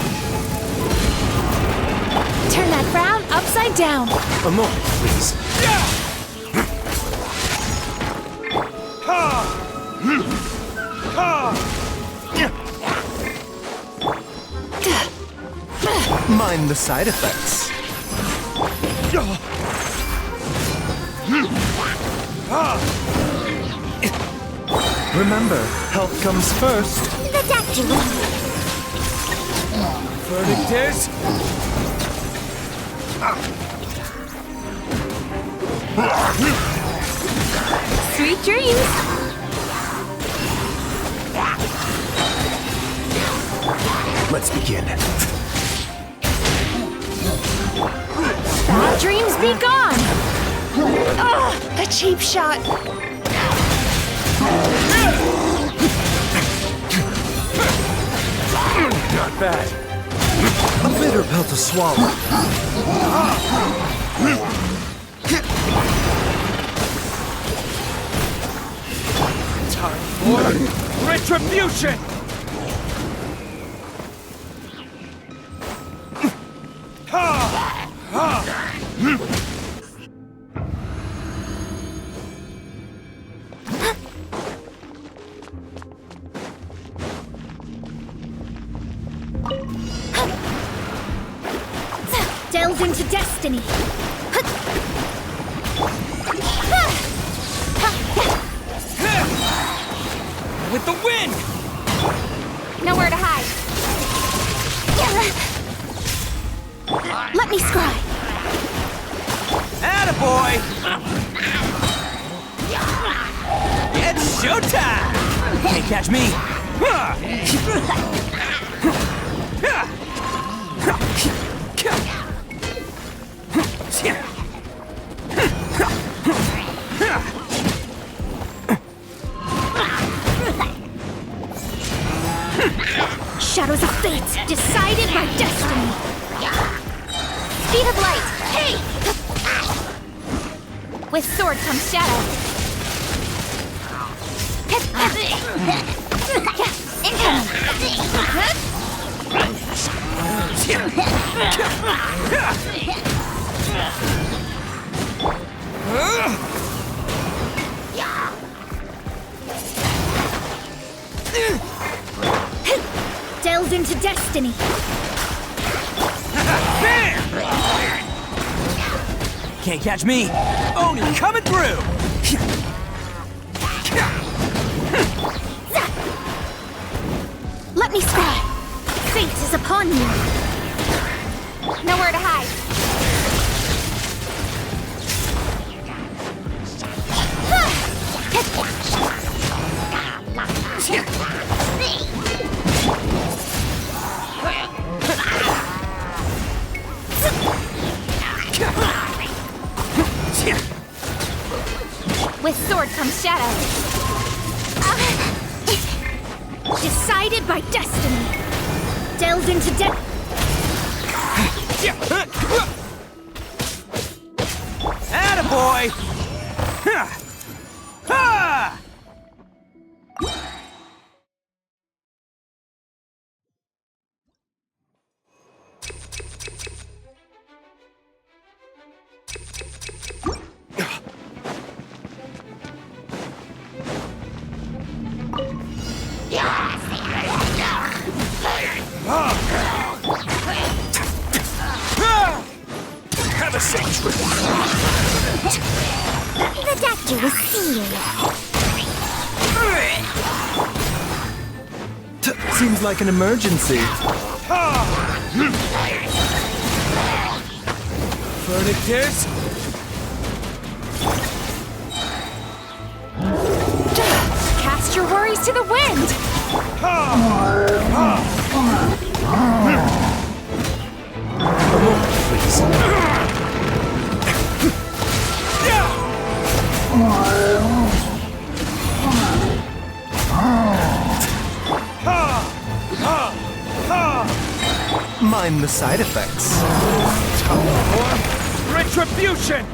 Turn that frown upside down. A moment, please. Mind the side effects. Remember, health comes first. The detriment! Verdict is... Sweet dreams! Let's begin. Bad dreams be gone! Ugh, a cheap shot. Not bad. A bitter pill to swallow. Time for retribution! Delve into destiny. With the wind! Nowhere to hide. Let me scry. Attaboy! It's showtime! Can't catch me! Shadows of fate, decided by destiny. Speed of light, hey! With sword comes shadow. Delve into destiny. Can't catch me! Oni coming through! Let me scry. Fate is upon you. Nowhere to hide. With sword comes shadow. Decided by destiny. Delved into Attaboy! Ha! Have a safe trip. The doctor was seeing. Seems like an emergency. Furnictors? Cast your worries to the wind! A moment, please. Mind the side effects. Retribution!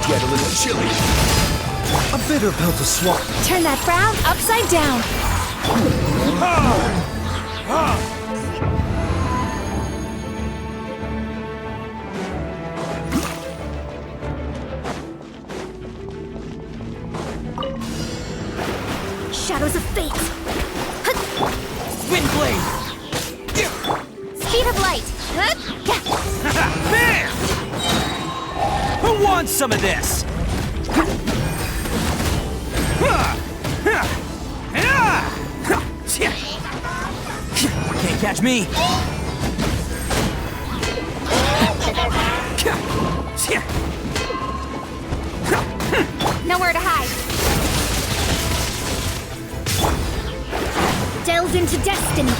Get a little chilly. A bitter pill to swallow. Turn that frown upside down. Shadows of fate. Windblade! Speed of light. Bam! Who wants some of this? catch me! Nowhere to hide. Delve into destiny.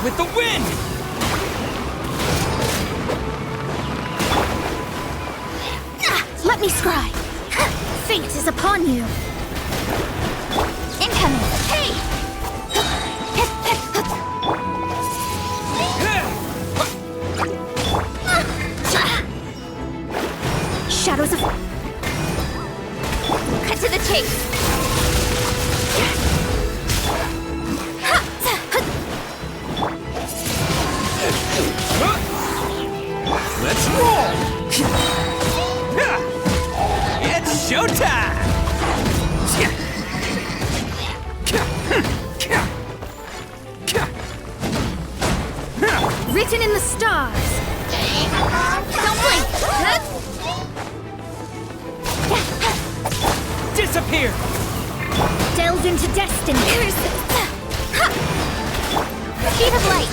With the wind! Let me scry. Fate is upon you. Incoming. Hey! Shadows of... Cut to the chase. Let's roll! It's showtime! Written in the stars. Don't blink. Disappear! Delve into destiny. Speed of light.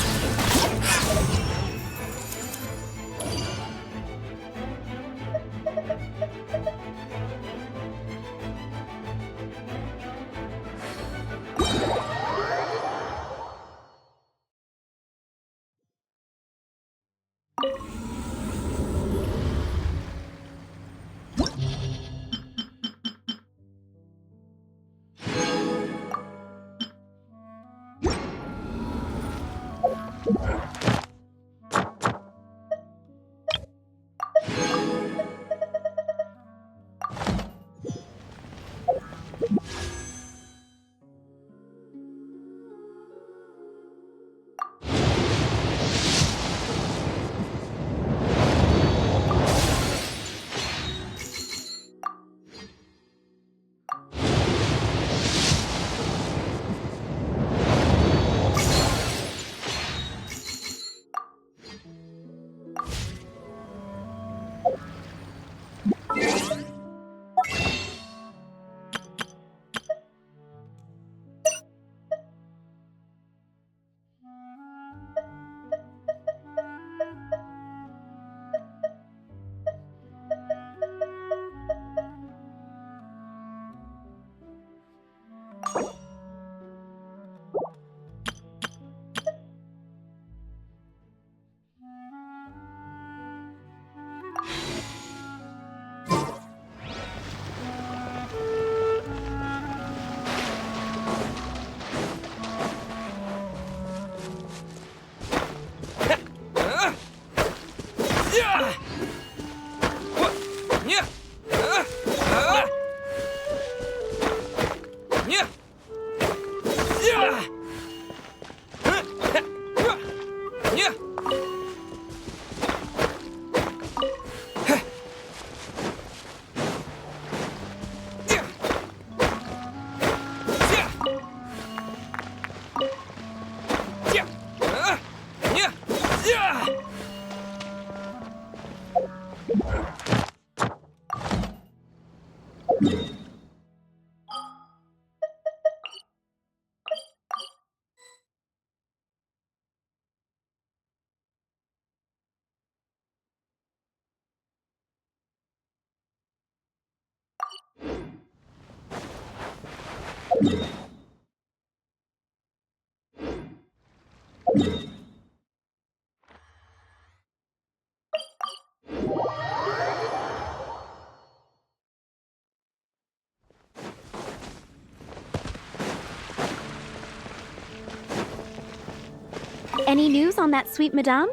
Any news on that sweet madame?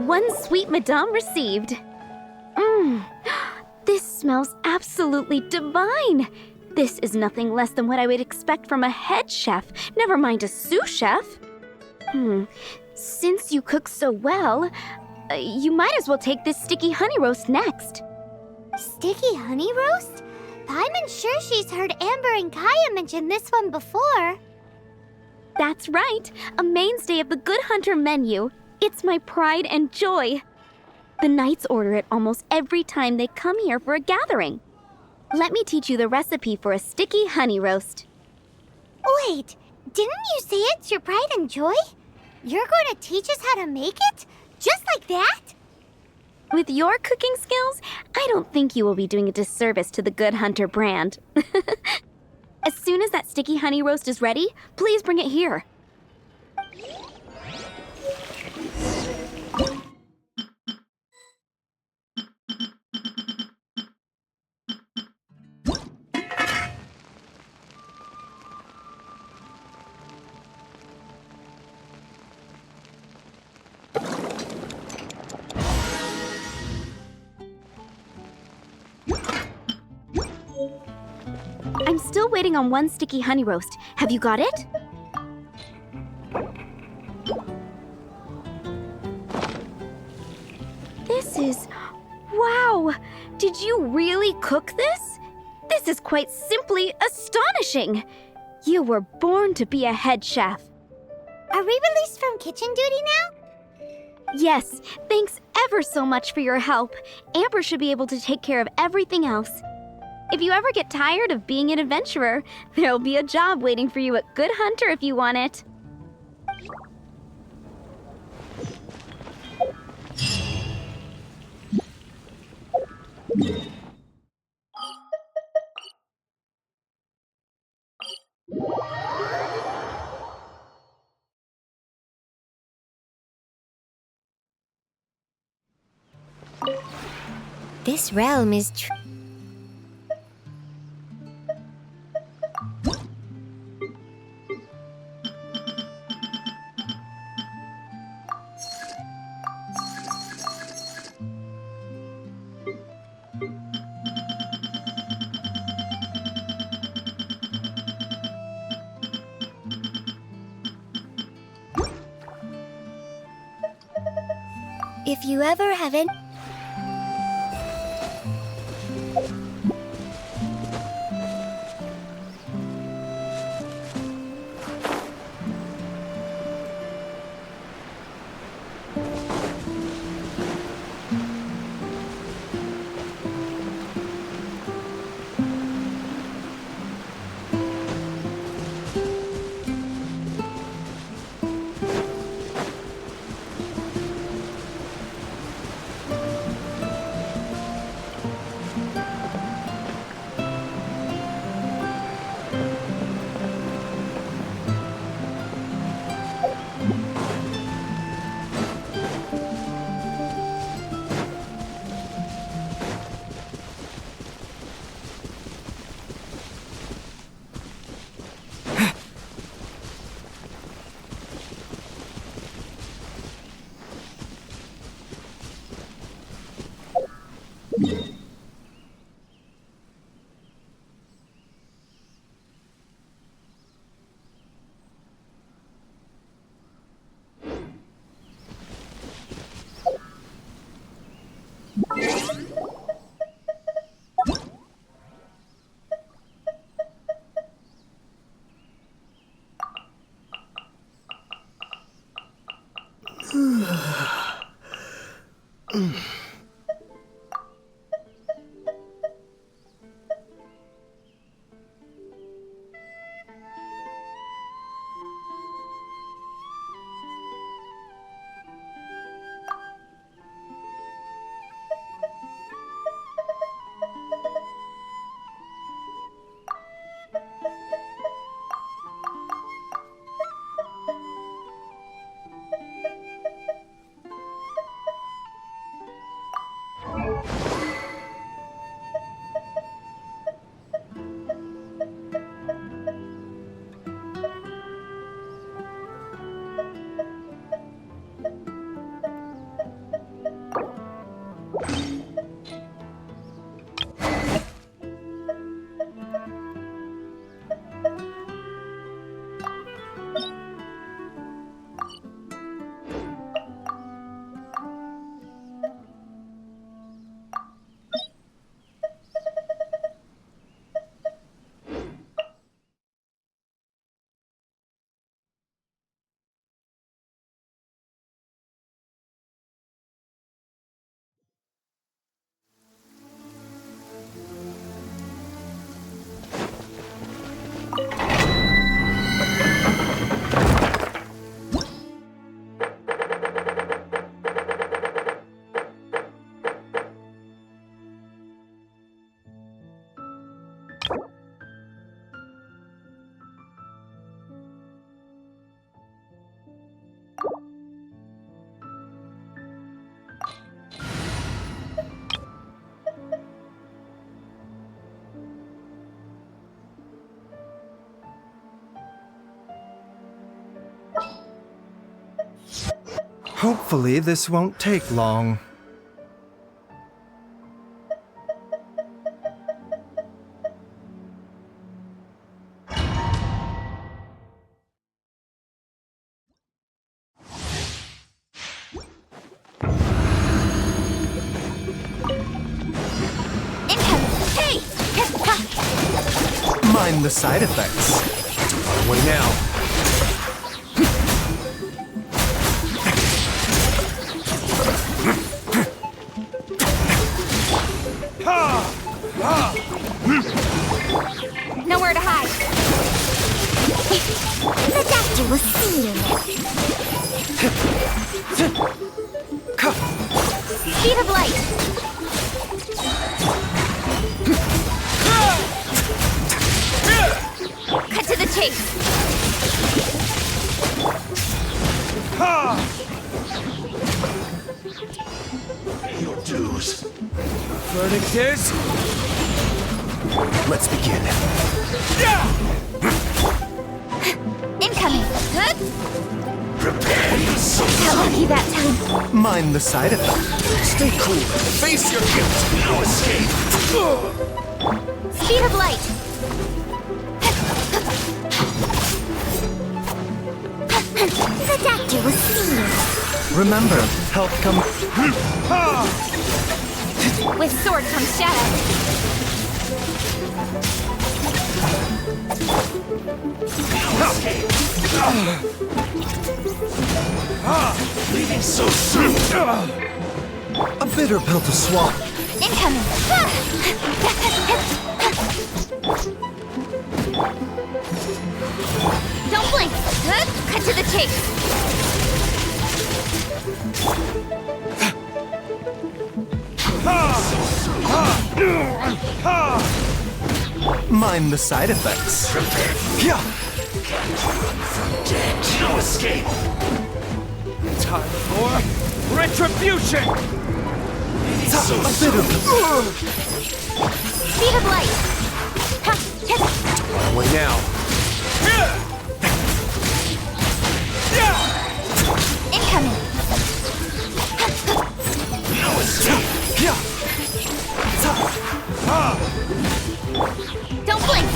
One sweet madame received. This smells absolutely divine. This is nothing less than what I would expect from a head chef, never mind a sous chef. Since you cook so well, you might as well take this sticky honey roast next. Sticky honey roast? I'm sure she's heard Amber and Kaya mention this one before. That's right, a mainstay of the Good Hunter menu. It's my pride and joy. The knights order it almost every time they come here for a gathering. Let me teach you the recipe for a sticky honey roast. Wait, didn't you say it's your pride and joy? You're going to teach us how to make it? Just like that? With your cooking skills, I don't think you will be doing a disservice to the Good Hunter brand. As soon as that sticky honey roast is ready, please bring it here. I'm still waiting on one sticky honey roast. Have you got it? This is... Wow! Did you really cook this? This is quite simply astonishing! You were born to be a head chef. Are we released from kitchen duty now? Yes, thanks ever so much for your help. Amber should be able to take care of everything else. If you ever get tired of being an adventurer, there'll be a job waiting for you at Good Hunter if you want it. This realm is If you ever have any... Hopefully, this won't take long. Hey! Mind the side effects. Away now. Nowhere to hide. The doctor will see you. Speed of light. Cut to the chase. Your dues. Verdict is... Let's begin. Incoming. Good. Prepare yourself. Got lucky that time. Mind the side effects. Stay cool. Face your guilt. No escape. Speed of light. The doctor will see you. Remember, health comes. With sword comes shadow. Leaving so soon. A bitter pill to swallow. Incoming. Don't blink. Good. Cut to the chase. Mind the side effects. Yeah. Dead. No escape. Time for retribution! So A bitter pill. Speed of light. Away now. Incoming. no escape. Yeah. Don't blink.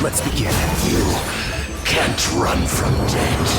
Let's begin. You can't run from death.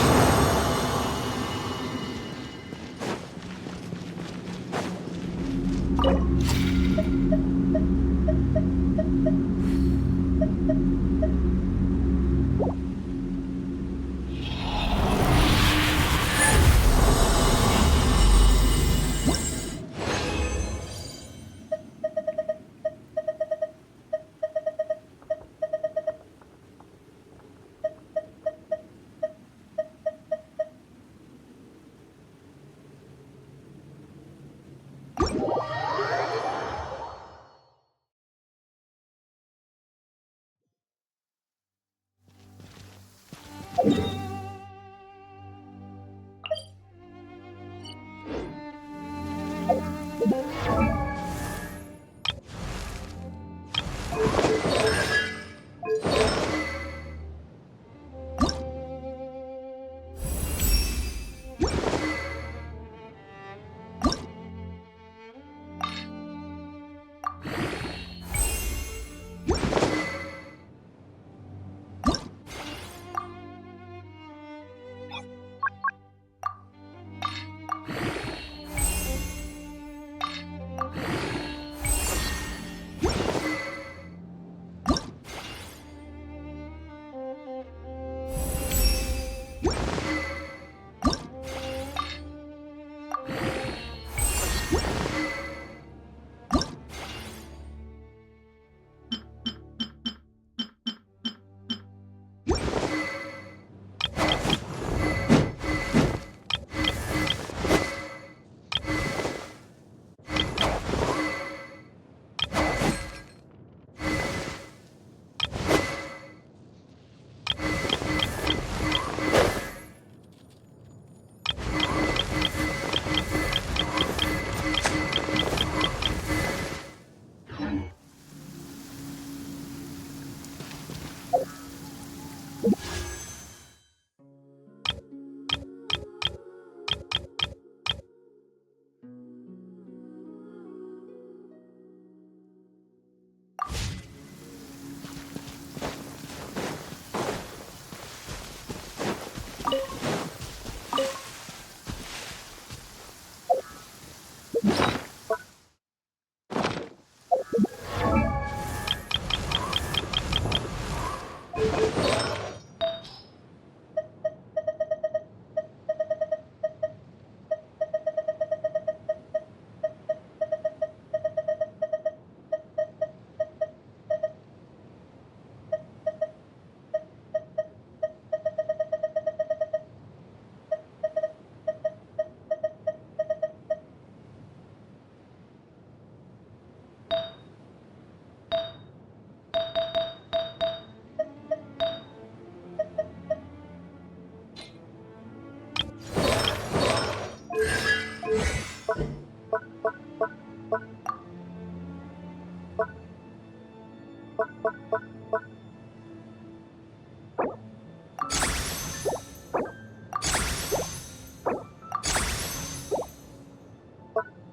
you